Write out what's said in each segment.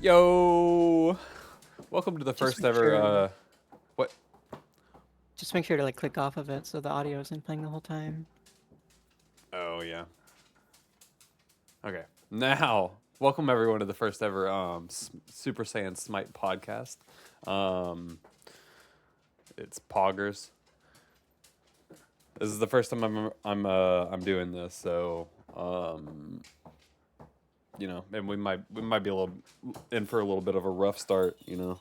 Yo, welcome to the Just first make sure ever. to What? just make sure to like click off of it so the audio isn't playing the whole time. Oh yeah. Okay. Now, welcome everyone to the first ever Super Saiyan SMITE podcast. Um, it's Poggers. This is the first time I'm doing this, so and we might be a little in for a little bit of a rough start. This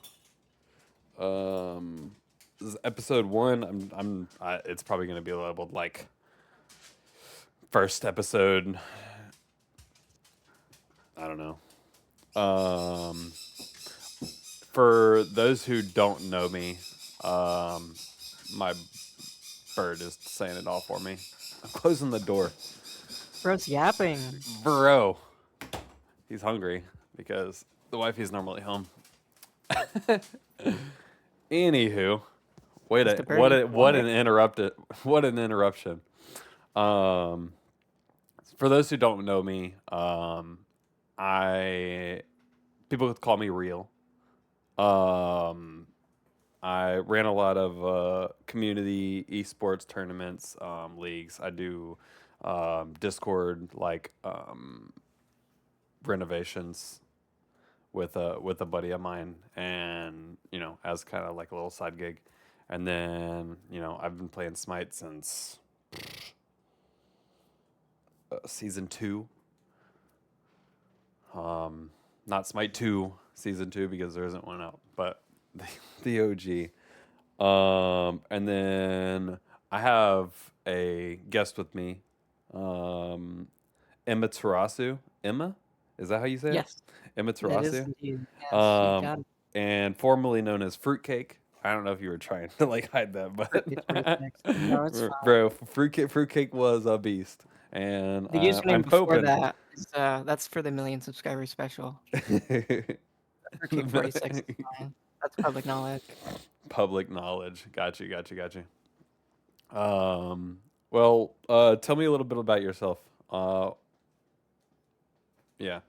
is episode one. It's probably gonna be labeled like first episode. I don't know. Um, for those who don't know me, my bird is saying it all for me. I'm closing the door. Bro's yapping. Bro, he's hungry because the wifey's normally home. Anywho, wait Is a the what birdie a what quiet? an interrupted what an interruption. Um, for those who don't know me, I people call me real. Um, I ran a lot of community esports tournaments, leagues. I do Discord renovations with a buddy of mine, and as kind of like a little side gig. And then I've been playing Smite since season two. Not Smite 2 season 2 because there isn't one out, but the OG. And then I have a guest with me, um, Emmaterasuu. Emma, is that how you say it? Yes, it is Emmaterasuu. indeed. Yes, you Um, got it. and formerly known as Fruitcake. I don't know if you were trying to like hide that, It's for this next. No, it's fine. bro, Fruitcake was a beast, and The I'm username before hoping. that is that's for the million subscriber special. For Kick 46 is fine. That's public knowledge. Public knowledge. Got you. Well, tell me a little bit about yourself. Uh, yeah.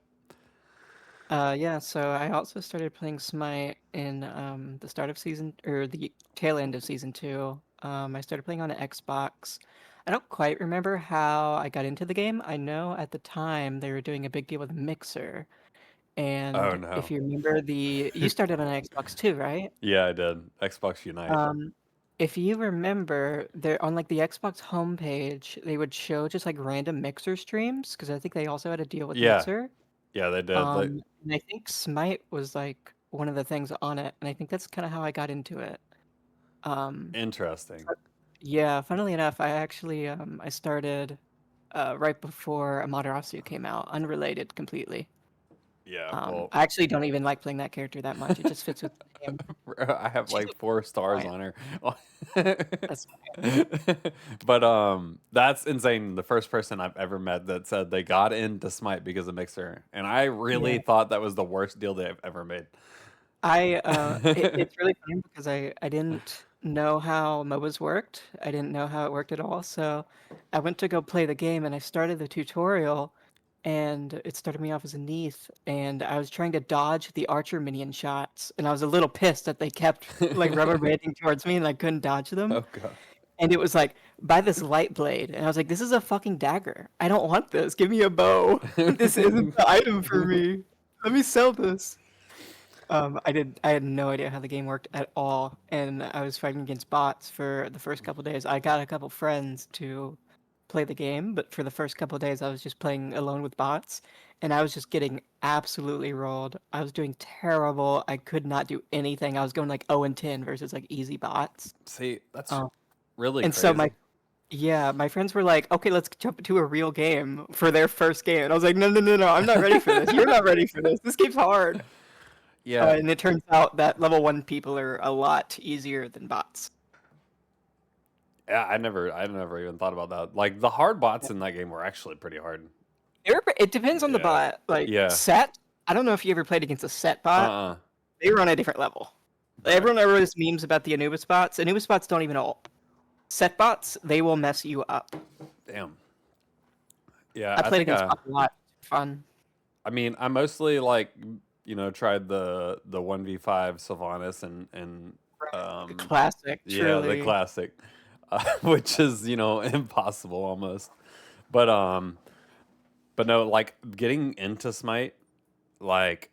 Yeah, so I also started playing Smite in the start of season or the tail end of season two. I started playing on an Xbox. I don't quite remember how I got into the game. I know at the time they were doing a big deal with Mixer, Oh and if no. you remember you started on an Xbox too, right? Yeah, I did. Xbox Unite. Um, if you remember, there on like the Xbox homepage, they would show just like random Mixer streams because I think they also had a deal with Yeah, Mixer. yeah, they did. Like, And I think Smite was like one of the things on it, and I think that's kind of how I got into it. Um, interesting. but yeah, funnily enough, I actually I started right before Emmaterasuu came out, unrelated completely. Yeah. Well, I actually don't even like playing that character that much. It just fits with the name. I have She's like 4 stars fine. on her. That's But that's insane. The first person I've ever met that said they got into Smite because of Mixer, and I really yeah. thought that was the worst deal they've ever made. It's really funny because I didn't know how MOBAs worked. I didn't know how it worked at all. So I went to go play the game and I started the tutorial and it started me off as a Neath and I was trying to dodge the archer minion shots and I was a little pissed that they kept like rubber banding towards me and I couldn't dodge them. Oh god. And it was like, buy this light blade. And I was like, this is a fucking dagger. I don't want this. Give me a bow. This isn't the item for me. Let me sell this. I had no idea how the game worked at all, and I was fighting against bots for the first couple days. I got a couple friends to play the game, but for the first couple days, I was just playing alone with bots, and I was just getting absolutely rolled. I was doing terrible. I could not do anything. I was going like 0 and 10 versus like easy bots. See, that's Um, really and so crazy. my friends were like, "Okay, let's jump into a real game for their first game." And I was like, "No, no, no, no! I'm not ready for this. You're not ready for this. This game's hard." Yeah, And it turns out that level 1 people are a lot easier than bots. yeah. I never even thought about that. Like the hard bots Yeah. in that game were actually pretty hard. It depends on the Yeah. bot. Like Yeah. set, I don't know if you ever played against a set bot. Uh-uh. They were on a different level. Right. Everyone ever has memes about the Anubis bots. Anubis bots don't even ult. Set bots, they will mess you up. Damn. Yeah, I I played think against bots a lot. Fun. I mean, I mostly like tried the 1v5 Sylvanas and The um classic, yeah, the truly. classic, which is impossible almost. But but no, like getting into Smite, like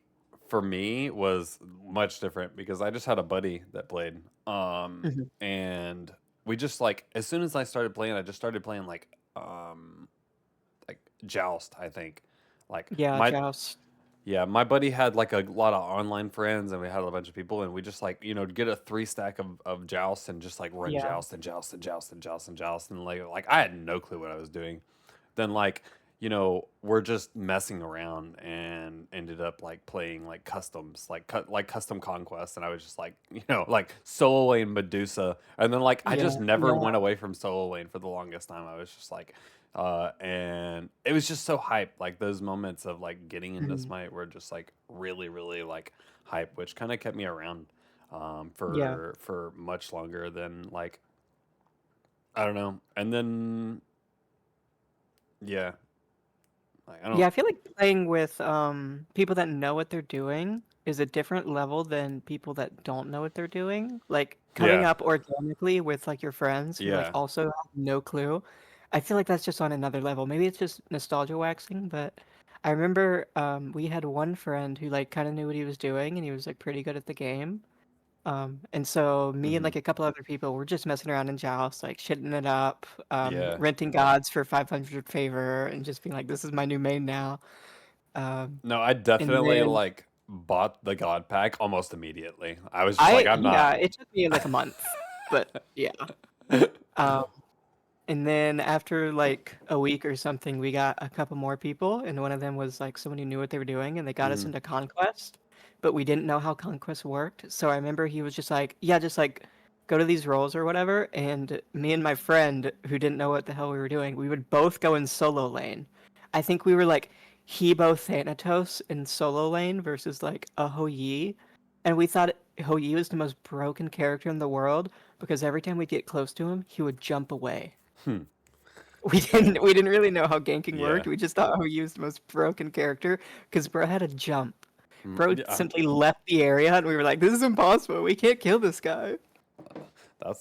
for me was much different because I just had a buddy that played, Mhm. and we just like as soon as I started playing, I just started playing like Joust, I think. Like Yeah, my Joust. Yeah, my buddy had like a lot of online friends, and we had a bunch of people, and we just like get a three stack of Joust and just like run Yeah. Joust and Joust and Joust and Joust and Joust, and like I had no clue what I was doing. Then like we're just messing around and ended up like playing like customs, like custom conquest, and I was just like like solo lane Medusa, and then like I Yeah. just never Yeah. went away from solo lane for the longest time. I was just like and it was just so hype. Like those moments of like getting into Mhm. Smite were just like really, really like hype, which kind of kept me around Yeah. for much longer than like I don't know. And then yeah, like I Yeah, don't. I feel like playing with people that know what they're doing is a different level than people that don't know what they're doing. Like coming Yeah, up organically with like your friends who like yeah. also have no clue. I feel like that's just on another level. Maybe it's just nostalgia waxing, but I remember we had one friend who like kind of knew what he was doing and he was like pretty good at the game. And so me and Hmm. like a couple other people were just messing around in Joust, like shitting it up, Yeah. renting gods for 500 favor, and just being like, "This is my new main now." Um, No, I and definitely then like bought the God pack almost immediately. I was just like, I'm yeah, not. it took me like a month, but yeah. Um, and then after like a week or something, we got a couple more people, and one of them was like someone who knew what they were doing, and they got us Hmm. into Conquest, but we didn't know how Conquest worked. So I remember he was just like, "Yeah, just like go to these roles or whatever." And me and my friend, who didn't know what the hell we were doing, we would both go in solo lane. I think we were like Hebo Thanatos in solo lane versus like a Hou Yi, and we thought Hou Yi was the most broken character in the world because every time we'd get close to him, he would jump away. Hmm. We didn't really know how ganking Yeah. worked. We just thought he was the most broken character because bro had a jump. Bro Yeah. simply left the area and we were like, this is impossible. We can't kill this guy.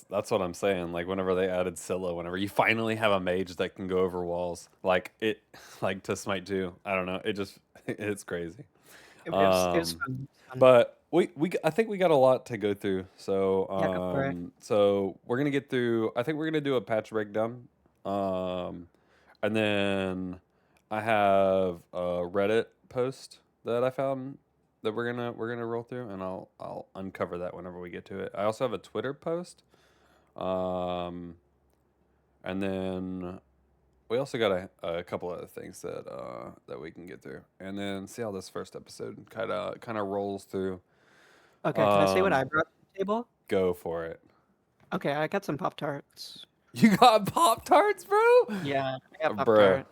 That's what I'm saying. Like whenever they added Scylla, whenever you finally have a mage that can go over walls, like it, like to Smite 2. I don't know. It just it's crazy. It was Um, fun. It was fun. but I think we got a lot to go through. So Yeah, go for it. we're gonna get through. I think we're gonna do a patch breakdown. Um, and then I have a Reddit post that I found that we're gonna roll through, and I'll uncover that whenever we get to it. I also have a Twitter post. Um, and then we also got a couple other things that we can get through, and then see how this first episode kind of rolls through. Okay, can I say what Um, I brought to the table? go for it. Okay, I got some Pop Tarts. You got Pop Tarts, bro? Yeah, I got Pop Bruh. Tarts.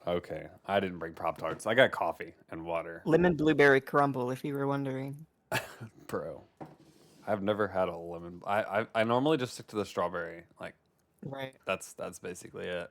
Okay, I didn't bring Pop Tarts. I got coffee and water, Lemon blueberry crumble, if you were wondering. bro. I've never had a lemon. I normally just stick to the strawberry. Like Right. that's basically it.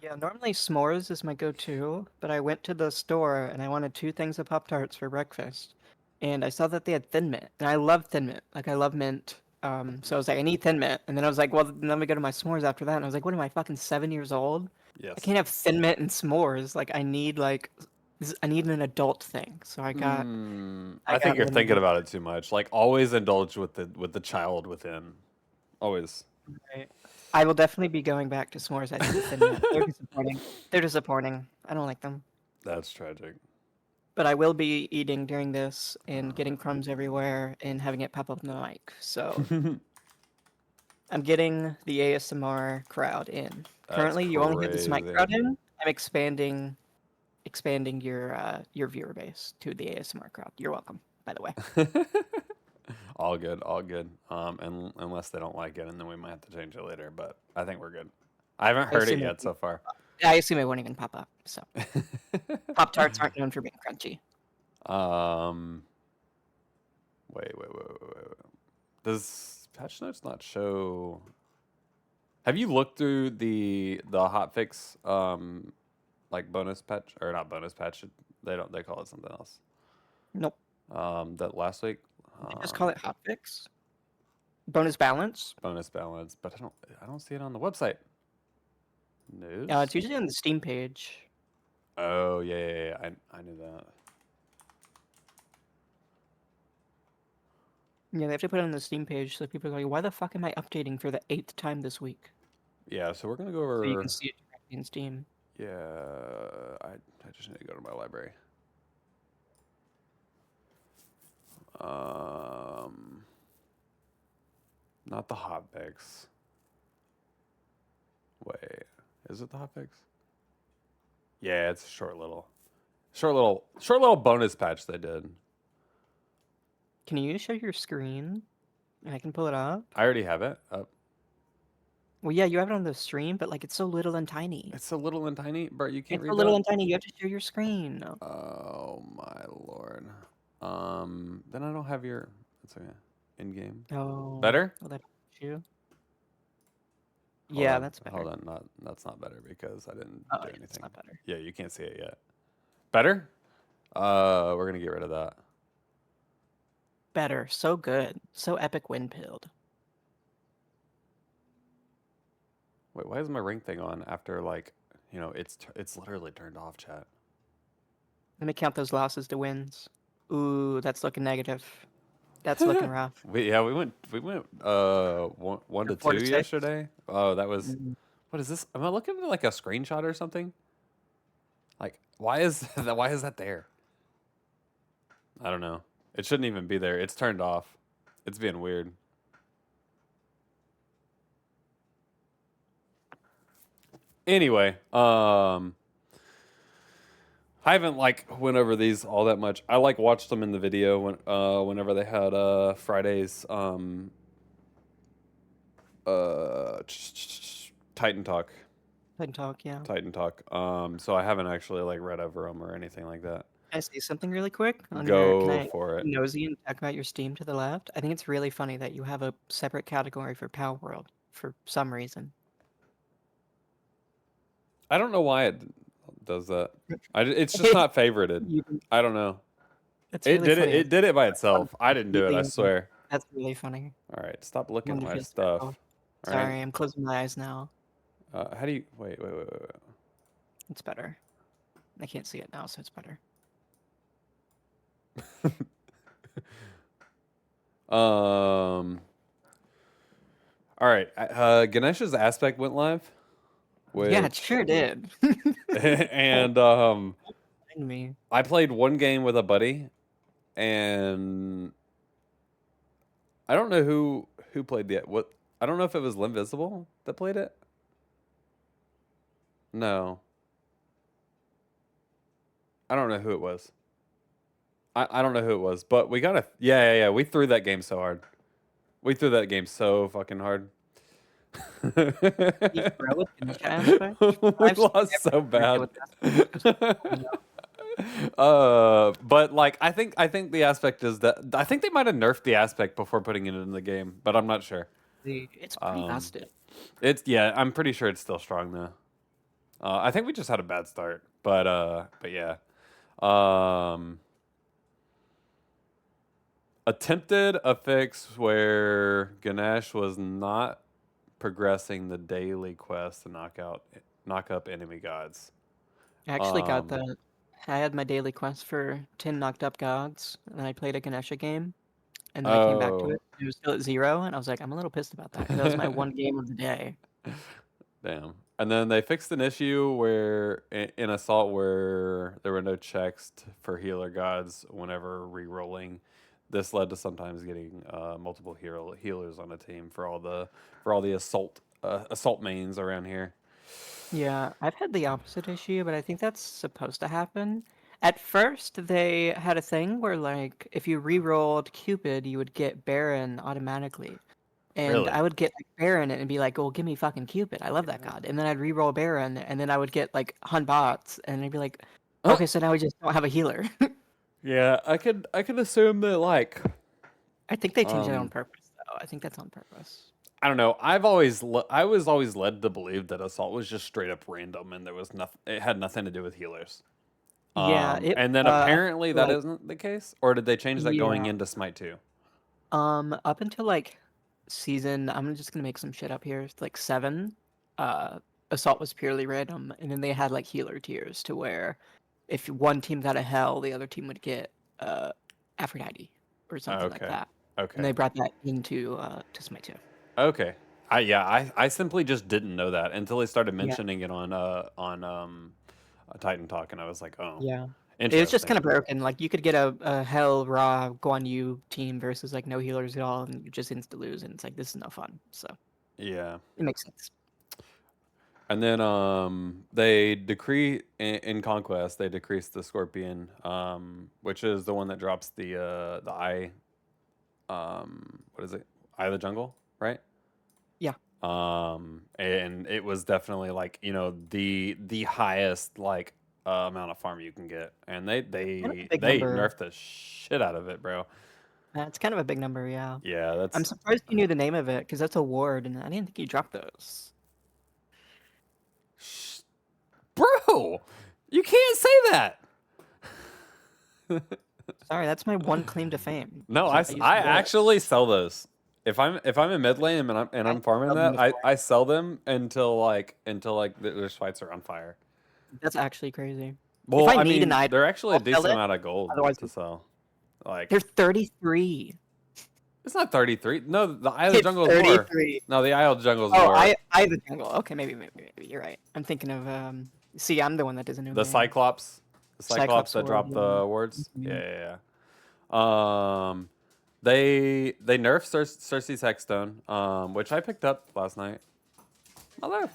Yeah, normally s'mores is my go-to, but I went to the store and I wanted two things of Pop-Tarts for breakfast. And I saw that they had Thin Mint, and I love Thin Mint. Like I love mint. So I was like, I need Thin Mint. And then I was like, well, then let me go to my s'mores after that. And I was like, what am I, fucking 7 years old? I Yes. can't have Thin Mint and s'mores. Like I need an adult thing. So I I think got you're lemon thinking about blueberry. it too much. Like always indulge with the child within. Always. Right. I will definitely be going back to s'mores. I think Thin Mint. They're disappointing. They're disappointing. I don't like them. That's tragic. But I will be eating during this and getting crumbs everywhere and having it pop up in the mic. So I'm getting the ASMR crowd in. That's Currently, you only have the Smite crazy. crowd in. I'm expanding your viewer base to the ASMR crowd. You're welcome, by the way. All good, all good. And unless they don't like it, and then we might have to change it later. But I think we're good. I haven't I heard it assume yet so far. I assume it won't even pop up. So Pop Tarts aren't known for being crunchy. um, wait. Does patch notes not show? Have you looked through the hotfix like bonus patch or not bonus patch? They don't. They call it something else. Nope. That last week. They just call it hotfix. Bonus balance. Bonus balance, but I don't see it on the website. It's News. usually on the Steam page. Oh yeah. I knew that. Yeah, they have to put it on the Steam page so people are like, why the fuck am I updating for the 8th time this week? Yeah, so we're gonna go So you can over. see it directly in Steam. Yeah, I just need to go to my library. Um, Not the hotfix. Wait, is it the hotfix? Yeah, it's a short little bonus patch they did. Can you show your screen? And I can pull it up. I already have it up. Well, yeah, you have it on the stream, but like it's so little and tiny. It's so little and tiny, Bert. You can't It's so read little that. and tiny. You have to show your screen. Oh my lord. Then I don't have your. That's okay. In game. Oh, Better? well, that helps you. Hold Yeah, on. that's better. Hold on. That's not better because I didn't Oh, do yeah, it's anything. not better. Yeah, you can't see it yet. Better? We're gonna get rid of that. Better. So good. So epic wind pilled. Wait, why is my ring thing on after like, it's literally turned off, chat. Let me count those losses to wins. Ooh, that's looking negative. That's looking rough. We went one You're to four two to six. yesterday. Oh, that was Mhm. what is this? Am I looking at like a screenshot or something? Like, why is that there? I don't know. It shouldn't even be there. It's turned off. It's being weird. Anyway, I haven't like went over these all that much. I like watched them in the video whenever they had Fridays Titan Talk. Titan talk, yeah. Titan Talk. So I haven't actually like read over them or anything like that. Can I say something really quick on your? Can Go I for it. be nosy and talk about your Steam to the left? I think it's really funny that you have a separate category for Power World for some reason. I don't know why it does that. It's just not favorited. You I don't know. That's It really did it. funny. It did it by That's fun. itself. I didn't do it. I swear. That's really funny. All right, stop I looking at wonder if my it's stuff. special. All right. Sorry, I'm closing my eyes now. How do you wait. It's better. I can't see it now, so it's better. All right. Ganesh's aspect went live, Yeah, it which sure did. and Mind me. I played one game with a buddy, and I don't know who played the what. I don't know if it was Limvisible that played it. No, I don't know who it was. I don't know who it was, but we got yeah. We threw that game so hard. We threw that game so fucking hard. You throw it in the aspect? We I've seen lost so every player bad. with aspect just going up. But like I think the aspect is that I think they might have nerfed the aspect before putting it in the game, but I'm not sure. It's pretty Um, busted. yeah, I'm pretty sure it's still strong though. I think we just had a bad start, but yeah. Um, Attempted a fix where Ganesh was not progressing the daily quest to knock up enemy gods. I actually got Um, that. I had my daily quest for 10 knocked up gods, and then I played a Ganesha game, and then I came back to oh, it. It was still at 0, and I was like, I'm a little pissed about that, because that was my one game of the day. damn. And then they fixed an issue where in Assault where there were no checks for healer gods whenever re-rolling. This led to sometimes getting multiple healers on a team for all the assault mains around here. Yeah, I've had the opposite issue, but I think that's supposed to happen. At first, they had a thing where, like, if you re-rolled Cupid, you would get Baron automatically. And Really? I would get like Baron and be like, "Well, give me fucking Cupid. I love that god." And then I'd re-roll Baron, and then I would get like Hun bots, and I'd be like, "Okay, so now we just don't have a healer." Yeah, I could assume that like I think they changed it on um purpose, though. I think that's on purpose. I don't know. I was always led to believe that Assault was just straight up random and there was nothing. It had nothing to do with healers. Yeah, it And then I apparently feel that like isn't the case, or did they change that going yeah. into Smite 2? Up until like season, I'm just gonna make some shit up here. It's like 7, uh, assault was purely random, and then they had like healer tiers to where if one team got a hell, the other team would get uh Aphrodite or something like Okay. that. And Okay. they brought that into to Smite 2. Okay. I simply just didn't know that until they started Yeah, mentioning it on Titan Talk, and I was like, oh, yeah. It's just interesting. kind of broken. Like you could get a hell raw Guan Yu team versus like no healers at all, and you just insta lose, and it's like this is no fun. So Yeah. it makes sense. And then they in Conquest they decreased the Scorpion, which is the one that drops the eye, what is it? Eye of the Jungle, right? Yeah, And it was definitely like, the highest like amount of farm you can get, and they kind of a they big they number. nerfed the shit out of it, bro. It's kind of a big number, yeah. Yeah, I'm that's surprised you knew the name of it because that's a ward, and I didn't think you dropped those. sh- bro. You can't say that. Sorry, that's my one claim to fame. No, Is that I used I to do it. actually sell those. If I'm in mid lane and I I'm farming sell them that, before. I sell them until their fights are on fire. That's actually crazy. If Well, I I need an mean, item, they're actually a I'll sell decent it. amount of gold Otherwise, to sell. Like, they're 33. it's not 33. No, the Eye of the It's Jungle is more. 33. No, the Eye of the Jungle is Oh, more. I the jungle. Okay, maybe you're right. I'm thinking of See, I'm the one that doesn't know The the name. Cyclops, the Cyclops Cyclops that ward. drop Yeah. the wards. Mhm. Yeah, yeah. They nerfed Cersei's Hexstone, which I picked up last night. Hello,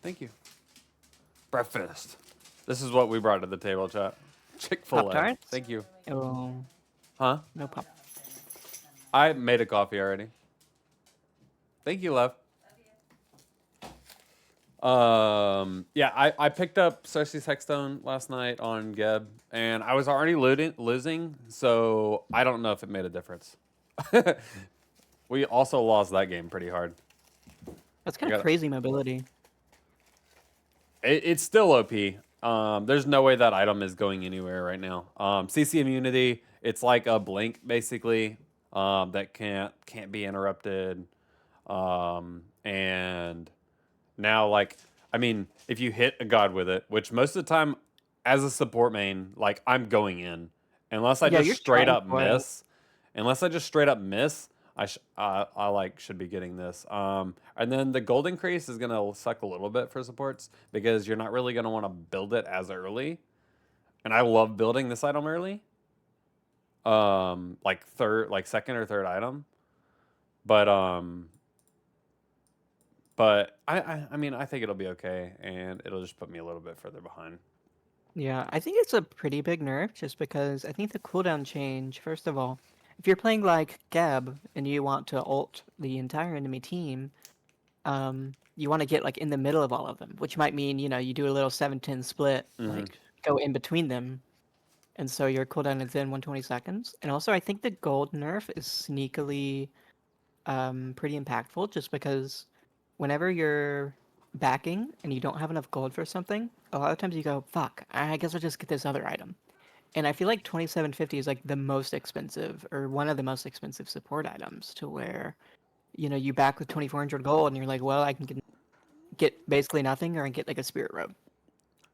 thank you. Breakfast. This is what we brought to the table, chat. Pop Chick-fil-A. tarts. Thank you. Oh, Huh? no pop. I made a coffee already. Thank you, love. Yeah, I picked up Cersei's Hexstone last night on Geb, and I was already losing, so I don't know if it made a difference. We also lost that game pretty hard. That's I kind of got crazy mobility. it's still OP. There's no way that item is going anywhere right now. CC immunity, it's like a blink basically, that can't be interrupted. And now, like, I mean, if you hit a god with it, which most of the time, as a support main, like I'm going in, unless I Yeah, just you're straight trying up for it. miss. Unless I just straight up miss, I like should be getting this. And then the gold increase is gonna suck a little bit for supports because you're not really gonna want to build it as early. And I love building this item early. Like second or third item, but I mean, I think it'll be okay, and it'll just put me a little bit further behind. Yeah, I think it's a pretty big nerf just because I think the cooldown change, first of all, if you're playing like Gab and you want to ult the entire enemy team, you want to get like in the middle of all of them, which might mean, you do a little 7-10 split, Hmm. like go in between them. And so your cooldown is then 120 seconds. And also I think the gold nerf is sneakily pretty impactful just because whenever you're backing and you don't have enough gold for something, a lot of times you go, fuck, I guess I'll just get this other item. And I feel like 2750 is like the most expensive or one of the most expensive support items to where, you back with 2400 gold and you're like, well, I can get basically nothing or I can get like a spirit robe.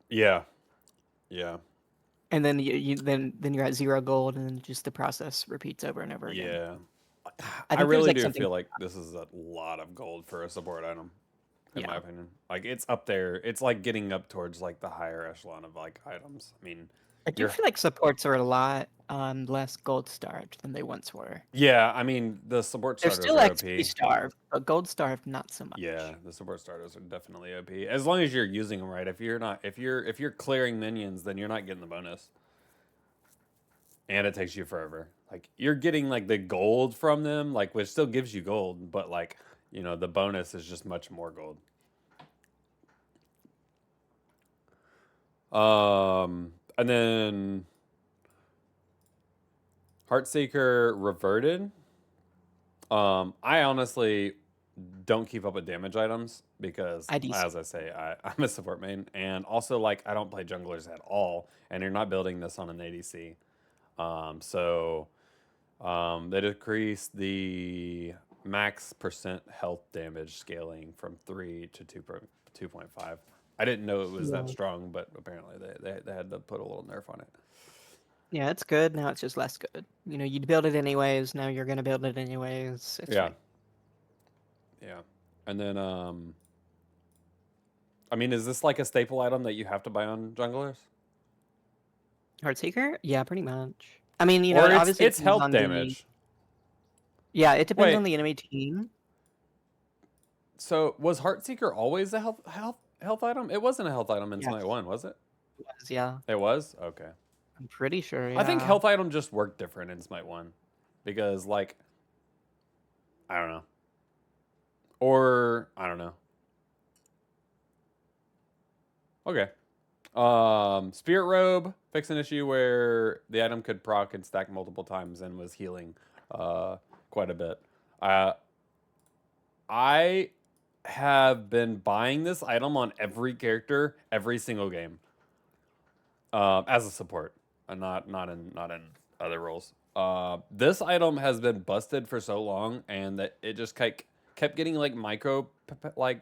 Yeah, yeah, And then then you're at 0 gold and then just the process repeats over and over again. yeah. I I think there's really like do something feel like this is a lot of gold for a support item, in my yeah. opinion. Like it's up there. It's like getting up towards like the higher echelon of like items. I mean, I do you're feel like supports are a lot less gold starved than they once were. yeah. I mean, the support They're starters still are XP OP. starved, but gold starved not so Yeah, much. the support starters are definitely OP. As long as you're using them right. If you're not, if you're clearing minions, then you're not getting the bonus, and it takes you forever. Like you're getting like the gold from them, like which still gives you gold, but like the bonus is just much more gold. And then Heartseeker reverted. I honestly don't keep up with damage items because, IDC. as I say, I'm a support main, and also like I don't play junglers at all, and you're not building this on an ADC. So they decreased the max percent health damage scaling from 3 to 2.5. I didn't know it was that Yeah. strong, but apparently they had to put a little nerf on it. Yeah, it's good. Now it's just less good. You know, you'd build it anyways. Now you're gonna build it anyways. It's Yeah, fine. yeah. And then, I mean, is this like a staple item that you have to buy on junglers? Heartseeker? Yeah, pretty much. I mean, you know, Or it obviously it's depends health on the. damage? Yeah, it depends on Wait, the enemy team. so was Heartseeker always a health item? It wasn't a health item in Smite Yes, 1, was it? it was. Yeah, It was? Okay. I'm pretty sure. I think Yeah. health item just worked different in Smite 1 because like I don't know. Or I don't know. Okay. Spirit Robe fixed an issue where the item could proc and stack multiple times and was healing quite a bit. Uh, I have been buying this item on every character every single game as a support, and not in other roles. This item has been busted for so long, and that it just kept getting like micro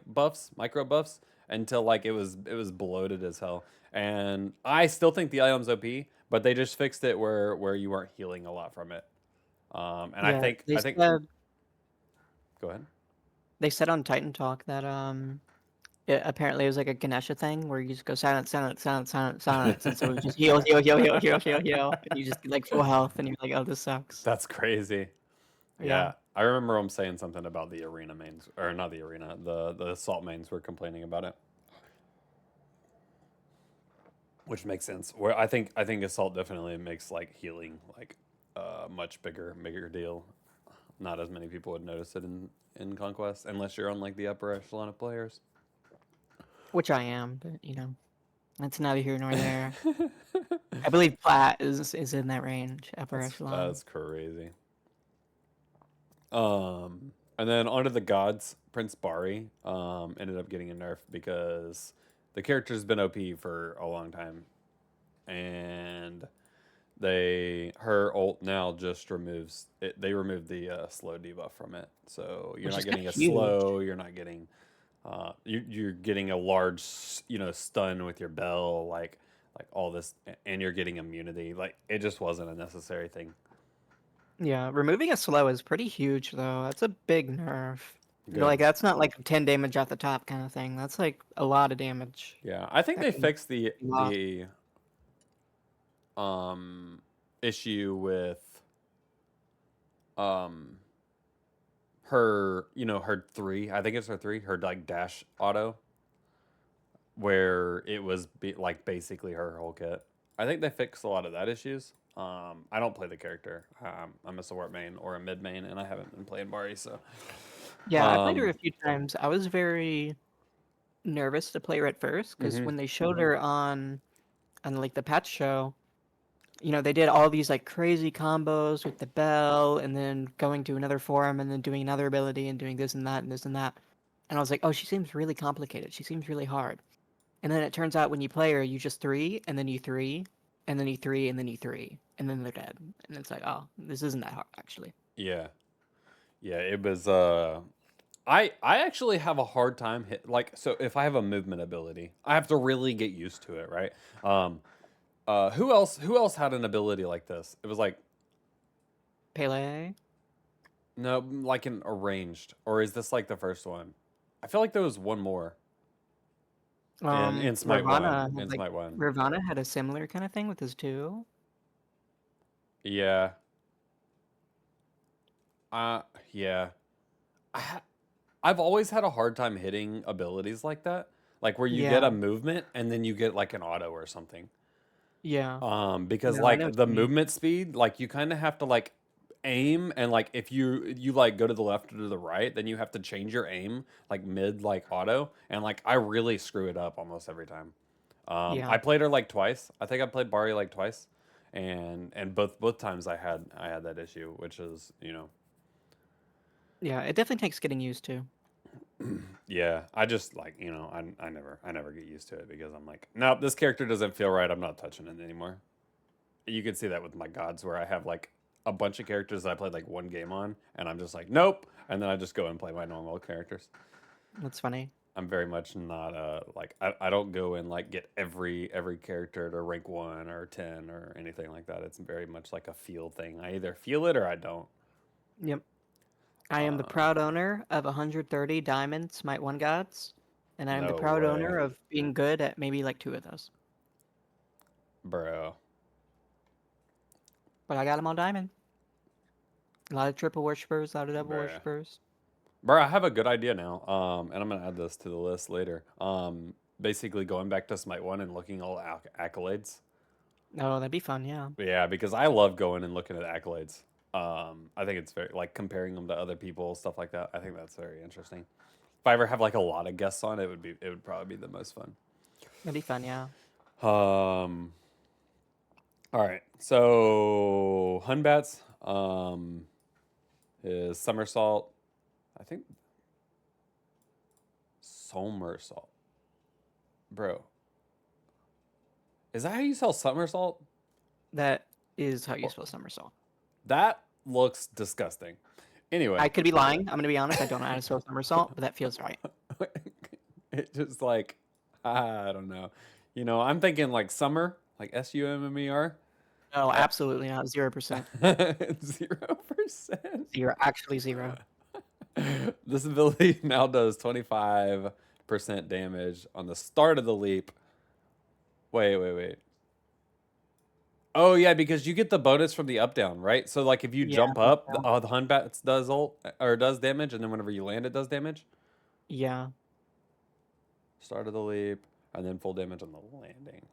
buffs until like it was bloated as hell. And I still think the item's OP, but they just fixed it where you weren't healing a lot from it. And I Yeah, think they I think said go ahead. they said on Titan Talk that apparently it was like a Ganesha thing where you just go silence, silence, silence, silence, silence, and so it just heal, heal, heal, heal, heal, heal, heal, and you just get like full health, and you're like, oh, this sucks. That's crazy. Yeah. Yeah, I remember him saying something about the arena mains, or not the arena, the assault mains were complaining about it, which makes sense. Where I think assault definitely makes like healing like a much bigger deal. Not as many people would notice it in conquest unless you're on like the upper echelon of players. Which I am, but you know, that's neither here nor there. I believe Plat is in that range, upper echelon. That's crazy. And then onto the gods, Prince Bari ended up getting a nerf because the character's been OP for a long time, and her ult now just removes it. They removed the slow debuff from it, so you're Which not is kind getting of a huge. slow. You're not getting you're getting a large stun with your bell, like all this, and you're getting immunity. Like it just wasn't a necessary thing. Yeah, removing a slow is pretty huge though. That's a big nerf. Good. Like that's not like 10 damage at the top kind of thing. That's like a lot of damage. Yeah, I think That they can fixed the be lost. the um issue with um her her three. I think it's her three. Her like dash auto where it was like basically her whole kit. I think they fixed a lot of that issues. I don't play the character. I'm a support main or a mid main, and I haven't been playing Bari, so. Yeah, I played her Um, a few times. I was very nervous to play her at first because hmm when they showed her on like the patch show, you know, they did all these like crazy combos with the bell and then going to another form and then doing another ability and doing this and that and this and that. And I was like, oh, she seems really complicated. She seems really hard. And then it turns out when you play her, you just three, and then you three, and then you three, and then you three, and then they're dead. And it's like, oh, this isn't that hard actually. yeah, yeah. It was. I actually have a hard time like so if I have a movement ability, I have to really get used to it, right? Um, who else had an ability like this? It was like Pele, no, like an arranged, or is this like the first one? I feel like there was one more in Smite One. Ravana In had like Smite One, Ravana had a similar kind of thing with his two. yeah, uh, yeah. I ha- I've always had a hard time hitting abilities like that, like where you get Yeah, a movement and then you get like an auto or something. yeah. Because No, I know what like the you mean. movement speed, like you kind of have to like aim, and like if you like go to the left or to the right, then you have to change your aim like mid like auto, and like I really screw it up almost every time. I Yeah, played her like twice. I think I played Bari like twice, and both times I had that issue, which is yeah. It definitely takes getting used to. Yeah, I just like I never get used to it because I'm like, nope, this character doesn't feel right. I'm not touching it anymore. You can see that with my gods where I have like a bunch of characters that I played like one game on, and I'm just like, nope, and then I just go and play my normal characters. That's funny. I'm very much not like I don't go and like get every character to rank 1 or 10 or anything like that. It's very much like a feel thing. I either feel it or I don't. Yep. I am the Um, proud owner of 130 diamond Smite 1 gods, and I am the no proud way, owner of being good at maybe like 2 of those. bro. But I got them all diamond. A lot of triple worshippers, a lot of double Bruh. worshippers. Bro, I have a good idea now. And I'm gonna add this to the list later. Basically going back to Smite 1 and looking all accolades. Oh, that'd be fun, yeah. Yeah, because I love going and looking at accolades. I think it's very like comparing them to other people, stuff like that. I think that's very interesting. If I ever have like a lot of guests on, it would probably be the most fun. That'd be fun, yeah. Um, all right. So Hunbats is somersault. I think somersault. Bro, is that how you spell somersault? That is how you Or- spell somersault. That looks disgusting. Anyway, I could be lying. I'm gonna be honest. I don't know how to spell somersault, but that feels right. it just like I don't know. I'm thinking like summer, like SUMMER. No, absolutely not. 0%. 0%. Zero. Actually, zero. This ability now does 25% damage on the start of the leap. Wait. Oh yeah, because you get the bonus from the up down, right? So like if you Yeah. jump up, the Hunbats does ult or does damage, and then whenever you land, it does damage. Yeah. Start of the leap, and then full damage on the landing.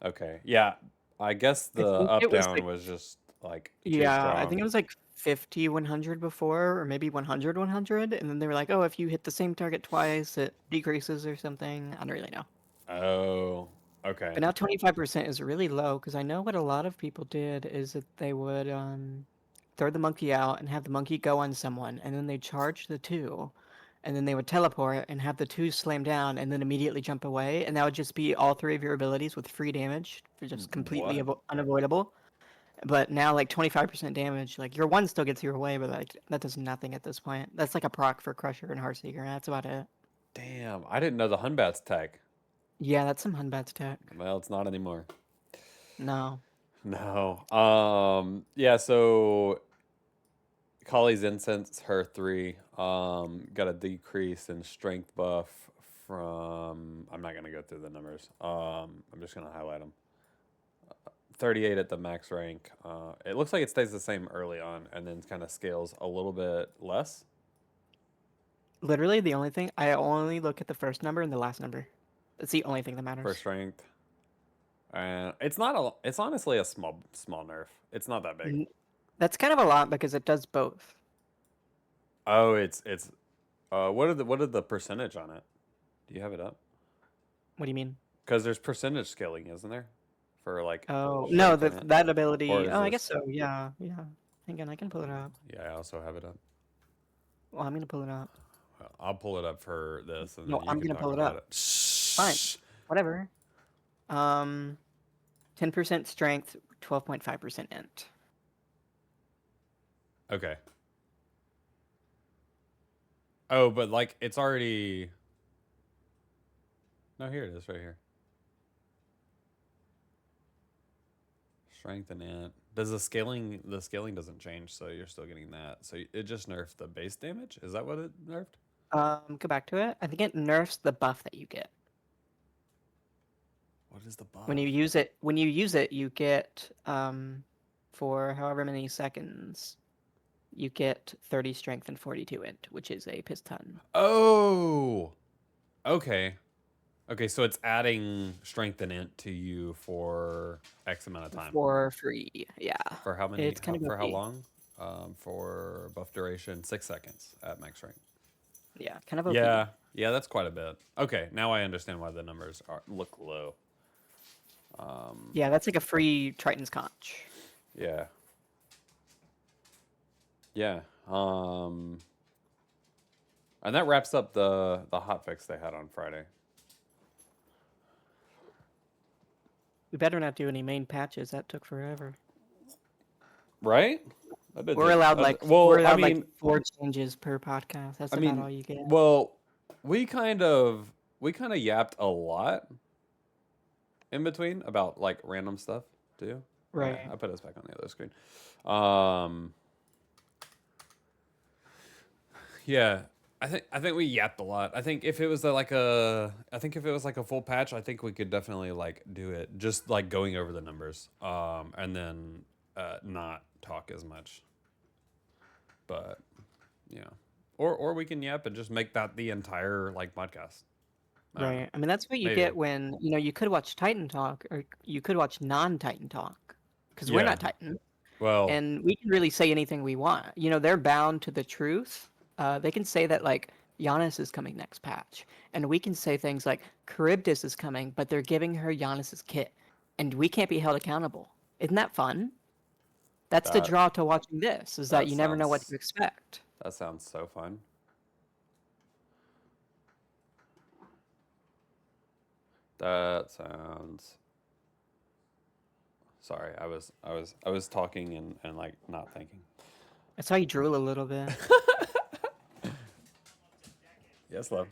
Okay, yeah. I guess I the think up it was down like, was just like too yeah, I think strong. it was like 50, 100 before, or maybe 100, 100. And then they were like, oh, if you hit the same target twice, it decreases or something. I don't really know. Oh, okay. But now 25% is really low because I know what a lot of people did is that they would throw the monkey out and have the monkey go on someone, and then they charge the two, and then they would teleport and have the two slam down and then immediately jump away, and that would just be all 3 of your abilities with free damage, for just completely What? unavoidable. But now, like 25% damage, like your one still gets your way, but like that does nothing at this point. That's like a proc for Crusher and Heartseeker, and that's about it. Damn, I didn't know the Hunbat's tech. Yeah, that's some Hunbat's tech. Well, it's not anymore. No. No. Yeah, so Kali's Incense, her 3, got a decrease in strength buff from I'm not gonna go through the numbers. I'm just gonna highlight them. 38 at the max rank. It looks like it stays the same early on and then kind of scales a little bit less. Literally, the only thing I only look at the first number and the last number. That's the only thing that For matters. strength. And it's not a it's honestly a small nerf. It's not that big. N- That's kind of a lot because it does both. Oh, it's what are the percentage on it? Do you have it up? What do you mean? Because there's percentage scaling, isn't there? For like Oh no, strength in it. that Or ability. is Oh, I guess this so. Yeah, yeah. Hang on, I can pull it up. yeah, I also have it up. Well, I'm gonna pull it up. Well, I'll pull it up for this and No, then you I'm can gonna talk pull it about up. it. Fine, Shh. whatever. Um, 10% strength, 12.5% int. Okay. Oh, but like it's already no, here it is right here. Strength and int. Does the scaling doesn't change, so you're still getting that. So it just nerfed the base damage? Is that what it nerfed? Go back to it. I think it nerfs the buff that you get. What is the When buff? you use it, you get for however many seconds, you get 30 strength and 42 int, which is a piss ton. Oh. Okay. Okay, so it's adding strength and int to you for X amount of time. For free. Yeah. For how many It's kind of for how OP. long? For buff duration, 6 seconds at max rank. Yeah, kind of OP. Yeah, that's quite a bit. Okay, now I understand why the numbers look low. Yeah, that's like a free Triton's Conch. Yeah. Yeah. And that wraps up the hot fix they had on Friday. We better not do any main patches. That took forever. Right? That did We're take. allowed Well, I like mean, 4 changes per podcast. That's I about mean, all you get. well, we kind of yapped a lot in between about like random stuff too. Okay, Right. I put us back on the other screen. Um, yeah, I think we yapped a lot. I think if it was like a full patch, I think we could definitely like do it. Just like going over the numbers, and then not talk as much. But yeah, or we can yap and just make that the entire like podcast. I don't know. Right. I mean, that's what you Maybe. get when, you could watch Titan Talk or you could watch non-Titan Talk because we're Yeah. not Titan Well, and we can really say anything we want. They're bound to the truth. They can say that like Giannis is coming next patch, and we can say things like Charybdis is coming, but they're giving her Giannis's kit, and we can't be held accountable. Isn't that fun? That's the that draw to watching this, is that that you never know what sounds to expect. that sounds so fun. That sounds. Sorry, I was talking and like not thinking. I saw you drool a little bit. Yes, love.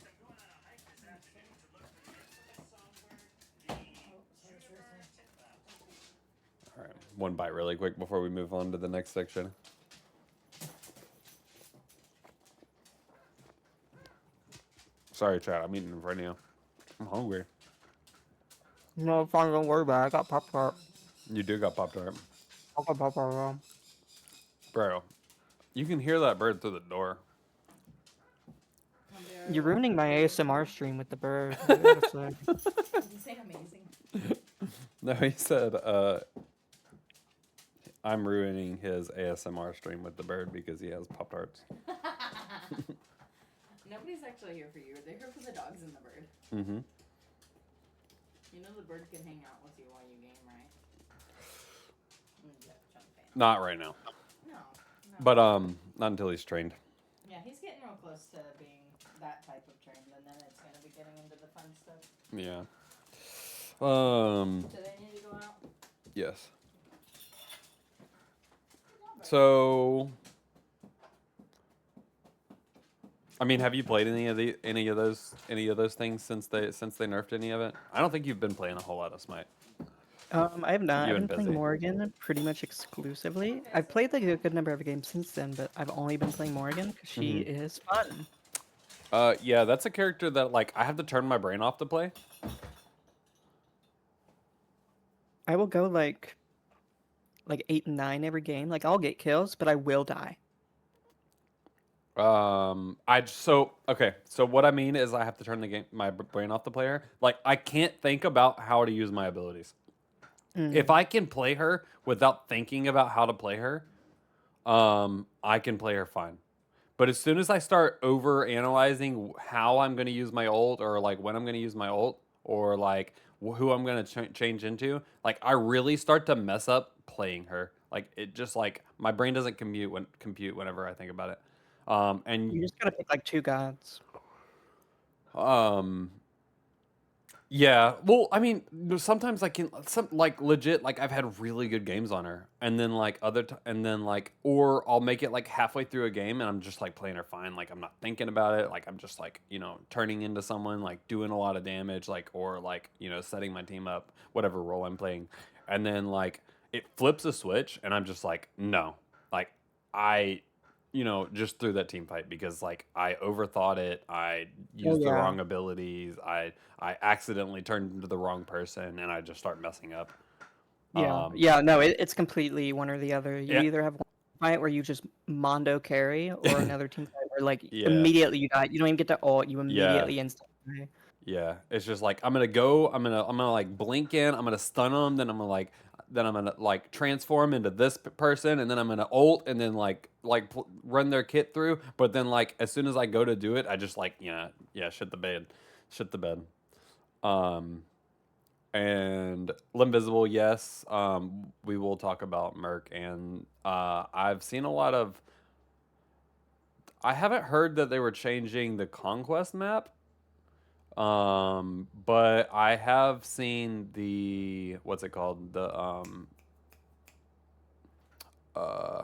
All right, one bite really quick before we move on to the next section. Sorry, chat. I'm eating right now. I'm hungry. No, fine, don't worry about it. I got Pop Tart. You do got Pop Tart, I got Pop Tart. bro. You can hear that bird through the door. You're ruining my ASMR stream with the bird. I gotta say. Did you say amazing? No, he said, I'm ruining his ASMR stream with the bird because he has Pop Tarts. Nobody's actually here for you. They're here for the dogs and the bird. Mm-hmm. You know the bird can hang out with you while you game, right? Yeah, jump fan. Not right now, No. but not until he's trained. Yeah, he's getting real close to being that type of trained, and then it's gonna be getting into the fun stuff. Yeah. Do they need to go out? Yes. So, I mean, have you played any of those things since they nerfed any of it? I don't think you've been playing a whole lot of Smite. I have not. You I've and been playing busy. Morrigan pretty much exclusively. I've played like a good number of games since then, but I've only been playing Morrigan because she is fun. Yeah, that's a character that like I have to turn my brain off to play. I will go like 8 and 9 every game. Like I'll get kills, but I will die. Okay. So what I mean is I have to turn my brain off the player. Like I can't think about how to use my abilities. If I can play her without thinking about how to play her, I can play her fine. But as soon as I start over analyzing how I'm going to use my ult or like when I'm going to use my ult or like who I'm going to change into, like I really start to mess up playing her. Like it just like my brain doesn't compute whenever I think about it. And You just gotta pick like 2 gods. um yeah, well, I mean, sometimes I can some like legit like I've had really good games on her, and then like and then like or I'll make it like halfway through a game and I'm just like playing her fine, like I'm not thinking about it, like I'm just like turning into someone like doing a lot of damage, like or like setting my team up, whatever role I'm playing, and then like it flips a switch and I'm just like no, like I just through that team fight because like I overthought it. I Oh used the yeah. wrong abilities. I accidentally turned into the wrong person and I just start messing up. Yeah. Um, Yeah, no, it's completely one or the other. You yeah, either have one fight where you just mondo carry or another team fight where like yeah, immediately you die. You don't even get to ult, you yeah, immediately instantly die. yeah. It's just like I'm gonna like blink in. I'm gonna stun them. Then I'm gonna transform into this person, and then I'm gonna ult, and then run their kit through. But then like as soon as I go to do it, I just like shit the bed. Um, and Limvisible, yes. We will talk about Merc, and I've seen a lot of. I haven't heard that they were changing the conquest map. But I have seen the what's it called? Uh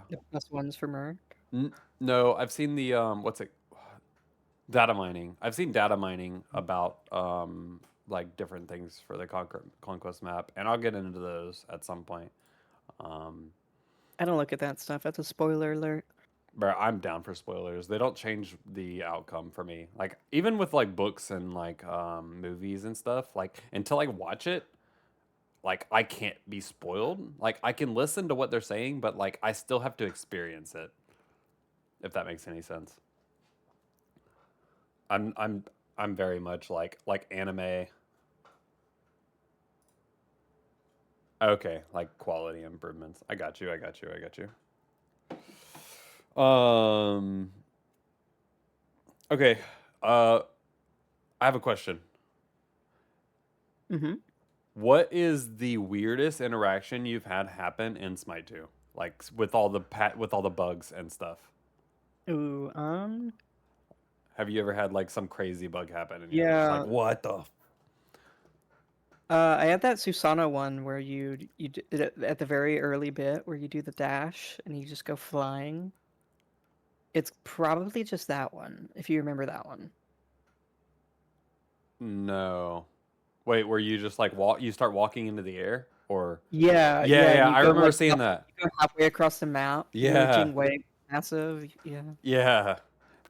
The plus ones for Merc. no, I've seen the what's it data mining. I've seen data mining about like different things for the conquest map, and I'll get into those at some point. Um I don't look at that stuff. That's a spoiler alert. but I'm down for spoilers. They don't change the outcome for me. Like even with like books and like movies and stuff, like until I watch it, like I can't be spoiled. Like I can listen to what they're saying, but like I still have to experience it. If that makes any sense. I'm I'm I'm very much like anime. Okay, like quality improvements. I got you. I got you. I got you. Okay. Uh I have a question. Mm-hmm. What is the weirdest interaction you've had happen in Smite 2? Like with all the with all the bugs and stuff. Ooh, Have you ever had like some crazy bug happen and you're just like, yeah. "What the I had that Susanna one where you did it at the very early bit where you do the dash and you just go flying. It's probably just that one, if you remember that one. No. Wait, were you just like you start walking into the air or Yeah, Yeah, yeah, and yeah, you I go remember like seeing that. you go halfway across the map. You're Yeah. reaching way massive. Yeah, Yeah.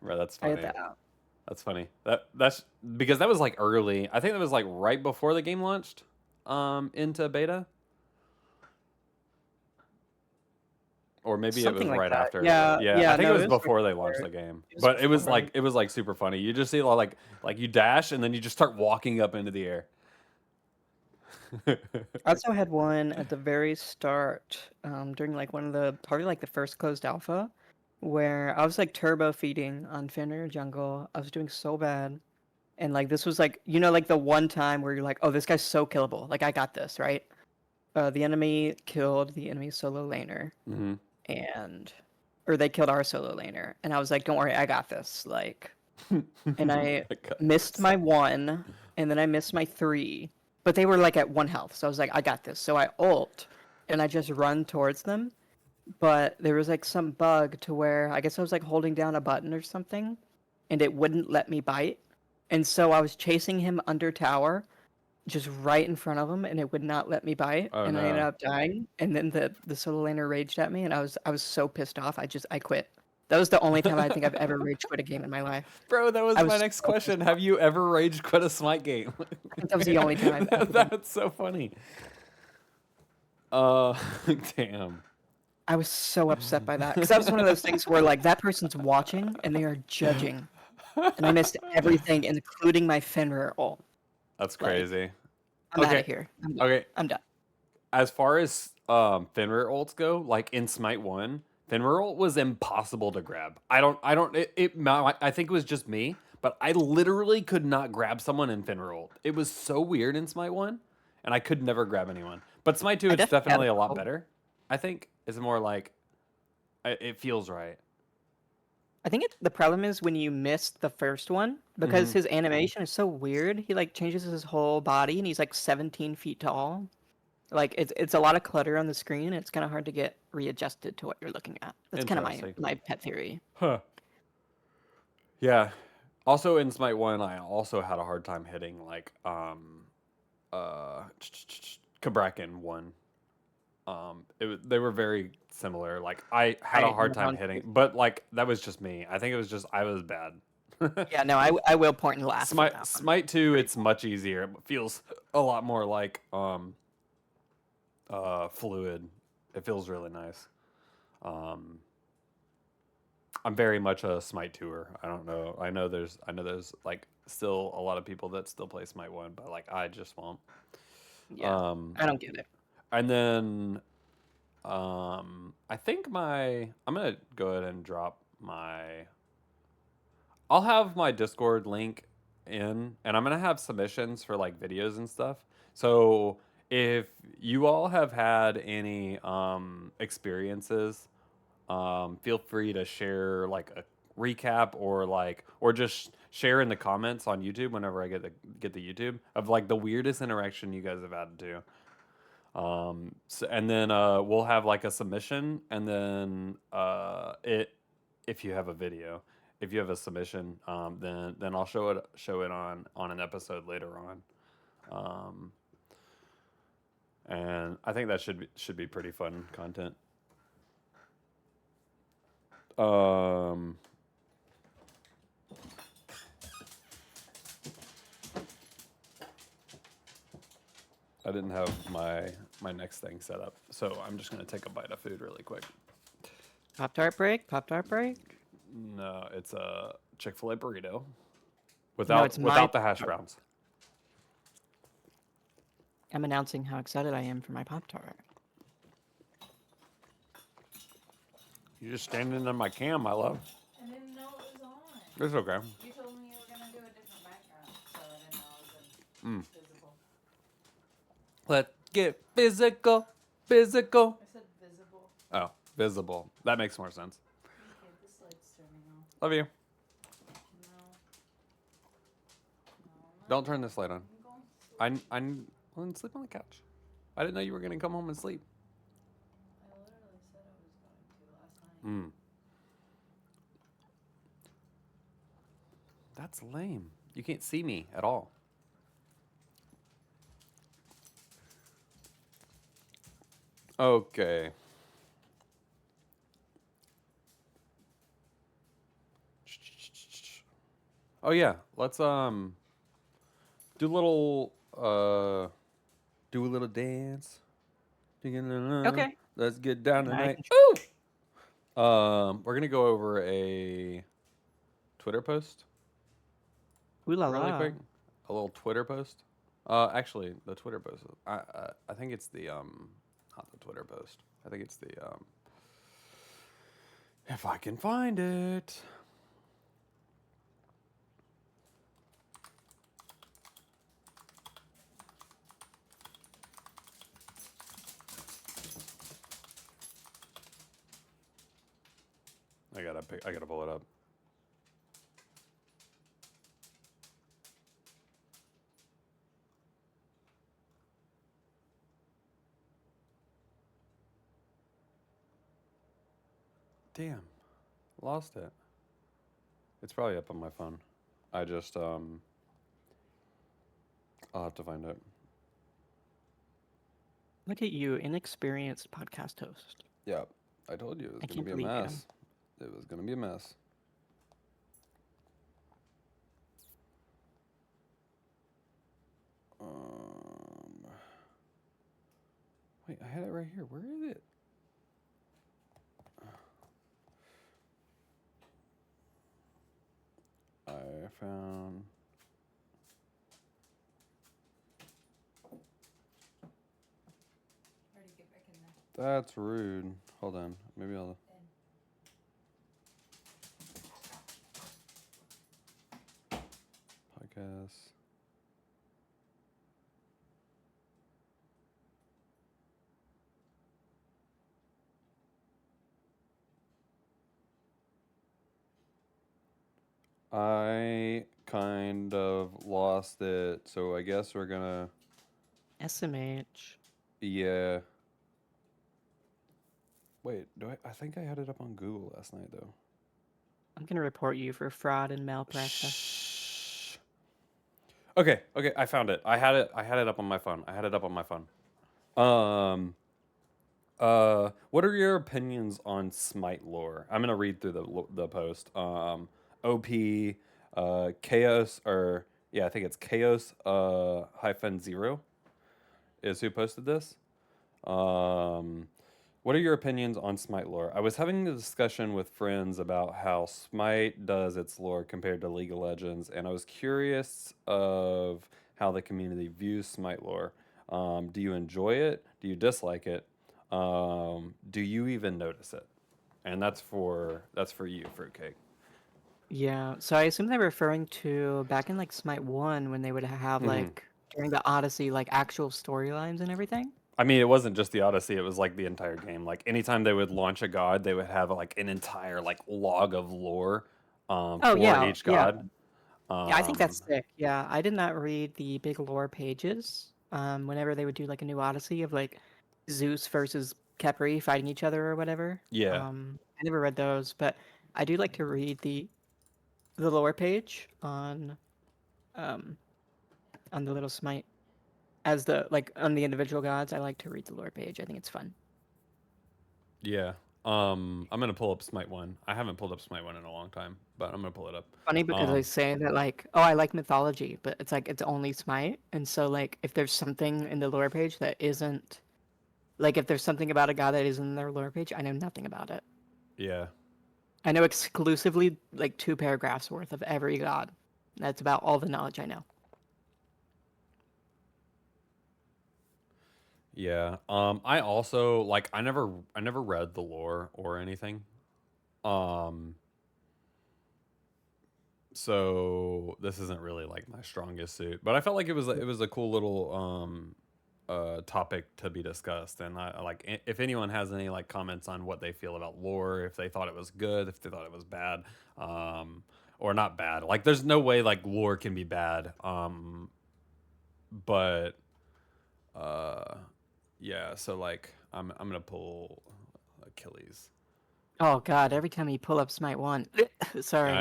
Bro, that's I had funny. that out. That's funny. That's because that was like early. I think that was like right before the game launched into beta or maybe it was Something like right that. after. Yeah, Yeah, I yeah. think it No, was it was before they before. launched the game. It was But before. it was like super funny. You just see like you dash and then you just start walking up into the air. I also had one at the very start, during like one of the probably like the first closed alpha, where I was like turbo feeding on Fenrir jungle. I was doing so bad. And like this was like like the one time where you're like, oh, this guy's so killable. Like I got this, right? The enemy killed the enemy solo laner, hmm and or they killed our solo laner, and I was like, don't worry, I got this. Like, and I I got missed this. my one, and then I missed my three, but they were like at 1 health, so I was like, I got this. So I ult, and I just run towards them, but there was like some bug to where I guess I was like holding down a button or something, and it wouldn't let me bite. And so I was chasing him under tower, just right in front of him, and it would not let me bite, Oh and I ended no. up dying. And then the solo laner raged at me, and I was so pissed off. I quit. That was the only time I think I've ever rage quit a game in my life. Bro, that was I my was next so pissed question. off. Have you ever rage quit a Smite game? I think that was the only time I've ever done. That's so funny. Uh, damn. I was so upset by that because that was one of those things where like that person's watching and they are judging, and I missed everything, including my Fenrir ult. That's Like crazy. I'm out Okay. of here. I'm done. Okay. I'm done. As far as Fenrir ults go, like in Smite 1, Fenrir ult was impossible to grab. I think it was just me, but I literally could not grab someone in Fenrir ult. It was so weird in Smite 1, and I could never grab anyone. But Smite 2, I it's definitely had a definitely a lot couple. better. I think it's more like it feels right. I think the problem is when you missed the first one because hmm his animation is so weird. He like changes his whole body and he's like 17 feet tall. Like it's a lot of clutter on the screen. It's kind of hard to get readjusted to what you're looking at. That's kind of Interesting. my pet theory. Huh. Yeah. Also in Smite 1, I also had a hard time hitting like uh Kabrakan 1. They were very similar. Like I had a I hard time hitting, but like that was just me. I think it was just I was bad. yeah, no, I will point and laugh from that one. Smite 2, Pretty it's cool. much easier. It feels a lot more like fluid. It feels really nice. Um I'm very much a Smite 2er. I don't know. I know there's like still a lot of people that still play Smite 1, but like I just won't. Yeah, Um I don't get it. and then I think I'm gonna go ahead and drop I'll have my Discord link in, and I'm gonna have submissions for like videos and stuff. So if you all have had any experiences, feel free to share like recap or just share in the comments on YouTube whenever I get the YouTube of like the weirdest interaction you guys have had to. So, and then we'll have like a submission, and then if you have a video, if you have a submission, then I'll show it on an episode later on. And I think that should be pretty fun content. I didn't have my next thing set up, so I'm just gonna take a bite of food really quick. Pop-Tart break? Pop-Tart break? No, it's a Chick-fil-A burrito without it's without the hash browns. I'm announcing how excited I am for my Pop-Tart. You're just standing in my cam, my love. I didn't know it was on. It's okay. You told me you were gonna do a different background, so I didn't know it was visible. Let's get physical, physical. I said visible. Oh, visible. That makes more sense. Okay, this light's turning off. Love you. No. Don't turn this light on. I'm going to sleep. Well, sleep on the couch. I didn't know you were gonna come home and sleep. I literally said I was going to last night. That's lame. You can't see me at all. Okay. Oh yeah, let's do a little dance. Okay. Let's get down I tonight. can- Ooh. We're gonna go over a Twitter post Ooh la really la. quick. A little Twitter post. Actually, the Twitter post. I think it's the not the Twitter post. I think it's the if I can find it. I gotta pull it up. Damn, lost it. It's probably up on my phone. I just I'll have to find it. Look at you, inexperienced podcast host. Yeah, I told you it was I gonna can't be a believe you. mess. It was gonna be a mess. Wait, I had it right here. Where is it? I found. How do you get back in there? That's rude. Hold on. Maybe I'll. Podcast. I kind of lost it, so I guess we're gonna. SMH. Yeah. Wait, I think I had it up on Google last night though. I'm gonna report you for fraud and malpractice. Shh. Okay, I found it. I had it up on my phone. What are your opinions on SMITE lore? I'm gonna read through the post. OP, Chaos, or yeah, I think it's Chaos -0 is who posted this. What are your opinions on SMITE lore? I was having a discussion with friends about how SMITE does its lore compared to League of Legends, and I was curious of how the community views SMITE lore. Do you enjoy it? Do you dislike it? Do you even notice it? And that's for you, Fruitcake. Yeah, so I assume they're referring to back in like Smite 1 when they would have like during the Odyssey like actual storylines and everything. I mean, it wasn't just the Odyssey; it was like the entire game. Like anytime they would launch a god, they would have like an entire like log of lore Oh for yeah, each yeah. god. Yeah, I think Um, that's sick. Yeah, I did not read the big lore pages. Whenever they would do like a new Odyssey of like Zeus versus Khepri fighting each other or whatever. yeah, I never read those, but I do like to read the lore page um on the little Smite as the like on the individual gods. I like to read the lore page. I think it's fun. yeah. I'm gonna pull up Smite 1. I haven't pulled up Smite 1 in a long time, but I'm gonna pull it up. Funny because I Um, say that like, oh, I like mythology, but it's like it's only Smite, and so like if there's something in the lore page that isn't like if there's something about a god that isn't in their lore page, I know nothing about it. yeah, I know exclusively like 2 paragraphs worth of every god. That's about all the knowledge I know. yeah. I also like I never read the lore or anything. Um, so this isn't really like my strongest suit, but I felt like it was a cool little topic to be discussed. And I like if anyone has any like comments on what they feel about lore, if they thought it was good, if they thought it was bad, um, or not bad. Like there's no way like lore can be bad. But uh, yeah. So like I'm gonna pull Achilles. Oh god, every time you pull up Smite 1, sorry,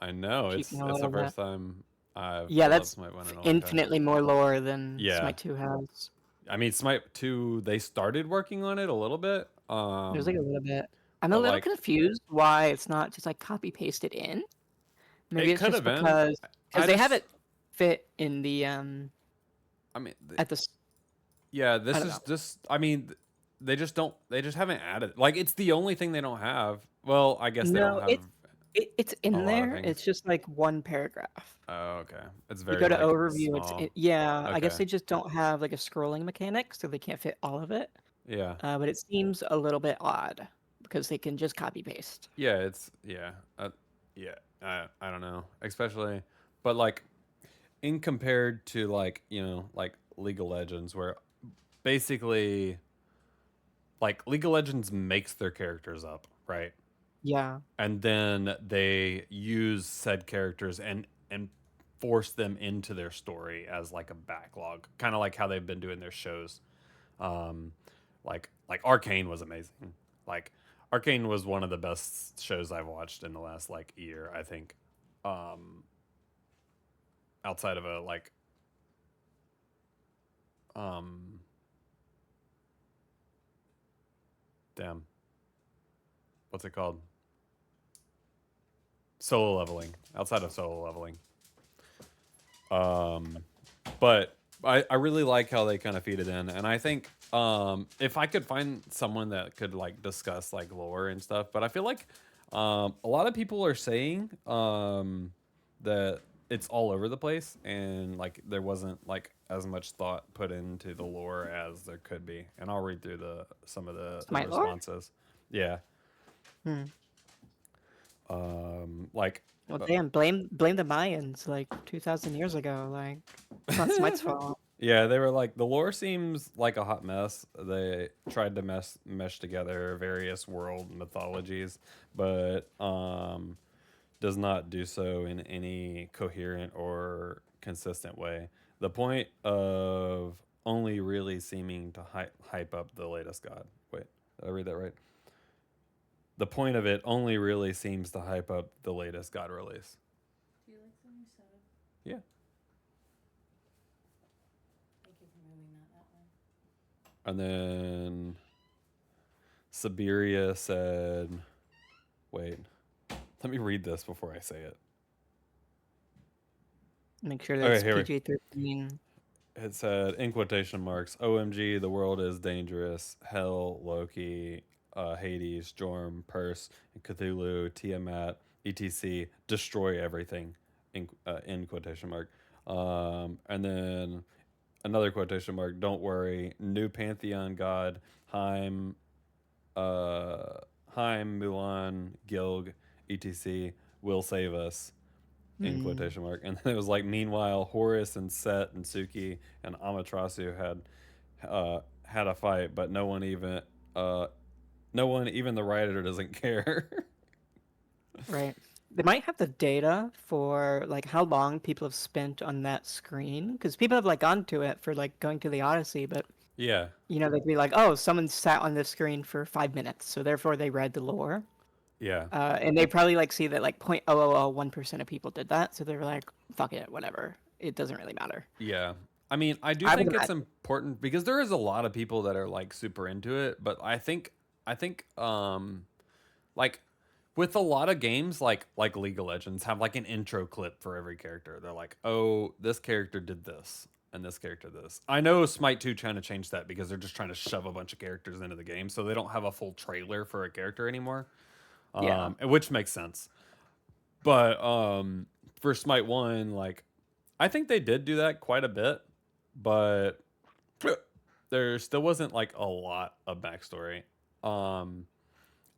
I know. cheating a It's the little bit. first time I've Yeah, pulled up that's Smite One in a long time. infinitely more lore than Yeah, Smite 2 has. I mean Smite Two. They started working on it a little bit. There's like a little bit. I'm a But little like confused why it's not just like copy pasted in. Maybe it it's could just have been. because I they have just it fit in the I mean at the yeah. I This don't is know. just. I mean they just don't. They just haven't added. Like it's the only thing they don't have. Well, I guess they don't No, have it's a in lot of there. things. It's just like 1 paragraph. Oh, okay. It's You very go to like overview, small. yeah, I guess Okay. they just don't have like a scrolling mechanic, so they can't fit all of it. Yeah. But it seems a little bit odd because they can just copy paste. Yeah. It's yeah. Yeah. I don't know. Especially, but like in compared to like like League of Legends, where basically like League of Legends makes their characters up, right? Yeah. And then they use said characters and force them into their story as like a backlog, kind of like how they've been doing their shows. Um, like Arcane was amazing. Like Arcane was one of the best shows I've watched in the last like year, I think. Um, outside of a like um, damn, what's it called? Solo leveling. Outside of solo leveling. Um, but I really like how they kind of feed it in, and I think if I could find someone that could like discuss like lore and stuff, but I feel like a lot of people are saying that it's all over the place and like there wasn't like as much thought put into the lore as there could be, and I'll read through the some of the Smite lore? responses. Yeah, Hmm. like Well, damn, blame the Mayans like 2,000 years ago. Like, it's not Smite's fault. yeah, they were like the lore seems like a hot mess. They tried to mesh together various world mythologies, but does not do so in any coherent or consistent way. The point of only really seeming to hype up the latest god. Wait, did I read that right? The point of it only really seems to hype up the latest god release. Do you like the new setup? Yeah. Thank you for moving that way. And then Siberia said, wait, let me read this before I say it. Make sure Okay, that's here we PG-13. It said in quotation marks, OMG, the world is dangerous. Hell, Loki, Hades, Storm, Purse, Cthulhu, Tiamat, etc. Destroy everything. In quotation mark. And then another quotation mark. Don't worry. New pantheon god uh, Heim, Mulan, Gilg, etc. will save us in Hmm. quotation mark. And then it was like, meanwhile, Horus and Set and Suki and Amaterasu had a fight, but no one, even the writer, doesn't care. Right. They might have the data for like how long people have spent on that screen, because people have like gone to it for like going to the Odyssey, but Yeah, they'd be like, oh, someone sat on this screen for 5 minutes, so therefore they read the lore. yeah, And they probably like see that like 0.0001% of people did that, so they're like, fuck it, whatever. It doesn't really matter. yeah. I mean, I do I would think it's imagine. important because there is a lot of people that are like super into it, but I think like with a lot of games like League of Legends have like an intro clip for every character. They're like, "Oh, this character did this and this character this." I know Smite 2 trying to change that because they're just trying to shove a bunch of characters into the game, so they don't have a full trailer for a character anymore. Yeah. Which makes sense. But for Smite 1, like I think they did do that quite a bit, but there still wasn't like a lot of backstory. Um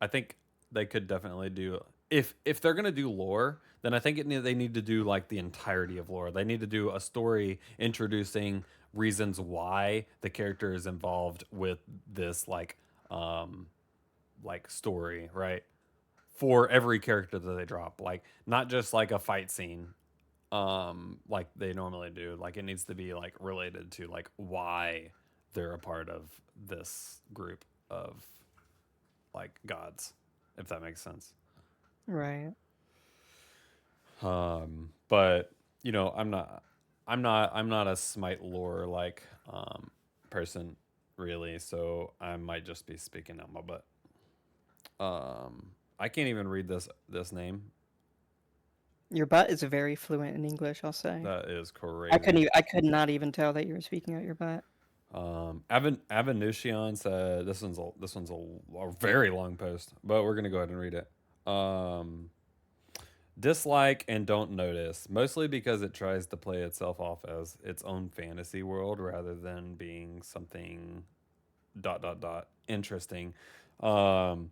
I think they could definitely do if they're gonna do lore, then I think they need to do like the entirety of lore. They need to do a story introducing reasons why the character is involved with this um story, right? For every character that they drop, like not just like a fight scene, like they normally do. Like it needs to be like related to like why they're a part of this group of like gods, if that makes sense. Right. But I'm not a Smite lore like person really, so I might just be speaking out my butt. I can't even read this name. Your butt is very fluent in English, I'll say. That is I couldn't crazy. even, I could not even tell that you were speaking out your butt. Avanusian said this one's a very long post, but we're gonna go ahead and read it. Dislike and don't notice, mostly because it tries to play itself off as its own fantasy world rather than being something dot dot dot interesting. Um,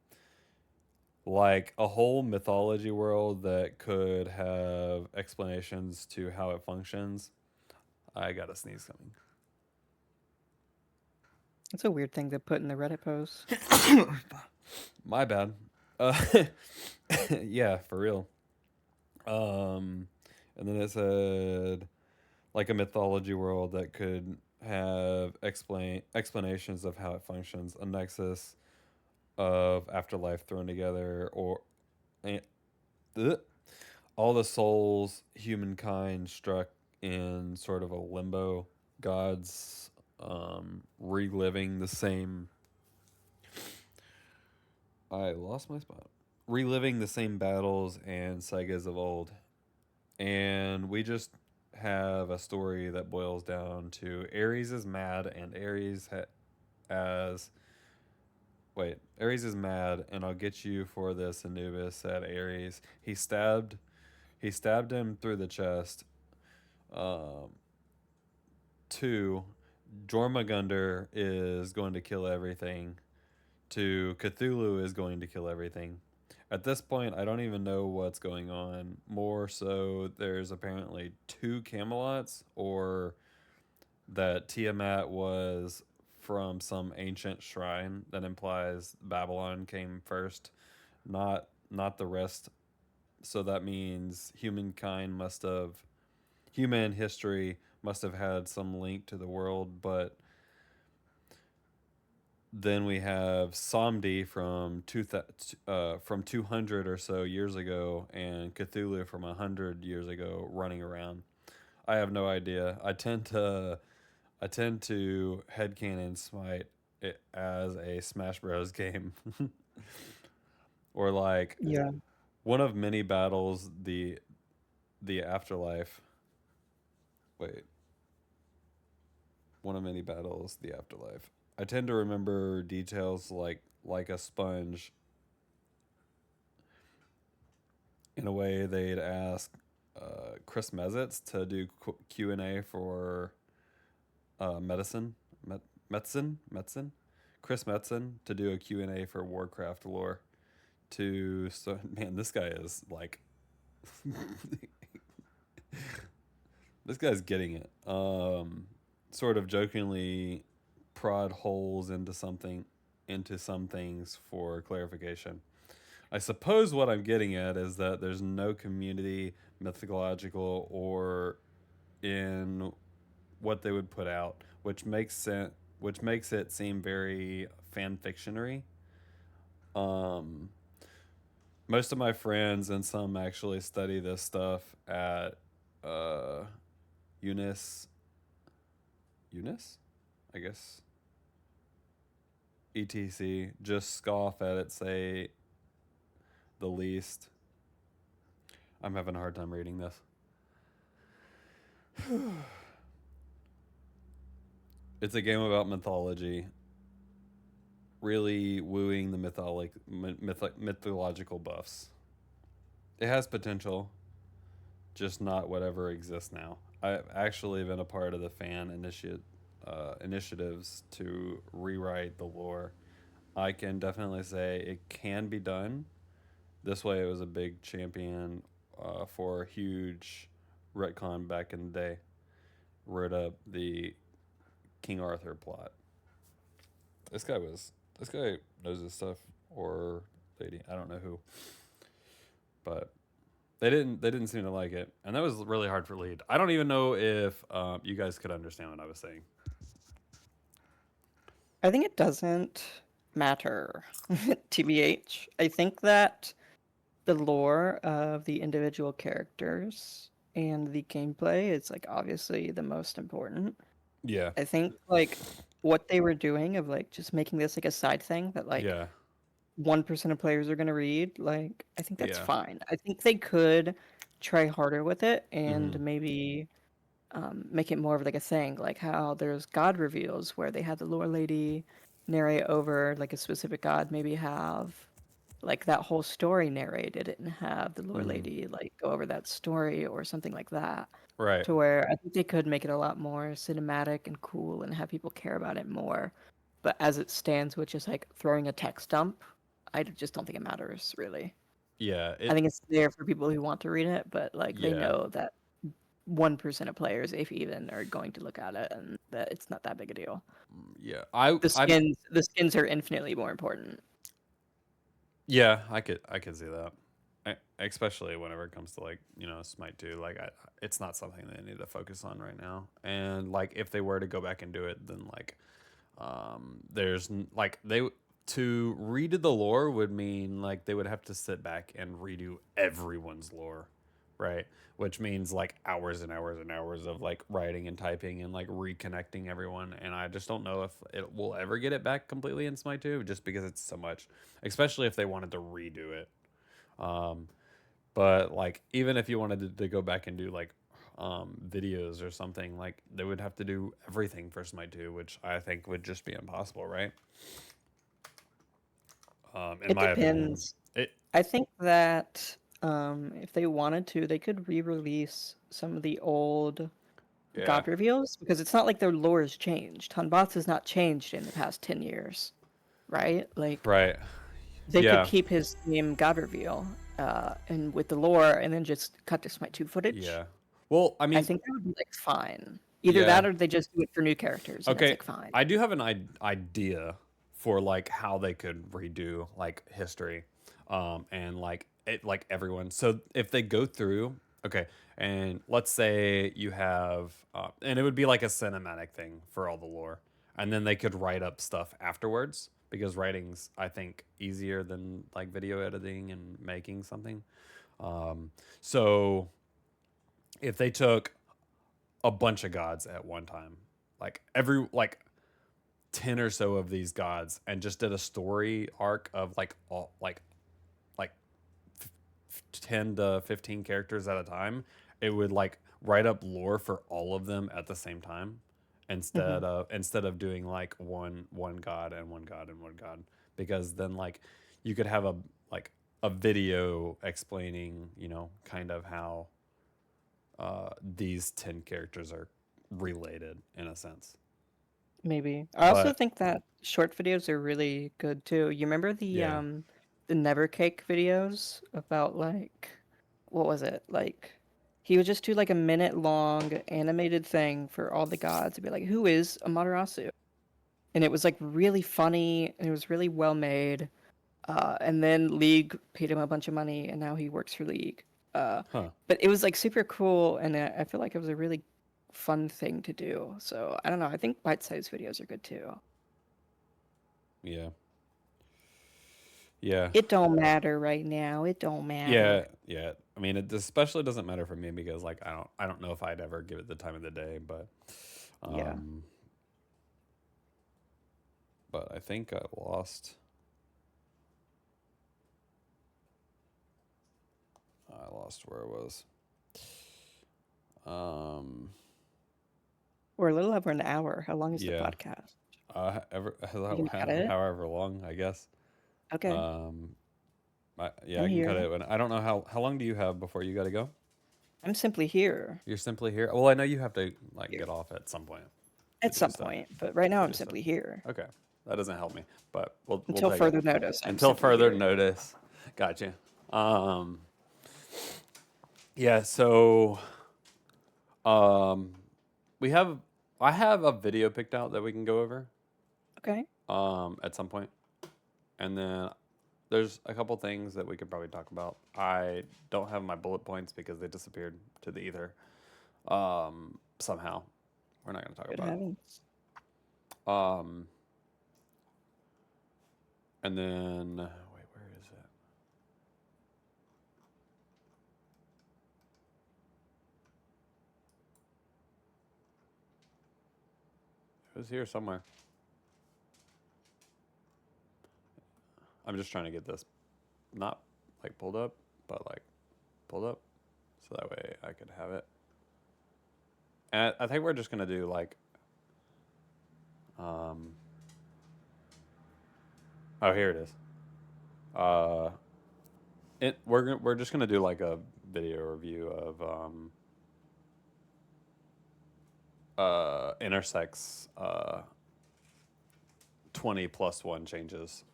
like a whole mythology world that could have explanations to how it functions. I got a sneeze coming. It's a weird thing to put in the Reddit post. My bad. Uh, yeah, for real. And then it said like a mythology world that could have explanations of how it functions, a nexus of afterlife thrown together, or eh, ugh, all the souls humankind struck in sort of a limbo, gods reliving the same. I lost my spot. Reliving the same battles and sagas of old. And we just have a story that boils down to Ares is mad and as Ares is mad and I'll get you for this, Anubis said Ares. He stabbed him through the chest. Um, Two, Jormungandr is going to kill everything. Two, Cthulhu is going to kill everything. At this point, I don't even know what's going on. More so, there's apparently two Camelots, or that Tiamat was from some ancient shrine that implies Babylon came first, not the rest. So that means human history must have had some link to the world, but then we have Samdi from 200 or so years ago, and Cthulhu from 100 years ago running around. I have no idea. I tend to headcanon Smite it as a Smash Bros. Game, or like Yeah. one of many battles. The afterlife. Wait, one of many battles. The afterlife. I tend to remember details like a sponge. In a way, they'd ask Chris Mezitz to do Q&A for medicine, medicine, Chris Metzen to do a Q&A for Warcraft lore. Man, this guy is like, this guy's getting it. Sort of jokingly prod holes into some things for clarification. I suppose what I'm getting at is that there's no community, mythological, or in what they would put out, which makes sense, which makes it seem very fan fictionary. Um, Most of my friends and some actually study this stuff at uh, Eunice, Eunice, I guess, etc. Just scoff at it, say the least. I'm having a hard time reading this. It's a game about mythology, really wooing the mythological buffs. It has potential, just not whatever exists now. I've actually been a part of the initiatives to rewrite the lore. I can definitely say it can be done. This way, it was a big champion for a huge retcon back in the day. Wrote up the King Arthur plot. This guy knows his stuff, or lady, I don't know who, but they didn't seem to like it, and that was really hard for lead. I don't even know if you guys could understand what I was saying. I think it doesn't matter, TBH. I think that the lore of the individual characters and the gameplay is like obviously the most important. Yeah, I think like what they were doing of like just making this like a side thing that like yeah, 1% of players are gonna read, like I think that's yeah. fine. I think they could try harder with it and Mm-hmm. maybe make it more of like a thing, like how there's god reveals where they had the lore lady narrate over like a specific god, maybe have like that whole story narrated and have the lore Mm-hmm. lady like go over that story or something like that. Right. To where I think they could make it a lot more cinematic and cool and have people care about it more. But as it stands, which is like throwing a text dump, just don't think it matters really. Yeah. I It. think it's there for people who want to read it, but like they Yeah. know that 1% of players, if even, are going to look at it, and that it's not that big a deal. Yeah. I. The I'm. skins, the skins are infinitely more important. Yeah. I could see that. Especially whenever it comes to like Smite 2, like it's not something they need to focus on right now. And like if they were to go back and do it, then like like they to redo the lore would mean like they would have to sit back and redo everyone's lore, right? Which means like hours and hours and hours of like writing and typing and like reconnecting everyone. And I just don't know if it will ever get it back completely in Smite 2, just because it's so much, especially if they wanted to redo it. Um, but like even if you wanted to go back and do like videos or something, like they would have to do everything for Smite 2, which I think would just be impossible, right? In It my opinion. depends. It I think that if they wanted to, they could re-release some of the old Yeah. god reveals because it's not like their lore has changed. Hanbats has not changed in the past 10 years, right? Like Right. they could Yeah. keep his name god reveal and with the lore and then just cut to Smite 2 Yeah. footage. Well, I I mean, think that would be like fine. Either yeah. that or they just do it for new characters and it's Okay, like fine. I do have an idea for like how they could redo like history, and like it like everyone. So if they go through, okay, and let's say you have, and it would be like a cinematic thing for all the lore, and then they could write up stuff afterwards because writing's I think easier than like video editing and making something. Um, so if they took a bunch of gods at one time, like 10 or so of these gods, and just did a story arc of like all like 10 to 15 characters at a time, it would like write up lore for all of them at the same time, Hmm. instead of doing like one god and one god and one god, because then like you could have like a video explaining kind of how these 10 characters are related in a sense. Maybe. I also But think that short videos are really good too. You remember yeah. the Never Cake videos about like what was it? Like he would just do like a minute long animated thing for all the gods and be like, who is Amaterasu? And it was like really funny and it was really well made. And then League paid him a bunch of money, and now he works for League. Huh. But it was like super cool, and I feel like it was a really fun thing to do. So I don't know. I think bite-sized videos are good too. Yeah. Yeah. It don't matter right now. It don't matter. Yeah. Yeah. I mean, it especially doesn't matter for me because like I don't know if I'd ever give it the time of the day, Yeah. um but I think I lost where I was. Um We're a little over an hour. How long is the yeah. podcast? Ever You can cut it? however long, I guess. Okay. Um yeah, I'm I can cut here. it when I don't know how long do you have before you got to go? I'm simply here. You're simply here. Well, I know you have to like Here. get off at some point to At do some stuff. point, but right now To I'm do stuff. simply here. Okay. That doesn't help me, but we'll Until take it. further notice, I'm Until simply further here. notice. Gotcha. Yeah, so um I have a video picked out that we can go over Okay. at some point. And then there's a couple things that we could probably talk about. I don't have my bullet points because they disappeared to the ether. Somehow. We're not going to talk Good about heavens. it. And then wait, where is it? It was here somewhere. I'm just trying to get this not like pulled up, but like pulled up so that way I could have it. And I think we're just gonna do like, oh, here it is. We're just gonna do like a video review of Intersect's 20+1 changes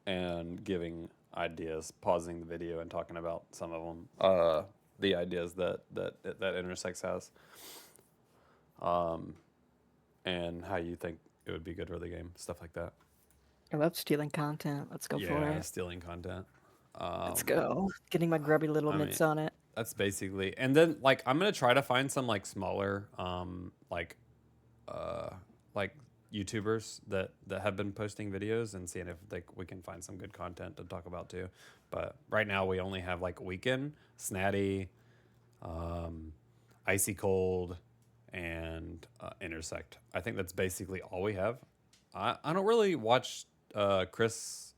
and giving ideas, pausing the video and talking about some of them, the ideas that Intersects has, and how you think it would be good for the game, stuff like that. I love stealing content. Let's go for it. Stealing content. Let's go. Getting my grubby little I mean, mitts on it. that's basically, and then like I'm gonna try to find some like smaller, like YouTubers that have been posting videos and seeing if we can find some good content to talk about too. But right now we only have like Weekend, Snatty, Icy Cold, and Intersect. I think that's basically all we have. I don't really watch Chris's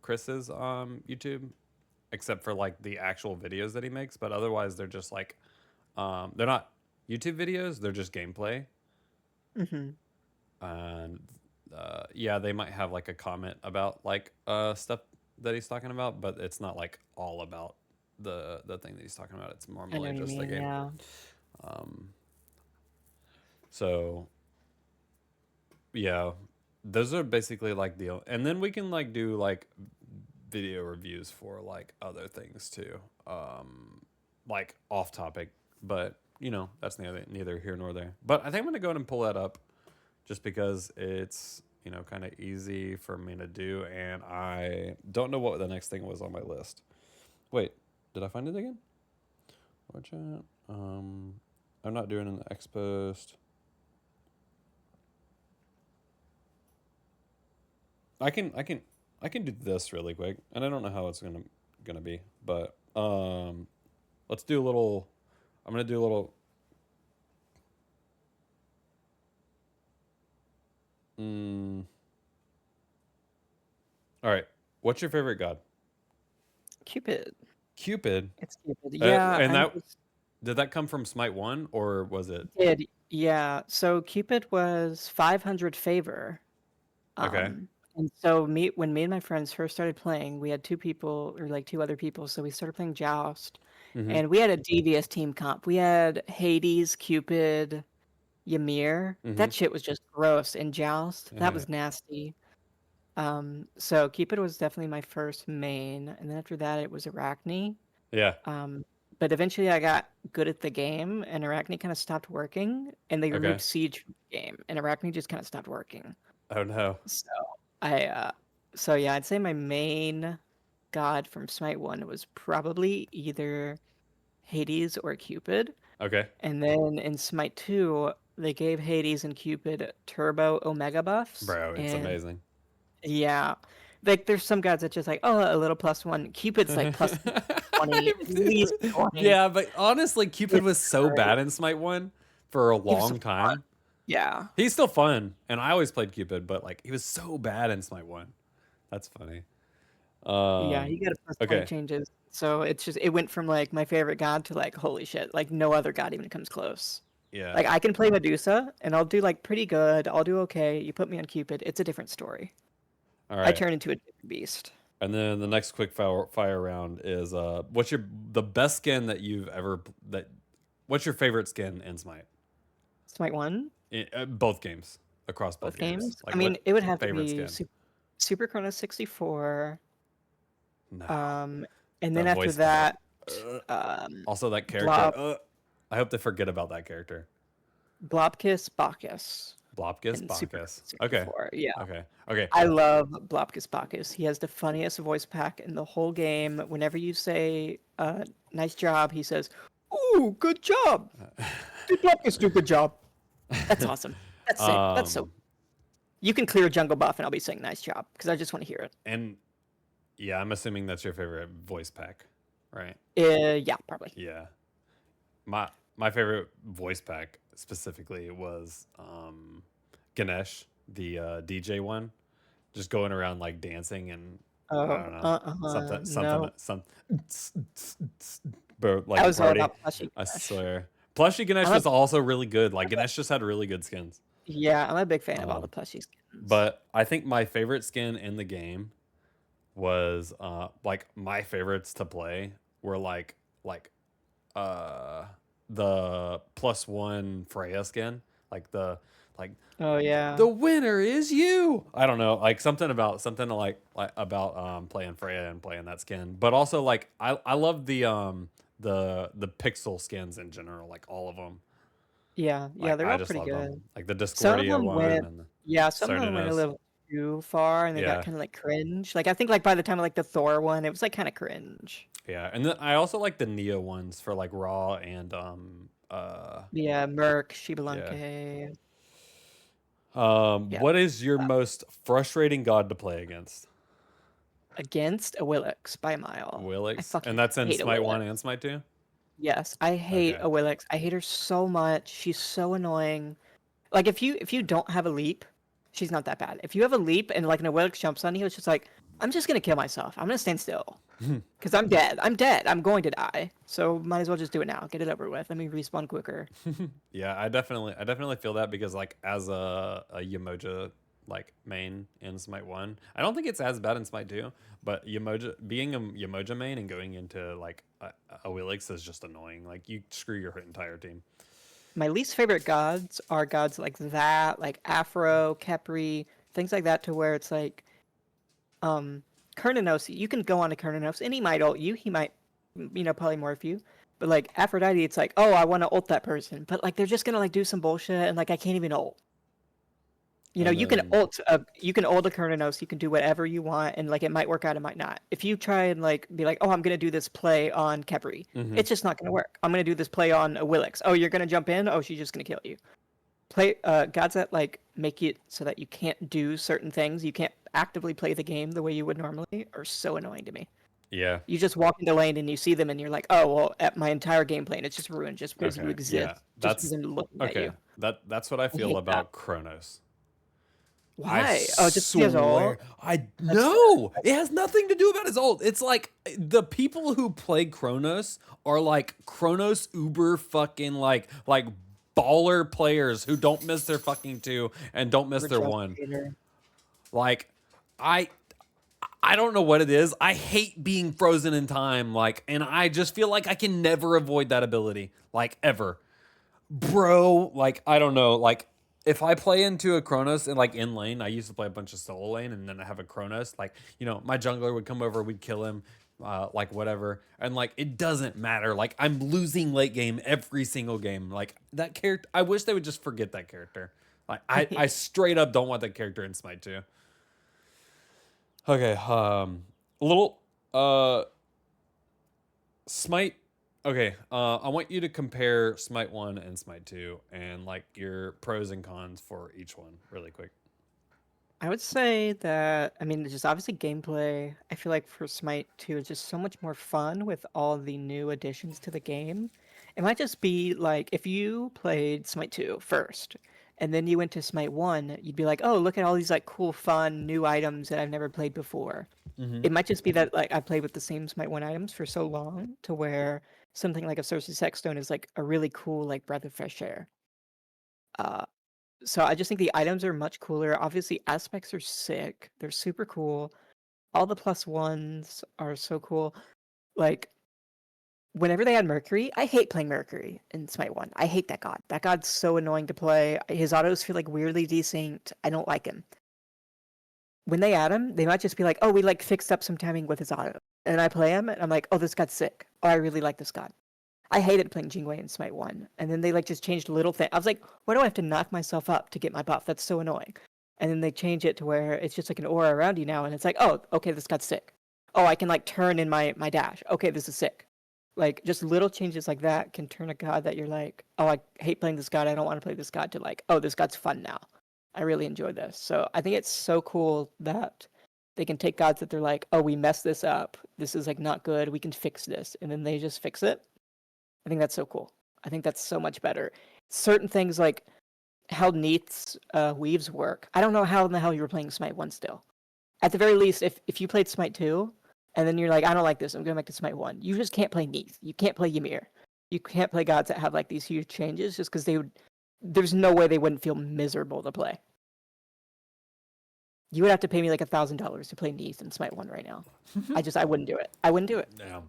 YouTube except for like the actual videos that he makes, but otherwise they're just like they're not YouTube videos, they're just gameplay. Mm-hmm. And yeah, they might have like a comment about like stuff that he's talking about, but it's not like all about the thing that he's talking about. It's I know normally what you just the mean. game. Yeah. So yeah, those are basically like the, and then we can like do like video reviews for like other things too, like off topic, but you know that's neither here nor there. But I think I'm gonna go ahead and pull that up just because it's, you know, kind of easy for me to do, and I don't know what the next thing was on my list. Wait, did I find it again? Watch out. I'm not doing an X post. I can do this really quick, and I don't know how it's gonna be, but let's do a little. I'm gonna do a little. All right. What's your favorite god? Cupid. Cupid. It's Cupid. Yeah. And I'm that did that come from Smite 1 or was it? did. Yeah. So Cupid was 500 favor. Okay. And so when me and my friends first started playing, we had two people or like two other people. So we started playing Joust, Mm-hmm. and we had a devious team comp. We had Hades, Cupid, Ymir. Mm-hmm. That shit was just gross. In Joust, that was nasty. So Cupid was definitely my first main, and then after that it was Arachne. Yeah. But eventually I got good at the game, and Arachne kind of stopped working, and they removed Okay. Siege from the game, and Arachne just kind of stopped working. Oh no. So I So yeah, I'd say my main god from Smite 1 was probably either Hades or Cupid. Okay, And then in Smite 2, they gave Hades and Cupid turbo Omega buffs. bro, it's And amazing. yeah, like there's some gods that just like, oh, a little +1. Cupid's like plus 20, at least 20. Yeah, but honestly, Cupid It's was so great. bad in Smite 1 for a He was so long fun. time. Yeah. He's still fun, and I always played Cupid, but like he was so bad in Smite 1. That's funny. Yeah, he got a +20 Okay. changes. So it's just it went from like my favorite god to like holy shit, like no other god even comes close. Yeah. Like I can play Medusa and I'll do like pretty good. I'll do okay. You put me on Cupid, it's a different story. All I right. turn into a different beast. And then the next quick fire round is what's the best skin that you've ever that what's your favorite skin in Smite? Smite 1, Both games, across both both games. games. I Like mean, what it would have to favorite be skin? Super Chrono 64. No. Um, and then That after voice that, uh, um, also that character. Blob I hope they forget about that character. Blobkiss Bacchus Blopkus in Super Bacchus. Okay. 64. Yeah. Okay. Okay. I love Blobkiss Bacchus. He has the funniest voice pack in the whole game. Whenever you say nice job, he says, "Ooh, good job. Did Blobkiss do good job?" That's awesome. That's sick. That's so. um You can clear a jungle buff and I'll be saying nice job because I just want to hear it. and yeah, I'm assuming that's your favorite voice pack, right? Yeah, probably. Yeah. My my favorite voice pack specifically was Ganesh, the DJ one, just going around like dancing and I Oh, don't know no. some bro I like was all party. about plushie I Ganesh. swear, Plushy Ganesh I'm a, was also really good. Like Ganesh just had really good skins. yeah, I'm a big fan of all the Um, plushie skins. but I think my favorite skin in the game was like my favorites to play were like uh the +1 Freya skin, like like Oh yeah. the winner is you. I don't know, like something like about playing Freya and playing that skin, but also like I love the pixel skins in general, like all of them. Yeah, yeah, Like they're I all just pretty love them, good. like the Some of Discordia them one went, and the yeah, some of them went a Cernunos. little too far, and they got Yeah, kind of like cringe. Like I think like by the time of like the Thor one, it was like kind of cringe. yeah, and then I also like the Neo ones for like Raw and Yeah, Merc, yeah. Shibalanke. Yeah, What is your uh, most frustrating god to play against? against a Willix by a mile. I Willix, and fucking that's in hate a Smite Willix. 1 and Smite 2. Yes, I hate Okay. a Willix. I hate her so much. She's so annoying. Like if you don't have a leap, she's not that bad. If you have a leap and like an Willix jumps on you, it's just like I'm just gonna kill myself. I'm gonna stand still because I'm dead. I'm dead. I'm going to die. So might as well just do it now. Get it over with. Let me respawn quicker. Yeah, I definitely feel that because like as a Yamoja like main in Smite 1, I don't think it's as bad in Smite 2, but Yamoja being a Yamoja main and going into like a Willix is just annoying. Like you screw your entire team. My least favorite gods are gods like that, like Afro, Kepri, things like that, to where it's like um Kernanos, you can go on to Kernanos and he might ult you, he might probably morph you. But like Aphrodite, it's like, oh, I want to ult that person. But like they're just gonna like do some bullshit and like I can't even ult. And then You can ult a Kernanos, you can do whatever you want, and like it might work out, it might not. If you try and like be like, oh, I'm gonna do this play on Kepri, hmm it's just not gonna work. I'm gonna do this play on a Willix. Oh, you're gonna jump in, oh, she's just gonna kill you. Gods that like make it so that you can't do certain things, you can't actively play the game the way you would normally, are so annoying to me. yeah. You just walk into lane and you see them and you're like, oh well, at my entire game plan it's just ruined just because you Okay. Yeah. exist, just because That's I'm looking at okay. you. That's what I I feel hate that. about Kronos. I Why? Oh, just because all. swear, I That's fair. no. It has nothing to do about his ult. It's like the people who play Kronos are like Kronos uber fucking like baller players who don't miss their fucking two and don't miss We're their just one. hater. Like I I don't know what it is. I hate being frozen in time. Like, and I just feel like I can never avoid that ability. Like ever. Bro, like I don't know, like if I play into a Kronos and like in lane, I used to play a bunch of solo lane and then I have a Kronos, like, my jungler would come over, we'd kill him, like whatever. And like it doesn't matter. Like I'm losing late game every single game. Like that character, I wish they would just forget that character. Like I straight up don't want that character in Smite 2. Okay, a little Smite. Okay, I want you to compare Smite 1 and Smite 2 and like your pros and cons for each one really quick. I would say that, I mean, just obviously gameplay. I feel like for Smite 2, it's just so much more fun with all the new additions to the game. It might just be like if you played Smite 2 first, and then you went to Smite 1, you'd be like, oh, look at all these like cool, fun new items that I've never played before. Mm-hmm. It might just be that like I played with the same Smite 1 items for so long to where something like a Cersei Sexstone is like a really cool like breath of fresh air. Uh, so I just think the items are much cooler. Obviously, aspects are sick. They're super cool. All the plus ones are so cool. Like whenever they add Mercury, I hate playing Mercury in Smite 1. I hate that god. That god's so annoying to play. His autos feel like weirdly desynced. I don't like him. When they add him, they might just be like, "Oh, we like fixed up some timing with his auto." And I play him and I'm like, "Oh, this god's sick. Oh, I really like this god." I hated playing Jingwei in Smite 1. And then they like just changed little things. I was like, why do I have to knock myself up to get my buff? That's so annoying. And then they change it to where it's just like an aura around you now, and it's like, oh, okay, this got sick. Oh, I can like turn in my dash. Okay, this is sick. Like just little changes like that can turn a god that you're like, oh, I hate playing this god. I don't want to play this god to like, oh, this god's fun now. I really enjoy this. So I think it's so cool that they can take gods that they're like, oh, we messed this up. This is like not good. We can fix this, and then they just fix it. I think that's so cool. I think that's so much better. Certain things like how Neath's weaves work. I don't know how in the hell you were playing Smite 1 still. At the very least, if you played Smite 2, and then you're like, I don't like this, I'm going back to Smite 1, you just can't play Neath. You can't play Ymir. You can't play gods that have like these huge changes just because there's no way they wouldn't feel miserable to play. You would have to pay me like $1,000 to play Neath in Smite 1 right now. I wouldn't do it. I wouldn't do it. Yeah.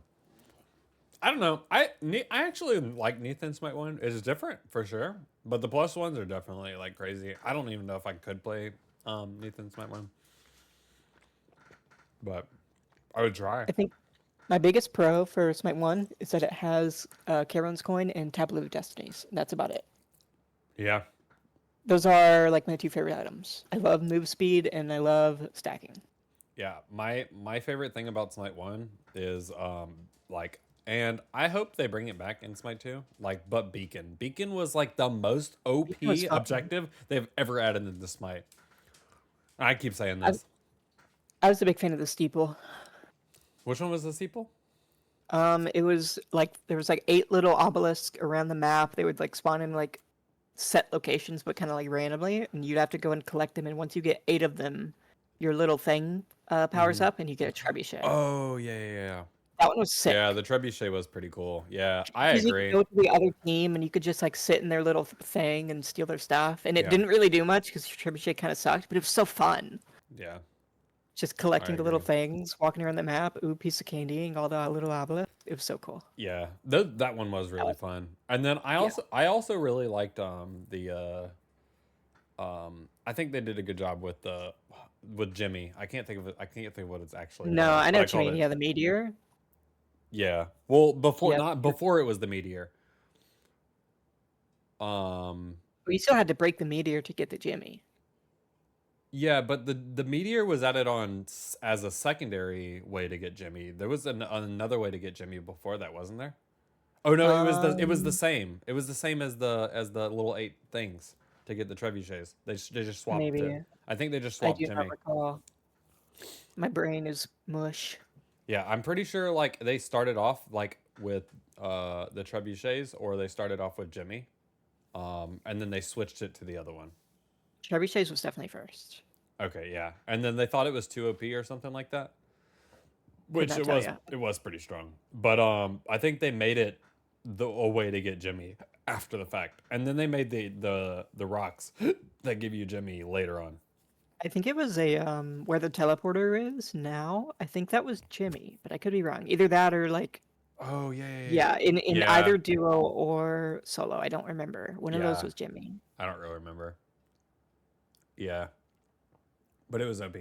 I don't know. I actually like Neath in Smite 1. It's different for sure, but the plus ones are definitely like crazy. I don't even know if I could play Neath in Smite 1, but I would try. I think my biggest pro for Smite 1 is that it has Charon's Coin and Tablet of Destinies. That's about it. Yeah. Those are like my two favorite items. I love move speed and I love stacking. Yeah, my favorite thing about Smite 1 is like, and I hope they bring it back in Smite 2. Like, but Beacon. Beacon was like the most OP Beacon was fun. objective they've ever added into Smite. I keep saying I, this. I was a big fan of the steeple. Which one was the steeple? It was like there was like 8 little obelisks around the map. They would like spawn in like set locations, but kind of like randomly, and you'd have to go and collect them. And once you get 8 of them, your little thing powers up, and you get a trebuchet. Oh yeah. That one was sick. Yeah, the trebuchet was pretty cool. Yeah, I Because you could agree. go to the other team and you could just like sit in their little thing and steal their stuff, and it Yeah. didn't really do much because trebuchet kind of sucked, but it was so fun. Yeah, Just I collecting the little agree. things, walking around the map, ooh, piece of candy, and all the little obelisks. It was so cool. Yeah, that one was really fun. And then Yeah. I also really liked I think they did a good job with Jimmy. I can't think of it. I can't think of what it's actually No, I know what I what you called mean. it. Yeah, the meteor. Yeah. Well, Yeah. before it was the meteor. Um We still had to break the meteor to get the Jimmy. yeah, but the meteor was added on as a secondary way to get Jimmy. There was another way to get Jimmy before that, wasn't there? Oh no, it was the Um, same. It was the same as the little 8 things to get the trebuchets. They just swapped it. maybe. I think they just I swapped do not Jimmy. recall. My brain is mush. Yeah, I'm pretty sure like they started off like with the trebuchets, or they started off with Jimmy. And then they switched it to the other one. Trebuchets was definitely first. Okay, yeah. And then they thought it was 2 OP or something like that. Could Which not tell you. it was pretty strong. But I think they made it a way to get Jimmy after the fact. And then they made the rocks that give you Jimmy later on. I think it was a where the teleporter is now. I think that was Jimmy, but I could be wrong. Either that or like Oh yeah, in Yeah. either duo or solo. I don't remember. One of those Yeah. was Jimmy. I don't really remember. Yeah. But it was OP.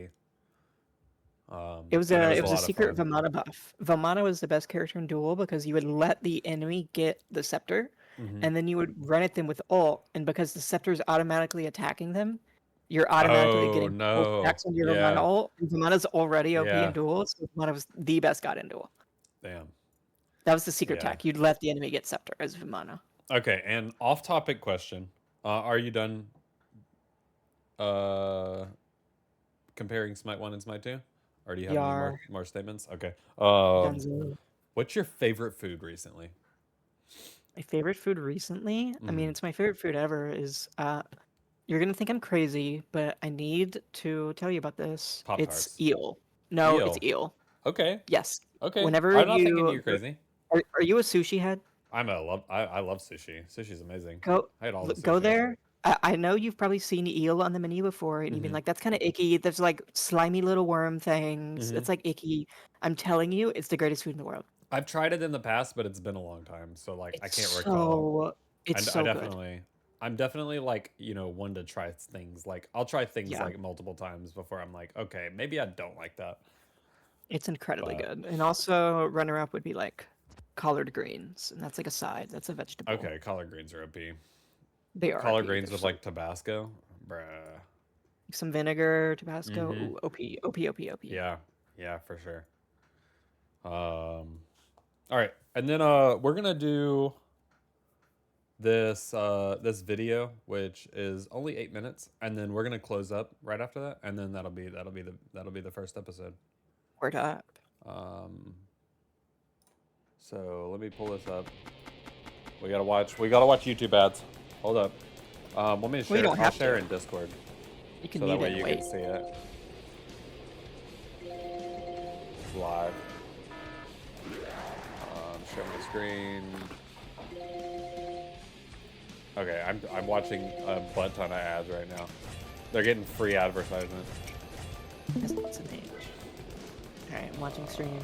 And it was It a was a lot of secret fun. Vamana buff. Vamana was the best character in duel because you would let the enemy get the scepter, Hmm. and then you would run at them with ult, and because the scepter is automatically attacking them, you're automatically Oh getting full no. stacks on your Vimana Yeah. ult. And Vimana's already OP in Yeah. duels, so Vimana was the best god in duel. Damn. That was the secret Yeah. tech. You'd let the enemy get Scepter as Vimana. Okay, and off-topic question. Are you done uh comparing Smite 1 and Smite 2? Or do you have any Yar, more statements? Okay. Dunzo. What's your favorite food recently? My favorite food recently, I mean, Mhm. it's my favorite food ever, is you're gonna think I'm crazy, but I need to tell you about this. It's Pop-Tarts. eel. No, it's Eel. eel. Okay. Yes. Okay. Whenever I'm not thinking you you're crazy. are you a sushi head? I love sushi. Sushi's amazing. Go I had all the go sushi. there. I know you've probably seen eel on the menu before, and you've been Mhm. like, "That's kind of icky." There's like slimy little worm things. Mhm. It's like icky. I'm telling you, it's the greatest food in the world. I've tried it in the past, but it's been a long time, so like I It's can't recall. so it's I so good. definitely, I'm definitely like, one to try things. Like I'll try things Yeah, like multiple times before I'm like, okay, maybe I don't like that. it's incredibly But good. And also, runner up would be like collard greens, and that's like a side. That's a vegetable. okay, collard greens are OP. They are Collard OP. greens They're with so like Tabasco, bruh. some vinegar, Tabasco. Mm-hmm. Ooh, OP, OP, OP, OP. Yeah, yeah, for sure. All right, and then we're gonna do this video, which is only 8 minutes, and then we're gonna close up right after that, and then that'll be the first episode. Word up. Um, so let me pull this up. We gotta watch YouTube ads. Hold up. Want me to Well, you share? don't I'll have share to. in Discord, You can so that mute way it and you wait. can see it live. Share my screen. Okay, I'm watching a butt ton of ads right now. They're getting free advertisement. That's an age. Alright, I'm watching stream.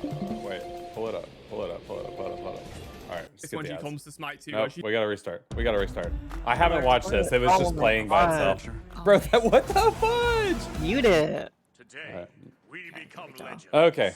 Wait, pull it up. Pull it up. Pull it up. Pull it up. Pull it up. All right, It's skip when the she ads. comes to Smite 2. Nope, She we gotta restart. We gotta restart. I haven't watched this. It was Oh just my playing by God. itself. Bro, what the fudge? Mute it. Today, Alright. we become go. legends. Okay.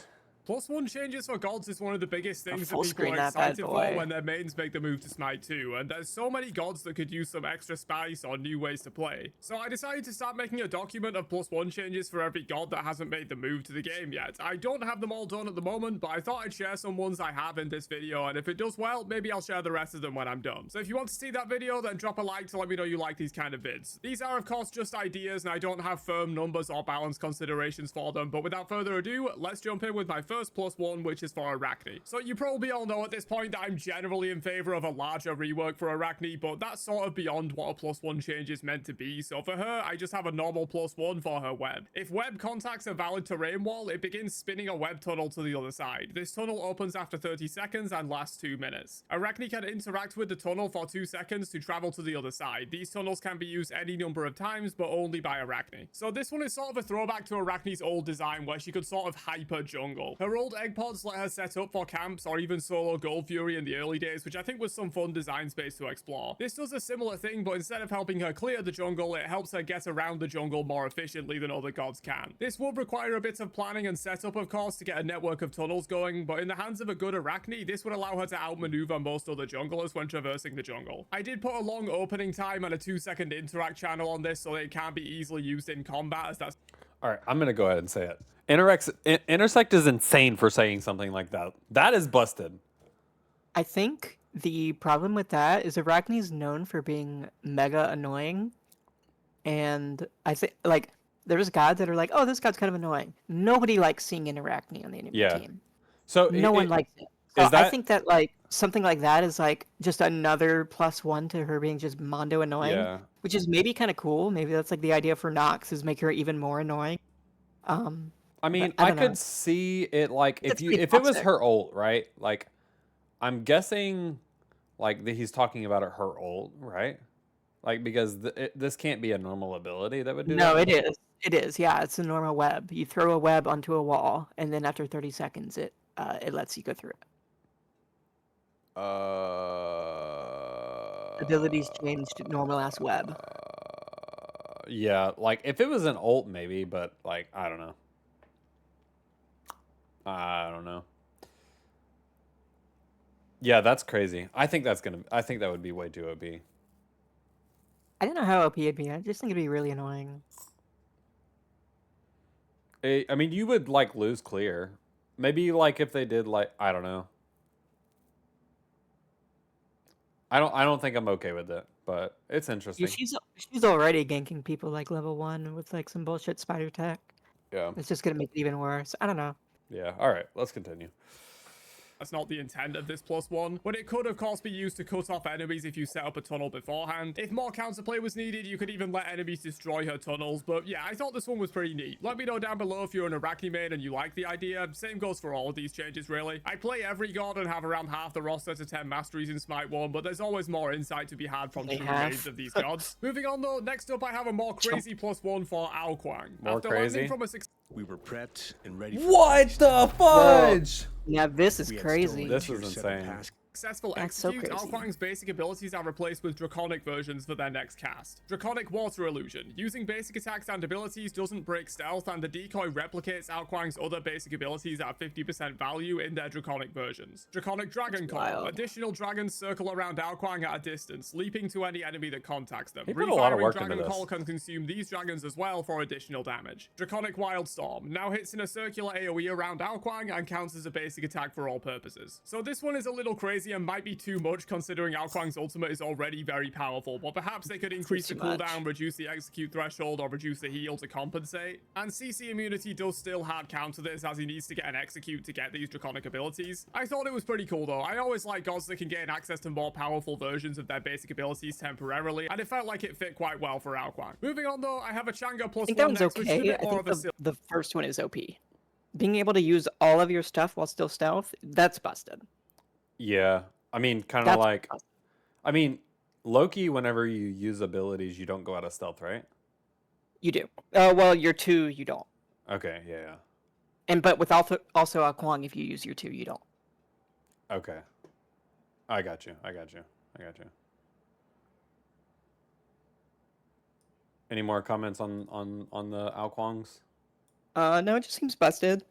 +1 changes for gods is one of the biggest things that full people screen are that bad excited boy. for when their mains make the move to Smite 2, and there's so many gods that could use some extra spice or new ways to play. So I decided to start making a document of +1 changes for every god that hasn't made the move to the game yet. I don't have them all done at the moment, but I thought I'd share some ones I have in this video, and if it does well, maybe I'll share the rest of them when I'm done. So if you want to see that video, then drop a like to let me know you like these kind of vids. These are of course just ideas, and I don't have firm numbers or balance considerations for them, but without further ado, let's jump in with my first +1, which is for Arachne. So you probably all know at this point that I'm generally in favor of a larger rework for Arachne, but that's sort of beyond what a +1 change is meant to be. So for her, I just have a normal +1 for her web. If web contacts a valid terrain wall, it begins spinning a web tunnel to the other side. This tunnel opens after 30 seconds and lasts 2 minutes. Arachne can interact with the tunnel for 2 seconds to travel to the other side. These tunnels can be used any number of times, but only by Arachne. So this one is sort of a throwback to Arachne's old design, where she could sort of hyper jungle. Her old egg pods let her set up for camps or even solo Gold Fury in the early days, which I think was some fun design space to explore. This does a similar thing, but instead of helping her clear the jungle, it helps her get around the jungle more efficiently than other gods can. This would require a bit of planning and setup, of course, to get a network of tunnels going, but in the hands of a good Arachne, this would allow her to outmaneuver most other junglers when traversing the jungle. I did put a long opening time and a 2-second interact channel on this so that it can be easily used in combat, as that's All right, I'm gonna go ahead and say it. Intersect is insane for saying something like that. That is busted. I think the problem with that is Arachne's known for being mega annoying. And I think, like, there's gods that are like, oh, this god's kind of annoying. Nobody likes seeing an Arachne on the enemy Yeah. team. So No one likes it. So is I that- think that, like, something like that is, like, just another +1 to her being just mondo annoying. Yeah. Which is maybe kind of cool. Maybe that's, like, the idea for Nox, is make her even more annoying. I mean, I I don't know. could see it like It's if pretty it was toxic. her ult, right? Like, I'm guessing, like that he's talking about her ult, right? Like because this can't be a normal ability that would do No, that. it is. It is. Yeah, it's a normal web. You throw a web onto a wall, and then after 30 seconds, it lets you go through it. Abilities changed to normal ass web. Yeah, like if it was an ult, maybe, but like I don't know. I don't know. Yeah, that's crazy. I think that would be way too OP. I don't know how OP it'd be. I just think it'd be really annoying. I mean, you would like lose clear. Maybe like if they did like I don't know. I don't think I'm okay with it, but it's Yeah, interesting. she's already ganking people like level 1 with like some bullshit spider tech. Yeah. It's just gonna make it even worse. I don't know. Yeah. All right. Let's continue. That's not the intent of this +1, but it could of course be used to cut off enemies if you set up a tunnel beforehand. If more counterplay was needed, you could even let enemies destroy her tunnels, but yeah, I thought this one was pretty neat. Let me know down below if you're an Arachne main and you like the idea. Same goes for all of these changes really. I play every god and have around half the roster to 10 masteries in Smite 1, but there's always more insight to be had from true raids of these gods. Moving on though, next up I have a more crazy +1 for Aokwang. More After crazy? landing from a We were prepped and ready for What the fudge? Yeah, this is We had crazy. stolen This tier is 7 insane. pass successful That's so execute, crazy. Aokwang's basic abilities are replaced with draconic versions for their next cast. Draconic Water Illusion. Using basic attacks and abilities doesn't break stealth, and the decoy replicates Aokwang's other basic abilities at 50% value in their draconic versions. Draconic Dragon Call. wild. Additional dragons circle around Aokwang at a distance, leaping to any enemy that contacts them. He put a lot of Refiring work into Dragon this. Call can consume these dragons as well for additional damage. Draconic Wildstorm. Now hits in a circular AoE around Aokwang and counts as a basic attack for all purposes. So this one is a little crazy and might be too much considering Aokwang's ultimate is already very powerful, but perhaps they could increase the too much. cooldown, reduce the execute threshold, or reduce the heal to compensate. And CC immunity does still hard counter this as he needs to get an execute to get these draconic abilities. I thought it was pretty cool though. I always like gods that can gain access to more powerful versions of their basic abilities temporarily, and it felt like it fit quite well for Aokwang. Moving on though, I have a Changa I +1 think that one's next, which is a okay. bit I more think of a the first one is OP. Being able to use all of your stuff while still stealth, that's busted. Yeah. I mean, kind of That's like. busted. I mean, Loki. Whenever you use abilities, you don't go out of stealth, right? You do. Well, your 2, you don't. Okay. Yeah. But with also Aokwang, if you use your 2, you don't. Yeah. Okay. I got you. I got you. I got you. Any more comments on the Aokwangs? No, it just seems busted.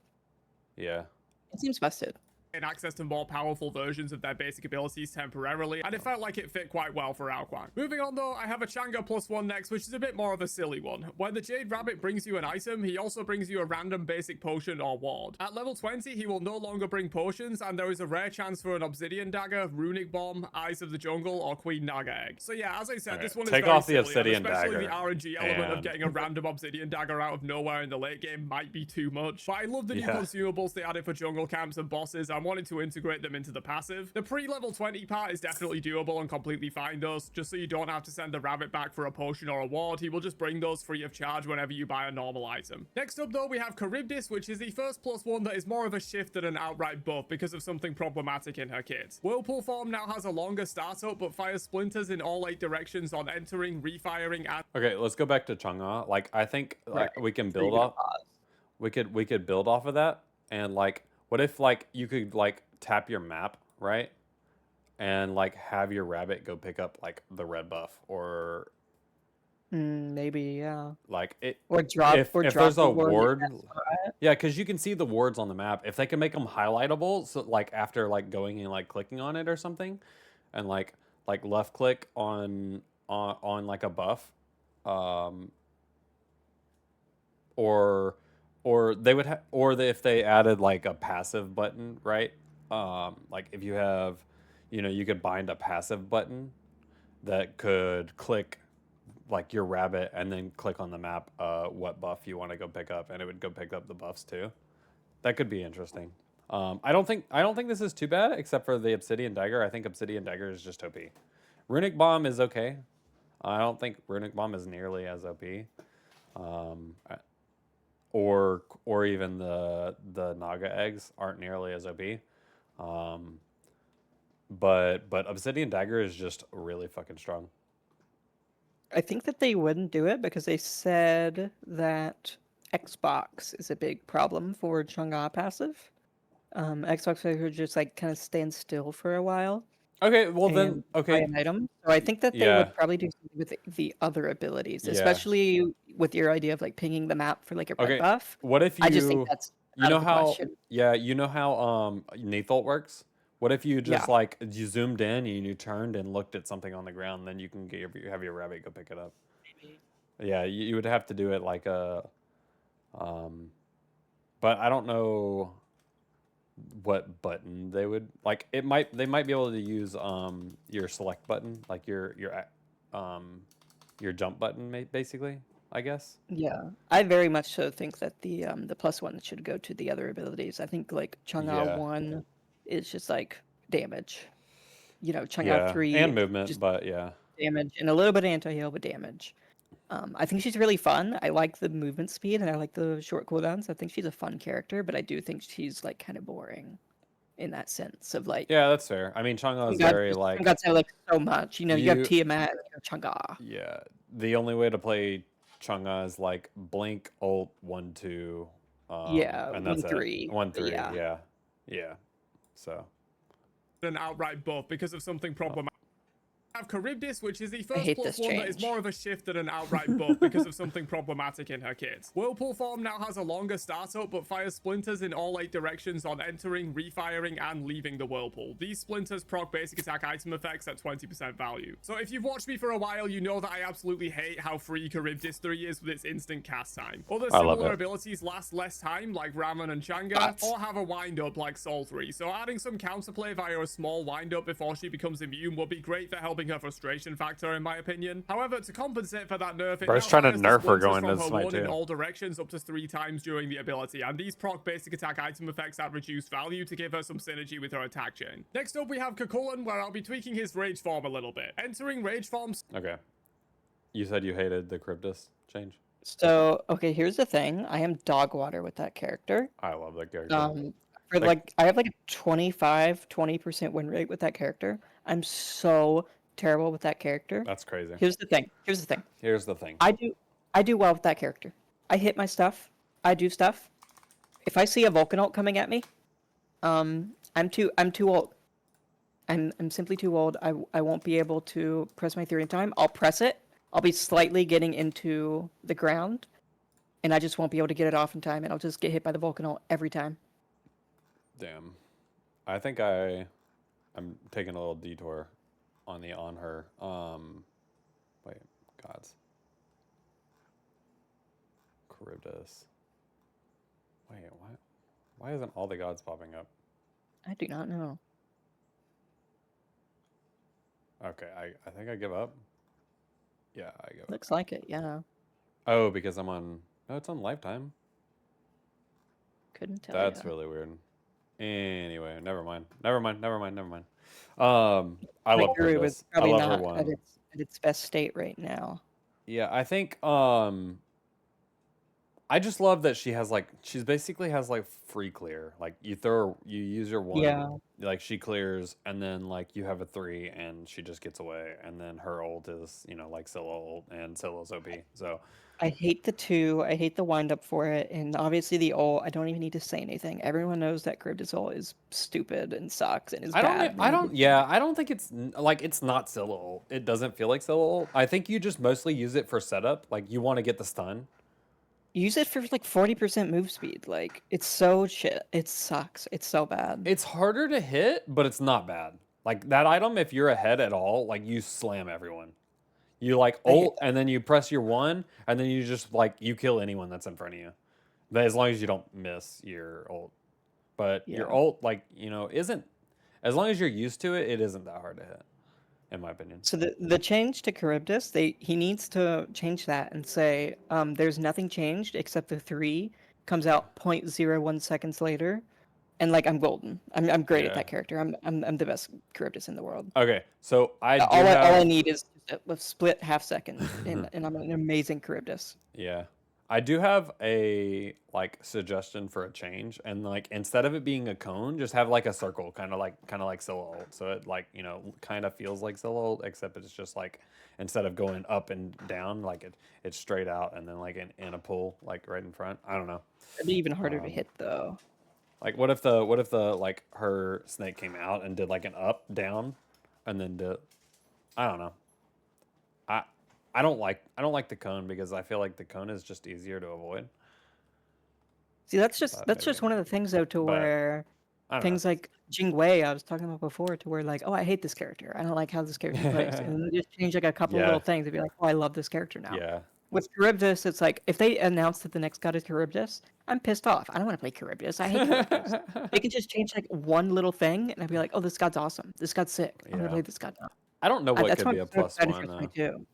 Yeah. It seems busted. gain access to more powerful versions of their basic abilities temporarily, and it felt like it fit quite well for Aokwang. Moving on though, I have a Changa +1 next, which is a bit more of a silly one. When the Jade Rabbit brings you an item, he also brings you a random basic potion or ward. At level 20, he will no longer bring potions, and there is a rare chance for an Obsidian Dagger, Runic Bomb, Eyes of the Jungle, or Queen Naga Egg. So yeah, as I said, Okay, this one is take very off the silly, and Obsidian especially Dagger the RNG element of and- getting a random Obsidian Dagger out of nowhere in the late game might be too much. But I love the new Yeah. consumables they added for jungle camps and bosses. I wanted to integrate them into the passive. The pre-level 20 part is definitely doable and completely fine though, just so you don't have to send the rabbit back for a potion or a ward. He will just bring those free of charge whenever you buy a normal item. Next up though, we have Charybdis, which is the first +1 that is more of a shift than an outright buff because of something problematic in her kit. Whirlpool form now has a longer startup but fires splinters in all 8 directions on entering, refiring, and Okay, let's go back to Chang'e. Like, I think Right. we can So you're build gonna off. pause. We could build off of that, and like, what if like you could like tap your map, right, and like have your rabbit go pick up like the red buff, or Maybe, yeah. like it. Or drop. If or drop there's the a word ward, that's alright. yeah, because you can see the wards on the map. If they can make them highlightable, so like after like going and like clicking on it or something, and like left click on like a buff, or they would have, if they added like a passive button, right? Like if you have, you could bind a passive button that could click like your rabbit and then click on the map what buff you want to go pick up, and it would go pick up the buffs too. That could be interesting. I don't think this is too bad, except for the Obsidian Dagger. I think Obsidian Dagger is just OP. Runic Bomb is okay. I don't think Runic Bomb is nearly as OP. Or even the Naga eggs aren't nearly as OP. But Obsidian Dagger is just really fucking strong. I think that they wouldn't do it because they said that Xbox is a big problem for Chang'e passive. Xbox would just like kind of stand still for a while. Okay, well then, and buy okay, an item. So I think that they Yeah. would probably do something with the other abilities, Yeah. especially with your idea of like pinging the map for like a red Okay, buff. what if I just think that's you out know of the how question. yeah, you know how Neathult works, What if you just Yeah. like you zoomed in and you turned and looked at something on the ground, then you can have your rabbit go pick it up. Yeah, you would have to do it like um, but I don't know what button they would like. They might be able to use your select button, like your jump button, basically. I guess. Yeah, I very much so think that the plus one should go to the other abilities. I think like Chang'e Yeah, 1 is just like damage. You know, Chang'e yeah, 3 and movement, just but yeah, damage and a little bit of anti-heal, but damage. I think she's really fun. I like the movement speed and I like the short cooldowns. I think she's a fun character, but I do think she's like kind of boring in that sense of like yeah, that's fair. I mean, Chang'e is very some like gods have like so much. You know, you have you. Tiamat and you have Chang'e. Yeah, the only way to play Chang'e is like blink, ult, 1-2, Yeah, and that's one it. three. 1-3, Yeah. yeah, yeah. So An outright buff because of something problematic. Have Charybdis, which is the first hate plus this one that is change. more of a shift than an outright buff because of something problematic in her kit. Whirlpool form now has a longer startup but fires splinters in all 8 directions on entering, refiring, and leaving the whirlpool. These splinters proc basic attack item effects at 20% value. So if you've watched me for a while, you know that I absolutely hate how free Charybdis 3 is with its instant cast time. Other I love similar it. abilities last less time, like Ramen and Chang'e, or have a wind-up like Sol 3. So adding some counterplay via a small wind-up before she becomes immune would be great for helping her frustration factor, in my opinion. However, to compensate for that nerf, it Bro's now trying to fires the nerf her splinters going from to her Smite one in too. all directions up to 3 times during the ability, and these proc basic attack item effects at reduced value to give her some synergy with her attack chain. Next up, we have Kukulkan, where I'll be tweaking his rage form a little bit. Entering rage forms. okay, you said you hated the Charybdis change. So, okay, here's the thing. I am dog water with that character. I love that character. For Like- like, I have like a 20% win rate with that character. I'm so terrible with that character. That's crazy. Here's the thing. Here's the thing. Here's the thing. I do well with that character. I hit my stuff. I do stuff. If I see a Vulcan ult coming at me, I'm too old. I'm simply too old. I won't be able to press my theory in time. I'll press it. I'll be slightly getting into the ground, and I just won't be able to get it off in time, and I'll just get hit by the Vulcan ult every time. Damn. I think I'm taking a little detour on her. Wait, gods. Charybdis. Wait, why isn't all the gods popping up? I do not know. Okay, I think I give up. Yeah, I give up. Looks like it, yeah. Oh, because I'm on. No, it's on Lifetime. Couldn't tell That's ya. really weird. Anyway, never mind. I love Guru Charybdis. is I probably love her not one. at its best state right now. Yeah, I think I just love that she's basically has like free clear. Like you use your one, Yeah. like she clears, and then like you have a 3 and she just gets away, and then her ult is, like Scylla ult, and Scylla's OP. So I hate the 2. I hate the wind up for it, and obviously the ult. I don't even need to say anything. Everyone knows that Charybdis ult is stupid and sucks and is bad. I don't think it's like it's not Scylla ult. It doesn't feel like Scylla ult. I think you just mostly use it for setup. Like you want to get the stun. Use it for like 40% move speed. Like it's so shit. It sucks. It's so bad. It's harder to hit, but it's not bad. Like that item, if you're ahead at all, like you slam everyone. You like ult, and then you press your 1, and then you just like you kill anyone that's in front of you. But as long as you don't miss your ult. But your Yeah. ult, like, isn't, as long as you're used to it, it isn't that hard to hit, in my opinion. So the change to Charybdis, he needs to change that and say, there's nothing changed except the 3 comes out 0.01 seconds later, and like I'm golden. I'm great Yeah. at that character. I'm the best Charybdis in the world. Okay, so I do All I have, need is just a split half second, and I'm an amazing Charybdis. yeah, I do have a like suggestion for a change, and like instead of it being a cone, just have like a circle, kind of like Scylla ult. So it like kind of feels like Scylla ult, except it's just like instead of going up and down, like it's straight out, and then like in a pull, like right in front. I don't know. It'd be even harder to hit though. Like what if the like her snake came out and did like an up down, and then I don't know. I don't like the cone because I feel like the cone is just easier to avoid. See, that's just Maybe. one of the things though, to But- where things like Jingwei I was talking about before, to where like, oh, I hate this character. I don't like how this character plays, and then they just change like a couple Yeah. little things and be like, oh, I love this character now. Yeah. With Charybdis, it's like if they announce that the next god is Charybdis, I'm pissed off. I don't want to play Charybdis. I hate Charybdis. They can just change like one little thing, and I'd be like, oh, this god's awesome. This god's sick. I'm gonna Yeah. play this god now. I don't know what That's could why be I'm a so plus excited one for though. Smite 2.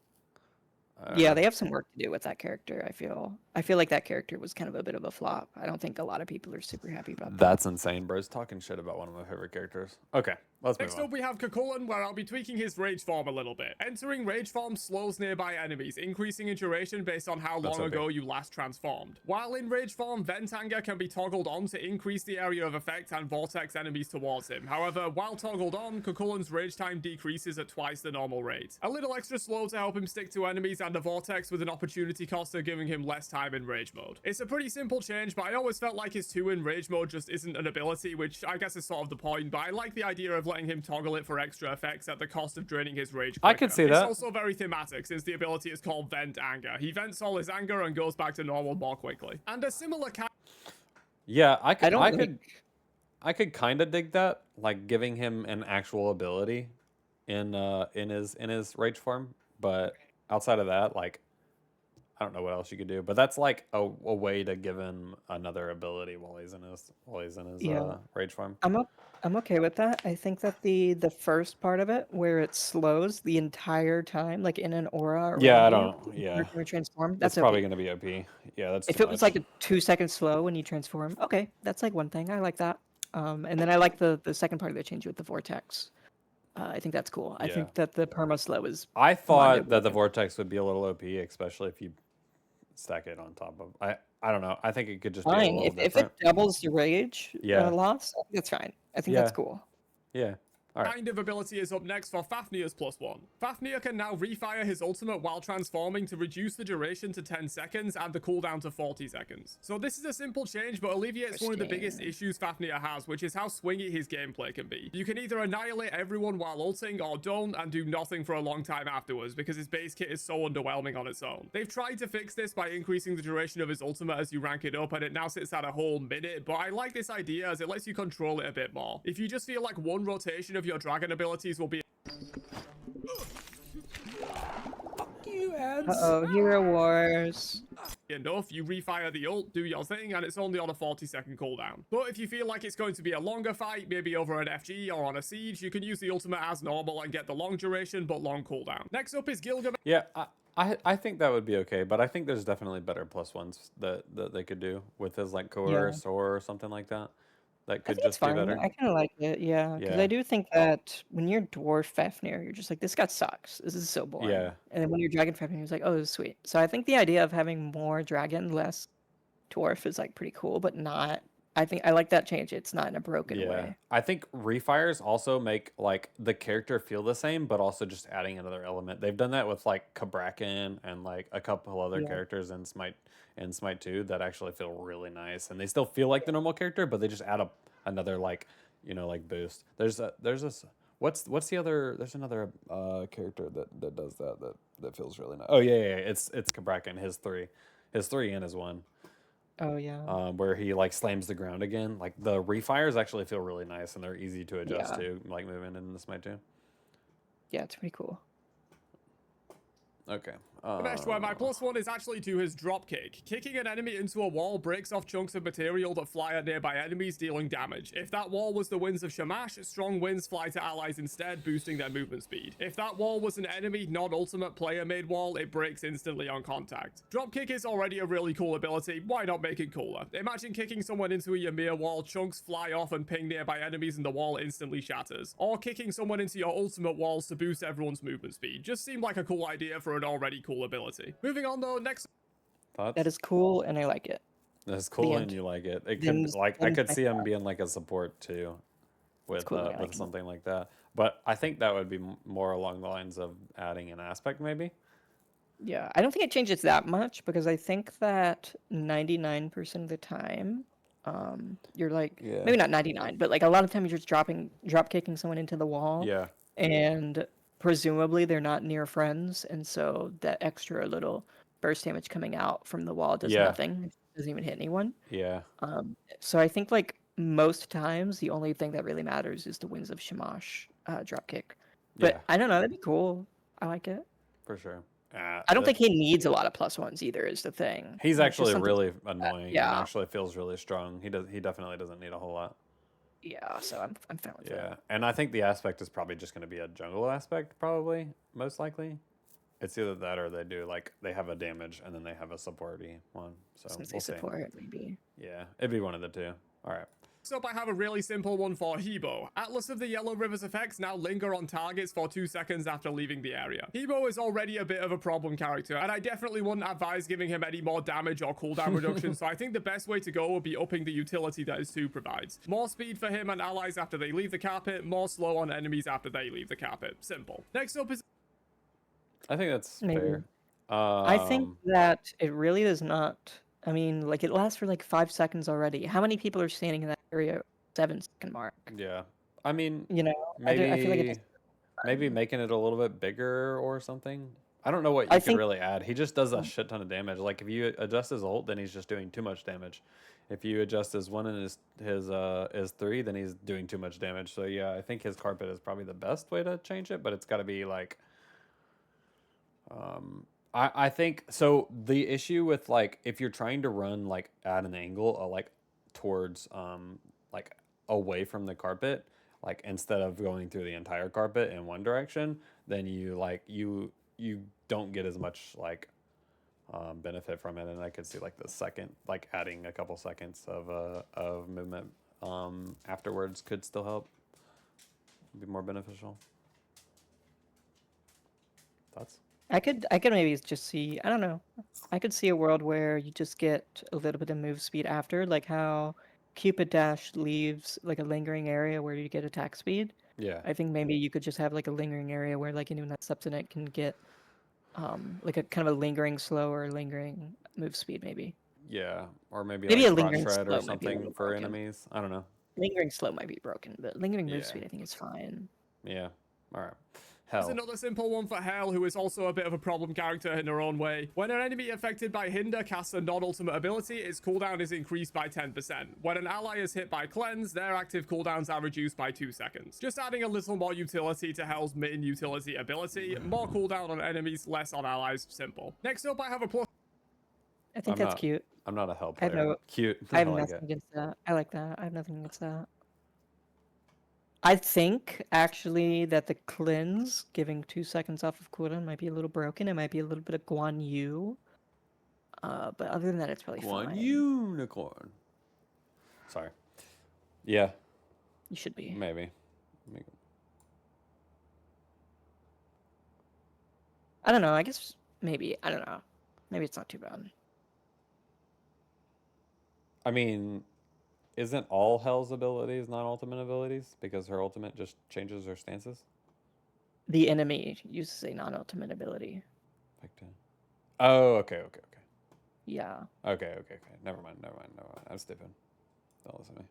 I Yeah, don't they know. have some work to do with that character. I feel like that character was kind of a bit of a flop. I don't think a lot of people are super happy about that. That's insane, bros. Talking shit about one of my favorite characters. Okay, let's move Next on. up, we have Cucullin, where I'll be tweaking his rage form a little bit. Entering rage form slows nearby enemies, increasing in duration based on how That's long okay. ago you last transformed. While in rage form, vent anger can be toggled on to increase the area of effect and vortex enemies towards him. However, while toggled on, Cucullin's rage time decreases at twice the normal rate. A little extra slow to help him stick to enemies, and a vortex with an opportunity cost of giving him less time in rage mode. It's a pretty simple change, but I always felt like his 2 in rage mode just isn't an ability, which I guess is sort of the point, but I like the idea of letting him toggle it for extra effects at the cost of draining his rage quicker. I could see that. It's also very thematic, since the ability is called Vent Anger. He vents all his anger and goes back to normal more quickly. And a similar Yeah, I could. don't I like- could. I could kind of dig that, like giving him an actual ability in his rage form. But outside of that, like, I don't know what else you could do. But that's like a way to give him another ability while he's in his Yeah. rage form. I'm okay with that. I think that the first part of it, where it slows the entire time, like in an aura. Yeah, I around you, don't. when Yeah, you're transformed. that's That's probably okay. gonna be OP. Yeah, that's If too it was much. like a 2 second slow when you transform, okay, that's like one thing. I like that. And then I like the second part of the change with the vortex. I think that's cool. I Yeah. think that the perma slow is I thought that the mind-blowing. vortex would be a little OP, especially if you stack it on top of. I don't know. I think it could just be a fine. little If different. it doubles the rage Yeah. loss, I think that's fine. I think Yeah. that's cool. Yeah. All right. kind of ability is up next for Fafnir's +1. Fafnir can now refire his ultimate while transforming to reduce the duration to 10 seconds and the cooldown to 40 seconds. So this is a simple change, but alleviates one of the biggest issues Fafnir has, which is how swingy his gameplay can be. You can either annihilate everyone while ulting or don't and do nothing for a long time afterwards, because his base kit is so underwhelming on its own. They've tried to fix this by increasing the duration of his ultimate as you rank it up, and it now sits at a whole minute, but I like this idea as it lets you control it a bit more. If you just feel like one rotation of your dragon abilities will be Uh-oh, Hero Wars. enough, you refire the ult, do your thing, and it's only on a 40-second cooldown. But if you feel like it's going to be a longer fight, maybe over an FG or on a siege, you can use the ultimate as normal and get the long duration but long cooldown. Next up is Gilgamesh. Yeah, I think that would be okay, but I think there's definitely better +1s that they could do with his like coerce or something like that. That I could think it's just be fine. better. I kind of like it, yeah. Because Yeah. I do think that when you're Dwarf Fafnir, you're just like, this guy sucks. This is so boring. Yeah. And then when you're Dragon Fafnir, you're like, oh, this is sweet. So I think the idea of having more Dragon, less Dwarf is like pretty cool, but not. I think I like that change. It's not in a broken Yeah, way. I think refires also make like the character feel the same, but also just adding another element. They've done that with like Kabrakan and like a couple other Yeah. characters in Smite 2 that actually feel really nice, and they still feel like the normal character, but they just add another like like boost. There's this. What's the other? There's another character that does that feels really nice. Oh yeah. It's Kabrakan. His 3 and his 1. Oh yeah. Where he like slams the ground again. Like the refires actually feel really nice, and they're easy to adjust Yeah. to, like moving in the Smite 2. Yeah, it's pretty cool. Okay. Where my +1 is actually to his drop kick. Kicking an enemy into a wall breaks off chunks of material that fly at nearby enemies, dealing damage. If that wall was the winds of Shamash, strong winds fly to allies instead, boosting their movement speed. If that wall was an enemy, non-ultimate player-made wall, it breaks instantly on contact. Drop kick is already a really cool ability, why not make it cooler? Imagine kicking someone into a Ymir wall, chunks fly off and ping nearby enemies and the wall instantly shatters. Or kicking someone into your ultimate walls to boost everyone's movement speed. Just seemed like a cool idea for an already cool ability. Moving on though, next Thoughts? That is cool, and I like it. That's cool, and end. you like it. It could Them's- like I them's could my see him being like a support too, with cool, I like with it. something like that. But I think that would be more along the lines of adding an aspect, maybe. Yeah, I don't think it changes that much, because I think that 99% of the time, you're like, Yeah. maybe not 99, but like a lot of times you're just drop kicking someone into the wall. Yeah. And presumably they're not near friends, and so that extra little burst damage coming out from the wall does Yeah. nothing. It doesn't even hit anyone. Yeah. So I think like most times the only thing that really matters is the Winds of Shamash dropkick. But Yeah, I don't know, that'd be cool. I like it. for sure. I don't think he needs a lot of +1s either. Is the thing. He's Like, just actually something really like that. annoying and Yeah, actually feels really strong. He definitely doesn't need a whole lot. yeah. So I'm fine with Yeah, that. and I think the aspect is probably just going to be a jungle aspect, probably most likely. It's either that or they do like they have a damage and then they have a supporty one. So Since they we'll see. support it, maybe. Yeah, it'd be one of the two. All right. Next up, I have a really simple one for Hebo. Atlas of the Yellow River's effects now linger on targets for 2 seconds after leaving the area. Hebo is already a bit of a problem character, and I definitely wouldn't advise giving him any more damage or cooldown reduction, so I think the best way to go would be upping the utility that his 2 provides. More speed for him and allies after they leave the carpet, more slow on enemies after they leave the carpet. Simple. Next up is... I think that's Maybe. fair. I think that it really does not. I mean, like it lasts for like 5 seconds already. How many people are standing in that area? 7 second mark. Yeah. I mean, You know, I feel like it maybe making it a little bit bigger or something. I don't know what I you could think- really add. He just does a shit ton of damage. Like if you adjust his ult, then he's just doing too much damage. If you adjust his 1 and his 3, then he's doing too much damage. So yeah, I think his carpet is probably the best way to change it, but it's got to be like I think so. The issue with like if you're trying to run like at an angle, like towards like away from the carpet, like instead of going through the entire carpet in one direction, then you don't get as much like benefit from it. And I could see like the second, like adding a couple seconds of movement afterwards could still help, be more beneficial. Thoughts? I could maybe just see, I don't know. I could see a world where you just get a little bit of move speed after, like how Cupid Dash leaves like a lingering area where you get attack speed. Yeah. I think maybe you could just have like a lingering area where like anyone that's steps in it can get like a kind of a lingering slow or lingering move speed maybe. Yeah, or maybe Maybe like a crotch lingering shred slow or might be a something little for broken. enemies. I don't know. Lingering slow might be broken, but lingering move Yeah. speed I think is fine. Yeah. All right. There's Hell. another simple one for Hell, who is also a bit of a problem character in her own way. When an enemy affected by Hinder casts a non-ultimate ability, its cooldown is increased by 10%. When an ally is hit by Cleanse, their active cooldowns are reduced by 2 seconds. Just adding a little more utility to Hell's main utility ability. More cooldown on enemies, less on allies. Simple. Next up, I have a plus... I think I'm that's not- cute. I'm not a hell I have player. no- Cute. I have like nothing it. against that. I like that. I have nothing against that. I think actually that the cleanse giving 2 seconds off of cooldown might be a little broken. It might be a little bit of Guan Yu. But other than that, it's probably One fine. unicorn. Sorry. Yeah, You should be. maybe. I don't know. I guess maybe. I don't know. Maybe it's not too bad. I mean, isn't all Hell's abilities non-ultimate abilities? Because her ultimate just changes her stances? The enemy uses a non-ultimate ability. Oh, okay. Yeah. Okay. Never mind. I'm stupid. Don't listen to me.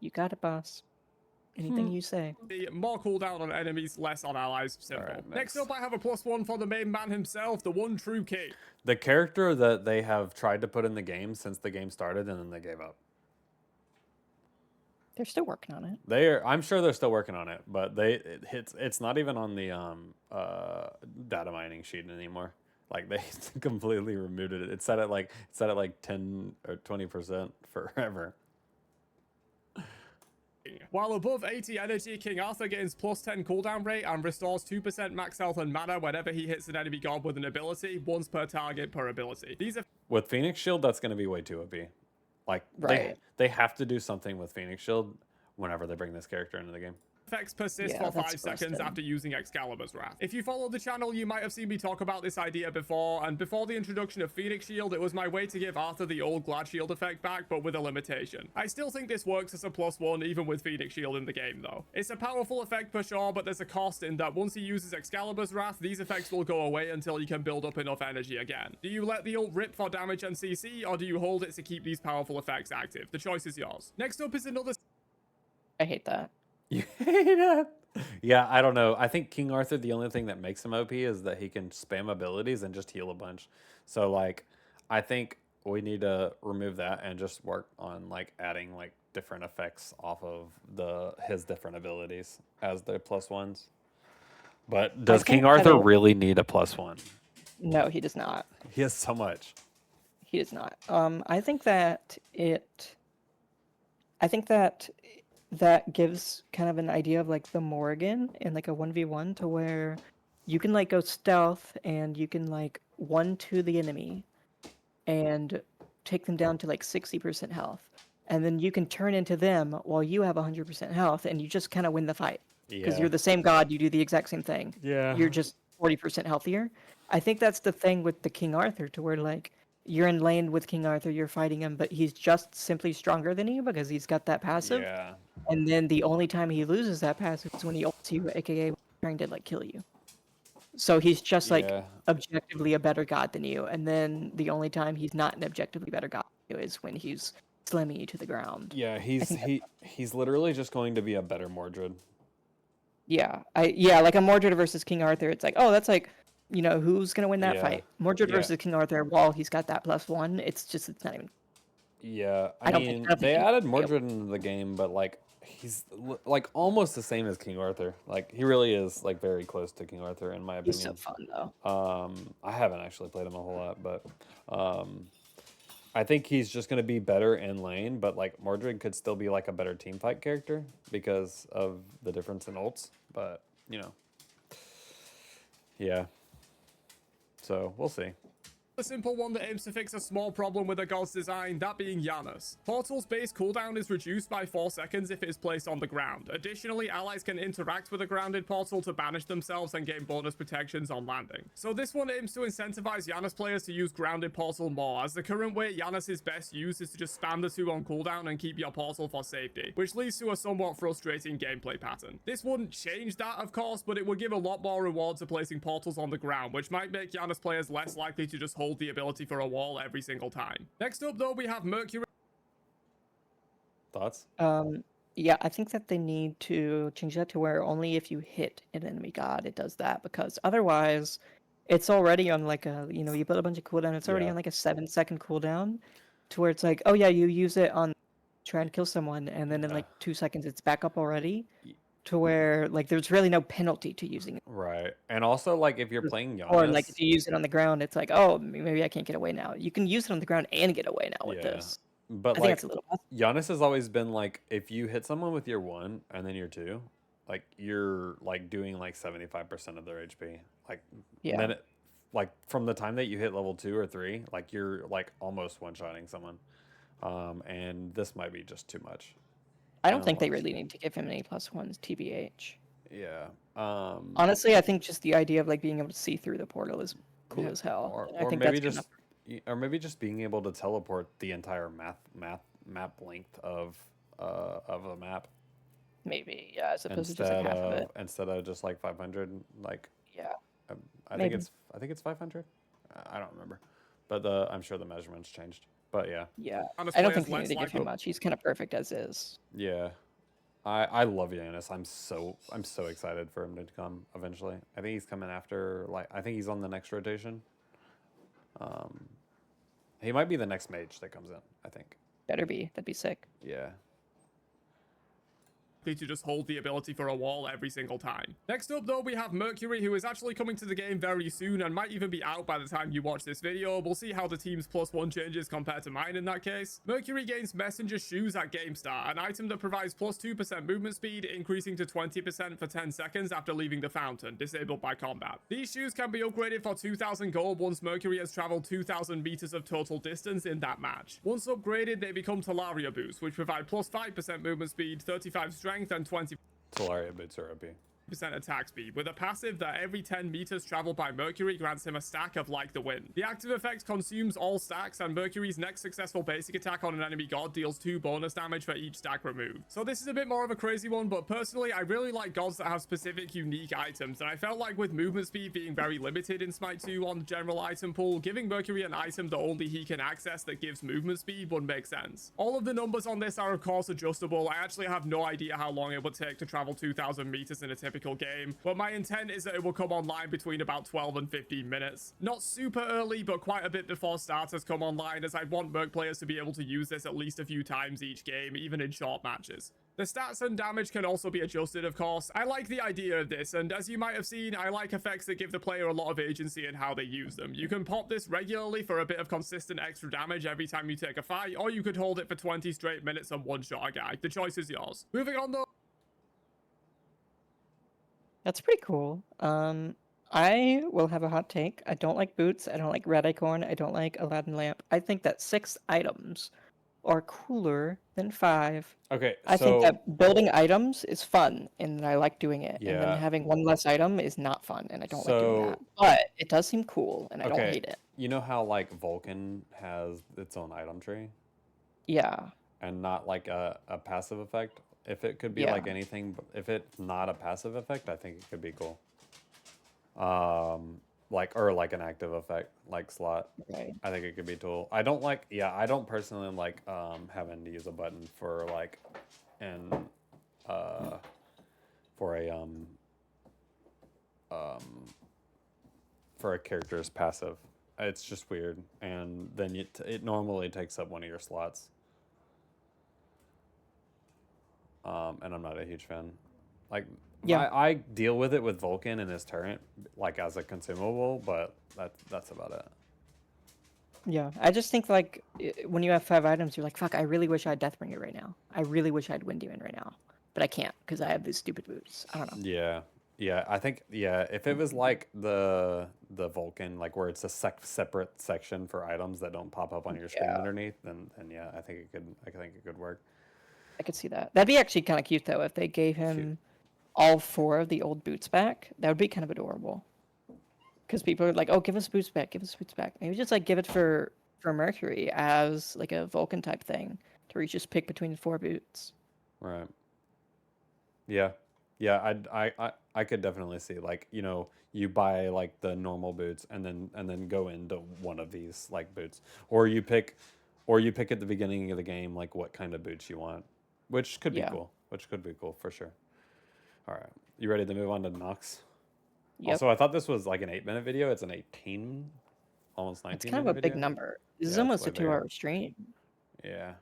You got it, boss. Anything you say. More cooldown on enemies, less on allies. Simple. Alright, Next nice. up, I have a +1 for the main man himself, the one true king. The character that they have tried to put in the game since the game started and then they gave up. They're still working on it. I'm sure they're still working on it, but it's not even on the data mining sheet anymore. Like they completely removed it. It's set at like 10 or 20% forever. While above 80 energy, King Arthur gains +10 cooldown rate and restores 2% max health and mana whenever he hits an enemy god with an ability, once per target per ability. These are With Phoenix Shield, that's going to be way too OP. Like Right. they have to do something with Phoenix Shield whenever they bring this character into the game. effects persist Yeah, for 5 that's seconds busted. after using Excalibur's Wrath. If you follow the channel, you might have seen me talk about this idea before, and before the introduction of Phoenix Shield, it was my way to give Arthur the old Glad Shield effect back, but with a limitation. I still think this works as a +1 even with Phoenix Shield in the game though. It's a powerful effect for sure, but there's a cost in that once he uses Excalibur's Wrath, these effects will go away until you can build up enough energy again. Do you let the ult rip for damage and CC, or do you hold it to keep these powerful effects active? The choice is yours. Next up is another... I hate that. You hate it? Yeah, I don't know. I think King Arthur, the only thing that makes him OP is that he can spam abilities and just heal a bunch. So, like, I think we need to remove that and just work on like adding like different effects off of his different abilities as the +1s. But does think King Arthur that really need a +1? No, he does not. He has so much. He does not. I think that that gives kind of an idea of like the Morrigan in like a 1v1 to where you can like go stealth and you can like 1-2 the enemy and take them down to like 60% health. And then you can turn into them while you have 100% health and you just kind of win the fight. Because Yeah. you're the same god, you do the exact same thing. Yeah. You're just 40% healthier. I think that's the thing with the King Arthur, to where like you're in lane with King Arthur, you're fighting him, but he's just simply stronger than you because he's got that passive. Yeah. And then the only time he loses that passive is when he ults you, aka trying to like kill you. So he's just like Yeah. objectively a better god than you. And then the only time he's not an objectively better god than you is when he's slamming you to the ground. Yeah, think he's literally just going to be a better Mordred. Yeah, like a Mordred versus King Arthur. It's like, oh, that's like, who's gonna win that Yeah, fight? Mordred yeah. versus King Arthur. While he's got that +1, it's not even. Yeah, I I don't mean, think- I don't think they he- added Mordred into the game, but like he's like almost the same as King Arthur. Like he really is like very close to King Arthur in my He's so opinion. fun though. I haven't actually played him a whole lot, but I think he's just gonna be better in lane. But like Mordred could still be like a better team fight character because of the difference in ults. But yeah. So we'll see. A simple one that aims to fix a small problem with the god's design, that being Janus. Portal's base cooldown is reduced by 4 seconds if it is placed on the ground. Additionally, allies can interact with a grounded portal to banish themselves and gain bonus protections on landing. So this one aims to incentivize Janus players to use grounded portal more, as the current way Janus is best used is to just spam the 2 on cooldown and keep your portal for safety, which leads to a somewhat frustrating gameplay pattern. This wouldn't change that, of course, but it would give a lot more reward to placing portals on the ground, which might make Janus players less likely to just hold the ability for a wall every single time. Next up though, we have Mercury. Thoughts? Yeah, I think that they need to change that to where only if you hit an enemy god it does that, because otherwise it's already on like a, you put a bunch of cooldown, it's already Yeah. on like a 7-second cooldown, to where it's like, oh yeah, you use it on trying to kill someone and then in Yeah. like 2 seconds it's back up already, to where like there's really no penalty to using it. Right. And also like if you're playing Janus, Or like if you use it on the ground, it's like, oh, maybe I can't get away now. You can use it on the ground and get away now with Yeah. this. but I think like that's a little. Janus has always been like if you hit someone with your 1 and then your 2, like you're like doing like 75% of their HP. Like Yeah. then like from the time that you hit level 2 or 3, like you're like almost one-shotting someone. And this might be just too much. I don't don't think they know. really need to give him any +1s, TBH. Yeah. Honestly, I think just the idea of like being able to see through the portal is cool Yeah, as hell. Or, I or think maybe that's just or maybe just being able to teleport the entire map length of a map maybe, yeah, as opposed to just like half of it. instead of just like 500. Like Yeah. I Maybe. think it's 500. I don't remember, but I'm sure the measurements changed. But yeah, Yeah. Janus I don't players think we need less to give likely- him much. He's kind of perfect as is. yeah. I love Janus. I'm so excited for him to come eventually. I think he's coming after I think he's on the next rotation. He might be the next mage that comes in, I think. Better be. That'd be sick. Yeah. to just hold the ability for a wall every single time. Next up though, we have Mercury, who is actually coming to the game very soon and might even be out by the time you watch this video. We'll see how the team's +1 changes compared to mine in that case. Mercury gains Messenger Shoes at game start, an item that provides +2% movement speed, increasing to 20% for 10 seconds after leaving the fountain, disabled by combat. These shoes can be upgraded for 2,000 gold once Mercury has traveled 2,000 meters of total distance in that match. Once upgraded, they become Talaria boots, which provide +5% movement speed, 35 strength, and 20% Talaria boots are OP. attack speed, with a passive that every 10 meters traveled by Mercury grants him a stack of Like the Wind. The active effect consumes all stacks, and Mercury's next successful basic attack on an enemy god deals 2 bonus damage for each stack removed. So this is a bit more of a crazy one, but personally I really like gods that have specific unique items, and I felt like with movement speed being very limited in SMITE 2 on the general item pool, giving Mercury an item that only he can access that gives movement speed would make sense. All of the numbers on this are of course adjustable. I actually have no idea how long it would take to travel 2,000 meters in a typical typical game, but my intent is that it will come online between about 12 and 15 minutes. Not super early, but quite a bit before starters come online, as I'd want Merc players to be able to use this at least a few times each game, even in short matches. The stats and damage can also be adjusted, of course. I like the idea of this, and as you might have seen, I like effects that give the player a lot of agency in how they use them. You can pop this regularly for a bit of consistent extra damage every time you take a fight, or you could hold it for 20 straight minutes and one-shot a guy. The choice is yours. Moving on though. That's pretty cool. I will have a hot take. I don't like boots. I don't like red acorn. I don't like Aladdin lamp. I think that 6 items are cooler than 5. Okay, I think so that building items is fun, and I like doing it. And Yeah. then having one less item is not fun, and I don't like doing that. So- But it does seem cool, and I don't okay, hate it. you know how like Vulcan has its own item tree Yeah. and not like a passive effect? If it could be Yeah. like anything, if it's not a passive effect, I think it could be cool. Like or like an active effect, like slot. Right. I think it could be cool. I don't like, I don't personally like having to use a button for like an for a for a character's passive. It's just weird, and then it normally takes up one of your slots. And I'm not a huge fan. Like, Yeah. I deal with it with Vulcan and his turret, like as a consumable, but that's about it. Yeah. I just think, like, when you have 5 items, you're like, fuck, I really wish I had Deathbringer right now. I really wish I had Wind Demon right now. But I can't, because I have these stupid boots. I don't know. Yeah. I think if it was like the Vulcan, like where it's a separate section for items that don't pop up on your screen Yeah. underneath, then yeah, I think it could work. I could see that. That'd be actually kind of cute, though, if they gave him all 4 of the old boots back. That would be kind of adorable. Because people are like, oh, give us boots back, give us boots back. Maybe just, like, give it for Mercury as, like, a Vulcan type thing, to where you just pick between the 4 boots. Right. Yeah. I could definitely see, like, you buy like the normal boots and then go into one of these like boots, or you pick at the beginning of the game like what kind of boots you want, which could be Yeah. cool. Which could be cool for sure. All right, you ready to move on to Nox? Yep. Also, I thought this was like an 8-minute video. It's an 18, almost 19. It's kind of a big number. This is Yeah, it's almost way a bigger. 2-hour stream. Yeah,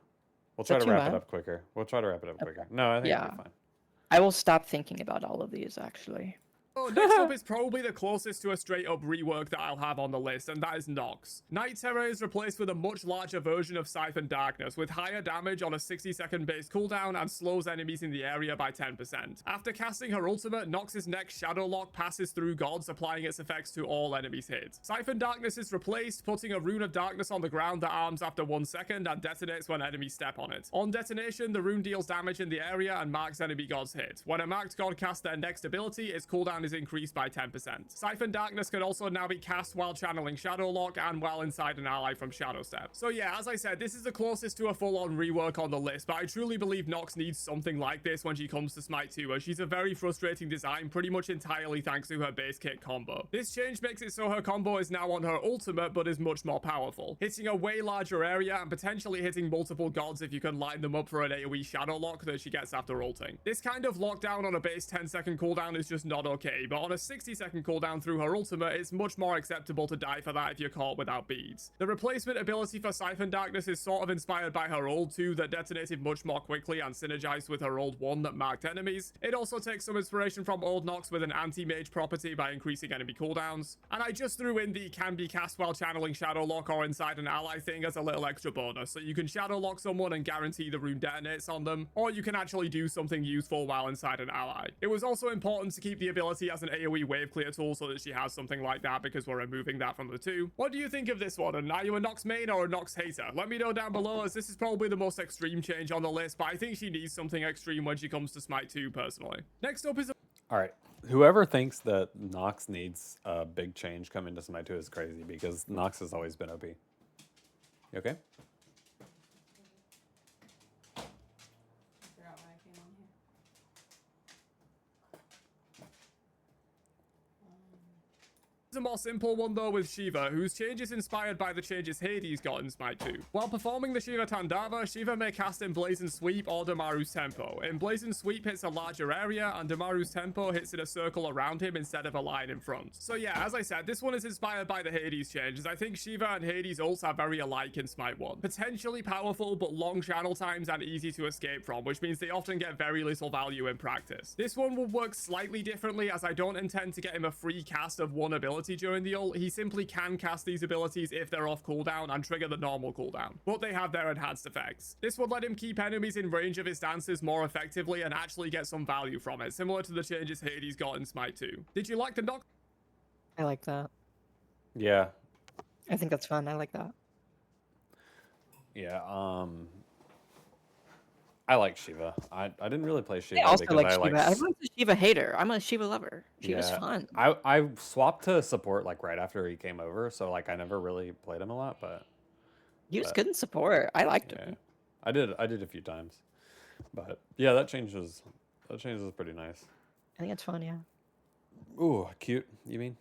we'll Is try that to too wrap it much? up quicker. No, I think it'll be fine. I will stop thinking about all of these, actually. Oh, next up is probably the closest to a straight up rework that I'll have on the list, and that is Nox. Night Terror is replaced with a much larger version of Siphon Darkness, with higher damage on a 60-second base cooldown and slows enemies in the area by 10%. After casting her ultimate, Nox's next Shadow Lock passes through gods, applying its effects to all enemies hit. Siphon Darkness is replaced, putting a Rune of Darkness on the ground that arms after 1 second and detonates when enemies step on it. On detonation, the rune deals damage in the area and marks enemy gods hit. When a marked god casts their next ability, its cooldown is increased by 10%. Siphon Darkness can also now be cast while channeling Shadow Lock and while inside an ally from Shadow Step. So yeah, as I said, this is the closest to a full-on rework on the list, but I truly believe Nox needs something like this when she comes to SMITE 2, as she's a very frustrating design pretty much entirely thanks to her base kit combo. This change makes it so her combo is now on her ultimate, but is much more powerful, hitting a way larger area and potentially hitting multiple gods if you can line them up for an AoE Shadow Lock that she gets after ulting. This kind of lockdown on a base 10-second cooldown is just not okay, but on a 60-second cooldown through her ultimate, it's much more acceptable to die for that if you're caught without beads. The replacement ability for Siphon Darkness is sort of inspired by her old 2 that detonated much more quickly and synergized with her old 1 that marked enemies. It also takes some inspiration from old Nox with an anti-mage property by increasing enemy cooldowns. And I just threw in the can be cast while channeling Shadow Lock or inside an ally thing as a little extra bonus, so you can Shadow Lock someone and guarantee the rune detonates on them, or you can actually do something useful while inside an ally. It was also important to keep the ability as an AoE wave clear tool so that she has something like that, because we're removing that from the 2. What do you think of this one, and are you a Nox main or a Nox hater? Let me know down below, as this is probably the most extreme change on the list, but I think she needs something extreme when she comes to SMITE 2 personally. Next up is All right. Whoever thinks that Nox needs a big change coming to SMITE 2 is crazy, because Nox has always been OP. You okay? Forgot why I came on here. A more simple one though with Shiva, whose change is inspired by the changes Hades got in Smite 2. While performing the Shiva Tandava, Shiva may cast Emblazoned Sweep or Damaru's Tempo. Emblazoned Sweep hits a larger area, and Damaru's Tempo hits in a circle around him instead of a line in front. So yeah, as I said, this one is inspired by the Hades changes. I think Shiva and Hades ults are very alike in Smite 1. Potentially powerful, but long channel times and easy to escape from, which means they often get very little value in practice. This one will work slightly differently, as I don't intend to get him a free cast of one ability during the ult. He simply can cast these abilities if they're off cooldown and trigger the normal cooldown, but they have their enhanced effects. This would let him keep enemies in range of his dances more effectively and actually get some value from it, similar to the changes Hades got in Smite 2. Did you like the knock? I like that. Yeah. I think that's fun. I like that. Yeah. I like Shiva. I didn't really play Shiva I also because like I Shiva. like. Everyone's a Shiva hater. I'm a Shiva lover. Shiva's Yeah. fun. I swapped to support like right after he came over, so like I never really played him a lot, but He was good in support. I liked yeah, him. I did a few times, but yeah, that change was pretty nice. I think it's fun, yeah. Ooh, cute. You mean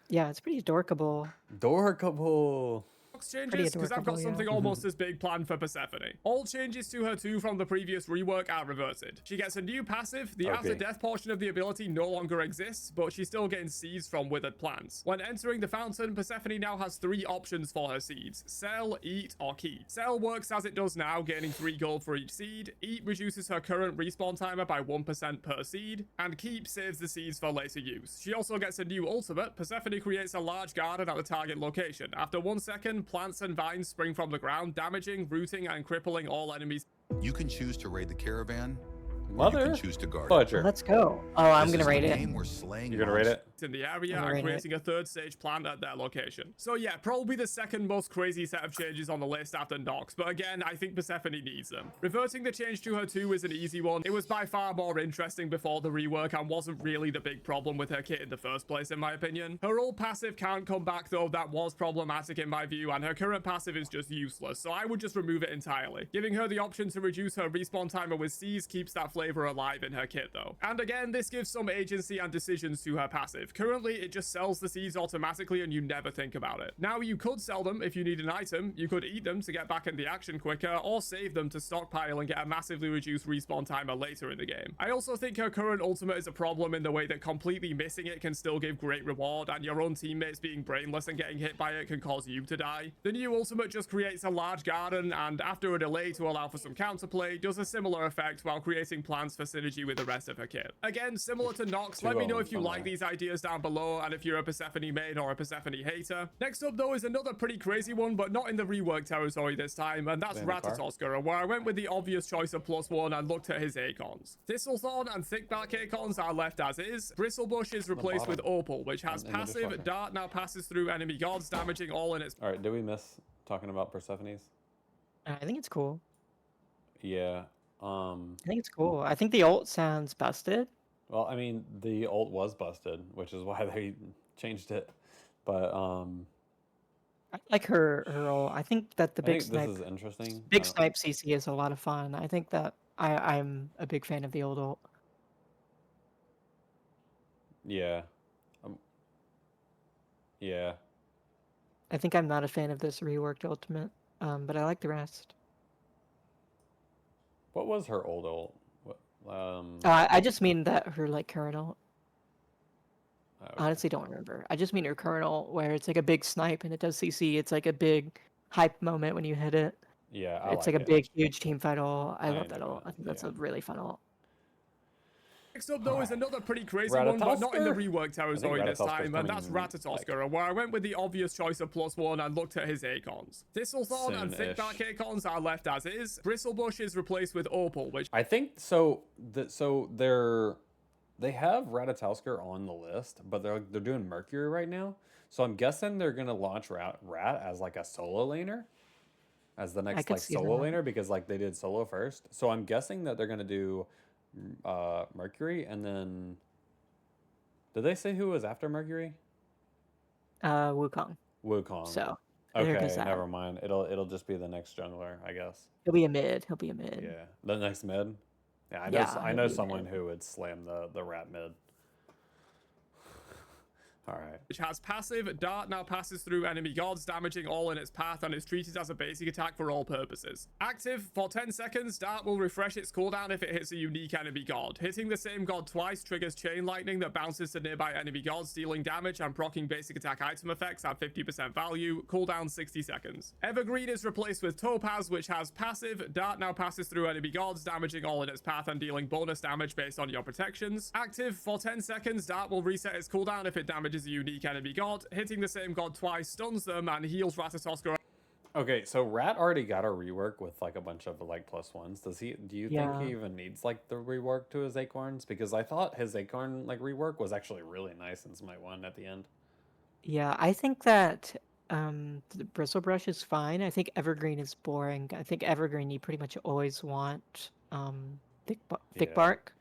Yeah, it's pretty dorkable. dorkable? Changes because I've got adorable, yeah. something almost as big planned for Persephone. All changes to her 2 from the previous rework are reverted. She gets a new passive. The after death portion of the ability no longer exists, but she's still getting seeds from withered plants. When entering the fountain, Persephone now has 3 options for her seeds: sell, eat, or keep. Sell works as it does now, gaining 3 gold for each seed. Eat reduces her current respawn timer by 1% per seed, and keep saves the seeds for later use. She also gets a new ultimate. Persephone creates a large garden at the target location. After 1 second, plants and vines spring from the ground, damaging, rooting, and crippling all enemies. You can choose to raid the caravan, or you Mother can choose to guard. fudger. Let's go. Oh, I'm This gonna is the rate it. game where slaying You're gonna rate monsters- it? In the area Alright, and creating a 3rd stage plant at their location. So yeah, probably the second most crazy set of changes on the list after Nox, but again, I think Persephone needs them. Reverting the change to her 2 is an easy one. It was by far more interesting before the rework and wasn't really the big problem with her kit in the first place, in my opinion. Her old passive can't come back though. That was problematic in my view, and her current passive is just useless, so I would just remove it entirely. Giving her the option to reduce her respawn timer with C's keeps that flavor alive in her kit though. And again, this gives some agency and decisions to her passive. Currently, it just sells the seeds automatically and you never think about it. Now, you could sell them if you need an item, you could eat them to get back in the action quicker, or save them to stockpile and get a massively reduced respawn timer later in the game. I also think her current ultimate is a problem in the way that completely missing it can still give great reward, and your own teammates being brainless and getting hit by it can cause you to die. The new ultimate just creates a large garden, and after a delay to allow for some counterplay, does a similar effect while creating plants for synergy with the rest of her kit. Again, similar to Nox, let me know if you like these ideas down below, and if you're a Persephone main or a Persephone hater. Next up though is another pretty crazy one, but not in the rework territory this time, and that's Ratatoskr, where I went with the obvious choice of +1 and looked at his Acons. Thistlethorn and Thickback Acons are left as is. Bristlebush is replaced with Opal, which has In the passive. description. Dart now passes through enemy gods, damaging all in its. All right, did we miss talking about Persephone's? I think it's cool. Yeah. I think it's cool. I think the ult sounds busted. Well, I mean, the ult was busted, which is why they changed it. But I like her ult. I think that the I big think this snipe, is interesting. big snipe CC is a lot of fun. I think that I'm a big fan of the old ult. Yeah. Yeah. I think I'm not a fan of this reworked ultimate, but I like the rest. What was her old ult? What, I just mean that her like current ult. okay. Honestly, don't remember. I just mean her current ult, where it's like a big snipe and it does CC. It's like a big hype moment when you hit it. Yeah, It's like like a it. big, huge team fight ult. I I love that know ult. it, I think that's yeah. a really fun ult. Next up though is another pretty crazy one, but not in the Ratatoskr? rework territory this Ratatoskr's time, and that's coming, Ratatoskr, where I went with the obvious choice of +1 and looked at his Acons. Thistlethorn and Soon-ish. Thickback Acons are left as is. Bristlebush is replaced with Opal, which I think so. They have Ratatoskr on the list, but they're doing Mercury right now. So I'm guessing they're gonna launch Rat as like a solo laner, as the next could like see solo that. laner, because like they did solo first. So I'm guessing that they're gonna do Mercury, and then did they say who was after Mercury? Wukong. Wukong. So there okay, goes that. never mind. It'll just be the next jungler, I guess. He'll be a mid. He'll be a mid. Yeah, the next mid. Yeah, I know. Yeah, I he'll know be someone mid. who would slam the rat mid. All right. which has passive. Dart now passes through enemy gods, damaging all in its path, and is treated as a basic attack for all purposes. Active for 10 seconds, Dart will refresh its cooldown if it hits a unique enemy god. Hitting the same god twice triggers chain lightning that bounces to nearby enemy gods, dealing damage and proccing basic attack item effects at 50% value. Cooldown 60 seconds. Evergreen is replaced with Topaz, which has passive. Dart now passes through enemy gods, damaging all in its path and dealing bonus damage based on your protections. Active for 10 seconds, Dart will reset its cooldown if it damages a unique enemy god. Hitting the same god twice stuns them and heals Ratatoskr. Okay, so Rat already got a rework with like a bunch of like +1s. Does he? Do you think Yeah. he even needs like the rework to his acorns? Because I thought his acorn like rework was actually really nice in Smite 1 at the end. Yeah, I think that the bristle brush is fine. I think evergreen is boring. I think evergreen you pretty much always want thick Yeah. bark,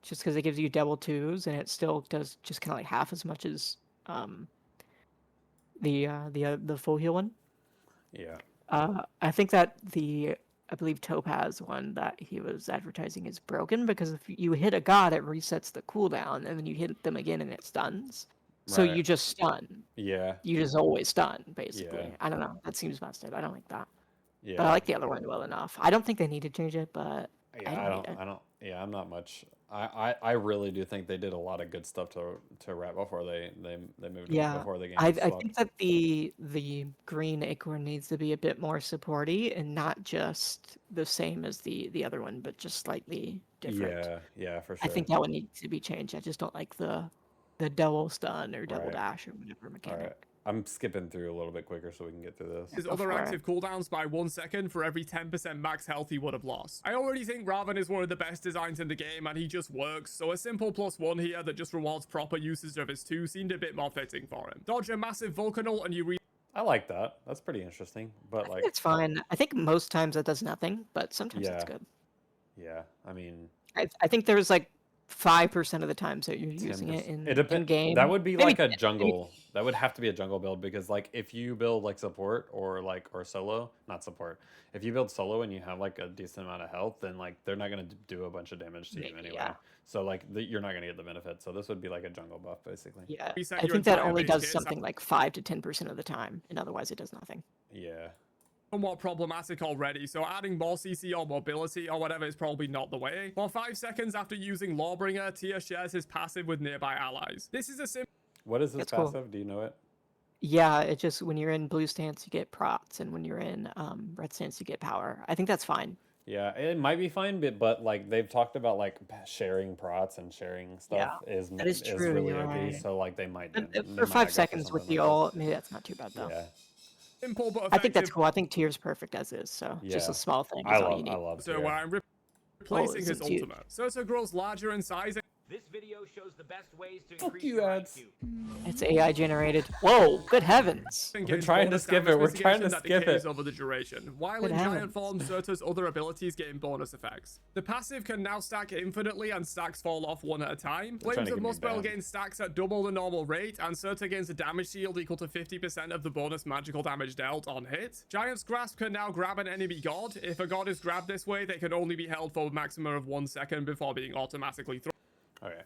just because it gives you double twos and it still does just kind of like half as much as the full heal one. Yeah. I think that I believe Topaz one that he was advertising is broken because if you hit a god, it resets the cooldown, and then you hit them again and it stuns. So you Right. just stun. Yeah. You just always stun, basically. Yeah. I don't know. That seems busted. I don't like that. Yeah. But I like the other one well enough. I don't think they need to change it, but Yeah, I don't need it. Yeah, I'm not much. I really do think they did a lot of good stuff to Rat before they moved Yeah, before the game I swapped. think that the green acorn needs to be a bit more supporty and not just the same as the other one, but just slightly different. Yeah, yeah, for I sure. think that one needs to be changed. I just don't like the double stun or double Right. dash or whatever All mechanic. right. I'm skipping through a little bit quicker so we can get through this. His Go other for it. active cooldowns by 1 second for every 10% max health he would have lost. I already think Raven is one of the best designs in the game and he just works, so a simple +1 here that just rewards proper usage of his 2 seemed a bit more fitting for him. Dodge a massive Vulcanal and you I like that. That's pretty interesting. But I like, think it's fine. I think most times it does nothing, but sometimes it's Yeah. good. yeah, I mean, I think there's like 5% of the times that you're using 10%. it in depends. game. That would be Maybe like a 10, maybe jungle. That would have to be a jungle build because like if you build like support or solo, not support. If you build solo and you have like a decent amount of health, then like they're not gonna do a bunch of damage to you Maybe, anyway. yeah. So like you're not gonna get the benefit. So this would be like a jungle buff basically. Yeah, reset I your think that entire only base does kit, something like 5 to 10% of the time, and otherwise it does nothing. Yeah. somewhat problematic already, so adding more CC or mobility or whatever is probably not the way. For 5 seconds after using Lawbringer, Tyr shares his passive with nearby allies. This is a simple What is his That's cool. passive? Do you know it? Yeah, it just when you're in blue stance you get prots, and when you're in red stance you get power. I think that's fine. Yeah, it might be fine, but like they've talked about like sharing prots and sharing stuff that is true, really you're OP. right. So like they might do, they For might 5 not go seconds with something the like ult, this. maybe that's not too bad though. Yeah, but I effective. think that's cool. I think Tyr's perfect as is, so just Yeah. a small thing I is all you love need. So Tyr. where I'm replacing it's his huge. ultimate. Surtur grows larger in size. This video shows the best ways to Fuck increase you, your ads. IQ. It's AI generated. Whoa, good heavens. and We're gains trying to bonus skip damage it, we're trying to mitigation that skip decays it. over the duration. While Good in giant heavens. form, Surtur's other abilities gain bonus effects. The passive can now stack infinitely and stacks fall off one at a time. trying Flames to of get me Muspel banned. gains stacks at double the normal rate, and Surtur gains a damage shield equal to 50% of the bonus magical damage dealt on hit. Giant's Grasp can now grab an enemy god. If a god is grabbed this way, they can only be held for a maximum of 1 second before being automatically thrown. Okay.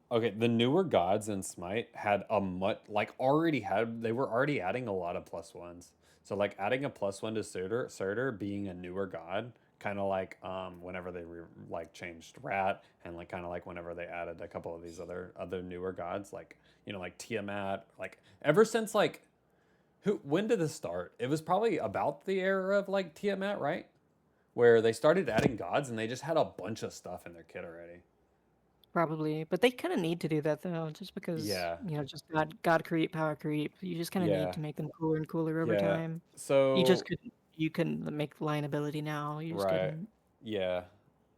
Okay, the newer gods in Smite had a much they were already adding a lot of +1s. So like adding a +1 to Surtur being a newer god, kind of like whenever they changed Rat, and like kind of like whenever they added a couple of these other newer gods, like like Tiamat, like ever since like when did this start? It was probably about the era of like Tiamat, right? Where they started adding gods and they just had a bunch of stuff in their kit already. Probably, but they kind of need to do that though, just because Yeah. just God creep, power creep. You just kind of Yeah. need to make them cooler and cooler over Yeah. time. So You can make line ability now. You just Right. couldn't. Yeah.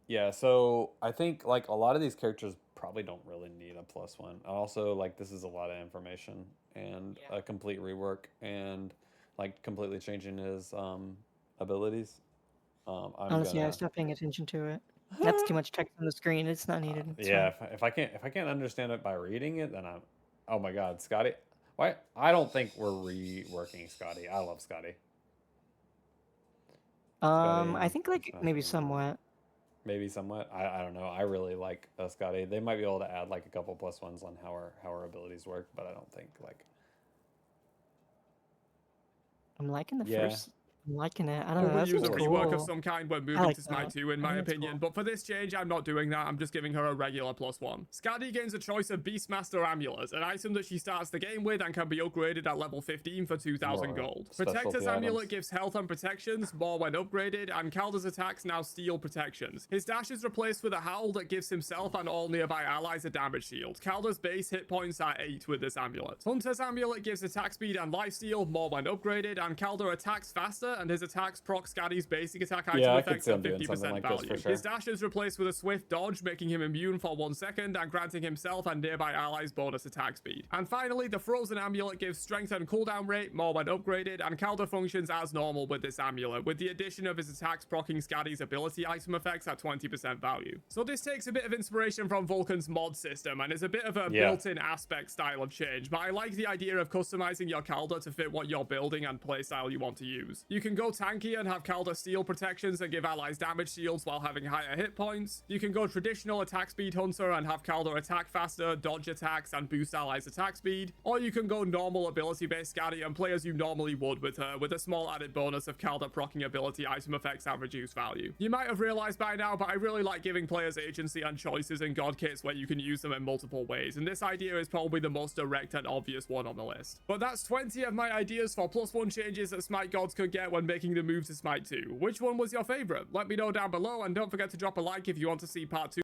Yeah, so I think like a lot of these characters probably don't really need a +1. Also, like this is a lot of information and Yeah. a complete rework and like completely changing his abilities. I'm Honestly, I gonna stopped paying attention to it. That's too much text on the screen. It's not needed. It's yeah, fine. if I can't understand it by reading it, then I'm oh my god, Scotty. Why I don't think we're reworking Scotty. I love Scotty. I Scotty, think like it's not maybe very good. somewhat. maybe somewhat. I don't know. I really like Scotty. They might be able to add like a couple +1s on how our abilities work, but I don't think like. I'm liking the Yeah. first. I'm liking it. I don't know. We'll That use seems a cool. rework of cool. some kind when I moving like to Smite that. 2, in I my think it's opinion. cool. But for this change, I'm not doing that. I'm just giving her a regular +1. Skadi gains a choice of Beastmaster Amulet, an item that she starts the game with and can be upgraded at level 15 for 2,000 More gold. specialty Protector's Amulet items. gives health and protections, more when upgraded, and Calder's attacks now steal protections. His dash is replaced with a Howl that gives himself and all nearby allies a damage shield. Calder's base hit points are 8 with this amulet. Hunter's Amulet gives attack speed and lifesteal, more when upgraded, and Calder attacks faster, and his attacks proc Skadi's basic attack item Yeah, I could effects see at him doing something 50% like this value. for sure. His dash is replaced with a swift dodge, making him immune for 1 second and granting himself and nearby allies bonus attack speed. And finally, the Frozen Amulet gives strength and cooldown rate, more when upgraded, and Calder functions as normal with this amulet, with the addition of his attacks proccing Skadi's ability item effects at 20% value. So this takes a bit of inspiration from Vulcan's mod system and is a bit of a built-in aspect style of change, but I like the idea of customizing your Calder to fit what you're building and playstyle you want to use. You can go tanky and have Calder steal protections and give allies damage shields while having higher hit points. You can go traditional attack speed hunter and have Calder attack faster, dodge attacks, and boost allies attack speed. Or you can go normal ability based Skadi and play as you normally would with her, with a small added bonus of Calder proccing ability item effects at reduced value. You might have realized by now, but I really like giving players agency and choices in God kits where you can use them in multiple ways, and this idea is probably the most direct and obvious one on the list. But that's 20 of my ideas for +1 changes that Smite gods could get when making the move to Smite 2. Which one was your favorite? Let me know down below, and don't forget to drop a like if you want to see part 2.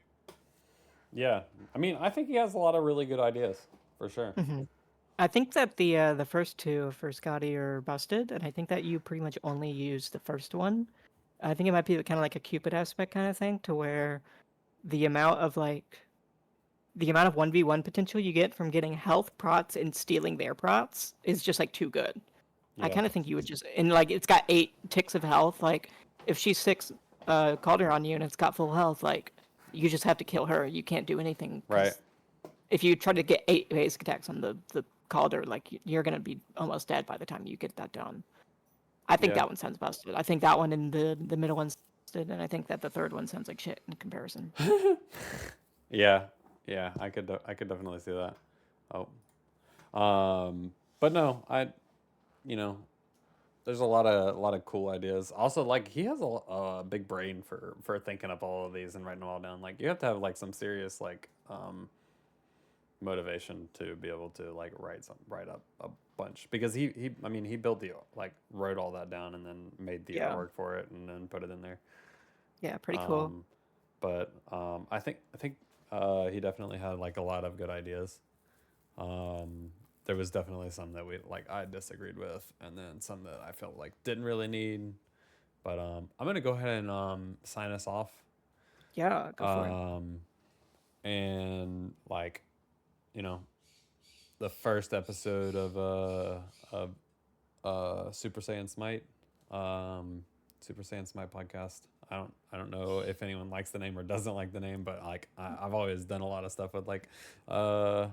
Yeah, I mean, I think he has a lot of really good ideas for sure. I think that the first two for Scotty are busted, and I think that you pretty much only use the first one. I think it might be kind of like a Cupid aspect kind of thing, to where the amount of 1v1 potential you get from getting health prots and stealing their prots is just like too good. I Yeah. kind of think you would just, and like it's got 8 ticks of health. Like if she's 6 Calder on you and it's got full health, like you just have to kill her. You can't do anything. 'Cause Right. if you try to get 8 basic attacks on the Calder, like you're gonna be almost dead by the time you get that done. I think Yeah. that one sounds busted. I think that one and the middle one's busted, and I think that the third one sounds like shit in comparison. Yeah, I could definitely see that. But no, there's a lot of cool ideas. Also, like he has a big brain for thinking up all of these and writing them all down. Like you have to have like some serious like motivation to be able to like write up a bunch, because he built wrote all that down and then made the Yeah. artwork for it and then put it in there. Yeah, pretty cool. But I think he definitely had like a lot of good ideas. There was definitely some that I disagreed with, and then some that I felt like didn't really need. But I'm gonna go ahead and sign us off. Yeah, go for it. And the first episode of Super Saiyan Smite, Super Saiyan Smite podcast. I don't know if anyone likes the name or doesn't like the name, but like I've always done a lot of stuff with like Dragon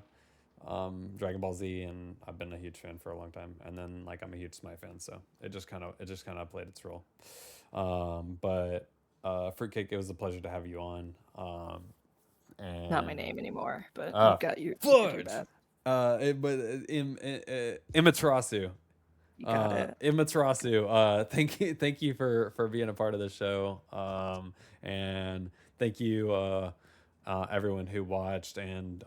Ball Z, and I've been a huge fan for a long time. And then like I'm a huge Smite fan, so it just kind of played its role. But Fruitcake, it was a pleasure to have you on. And Not my name anymore, but Oh, you've got you. fudge! Emmaterasuu. You got it. Emmaterasuu, thank you for being a part of the show. And thank you everyone who watched, and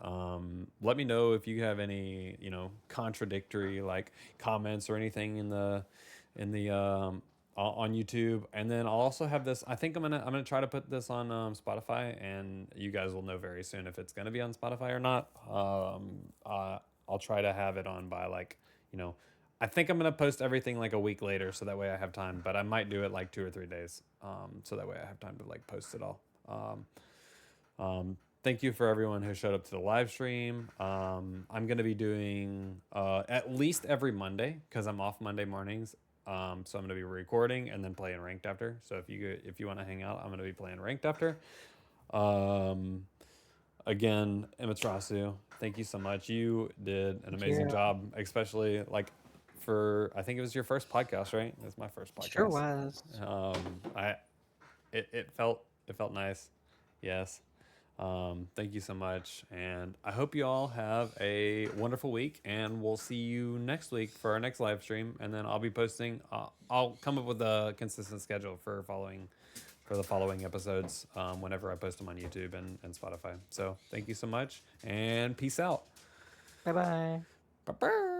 let me know if you have any contradictory like comments or anything in the on YouTube. And then I'll also have this. I think I'm gonna try to put this on Spotify, and you guys will know very soon if it's gonna be on Spotify or not. I'll try to have it on by I think I'm gonna post everything like a week later, so that way I have time. But I might do it like 2 or 3 days, so that way I have time to like post it all. Thank you for everyone who showed up to the live stream. I'm gonna be doing at least every Monday, because I'm off Monday mornings. So I'm gonna be recording and then playing ranked after. So if you want to hang out, I'm gonna be playing ranked after. Again, Emmaterasuu, thank you so much. You did an amazing job, especially like for, I think it was your first podcast, right? It was my first podcast. Sure was. It felt It felt nice. Yes. Thank you so much. And I hope you all have a wonderful week. And we'll see you next week for our next live stream. And then I'll be posting. I'll come up with a consistent schedule for the following episodes whenever I post them on YouTube and Spotify. So thank you so much. And peace out. Bye bye. Bye-bye.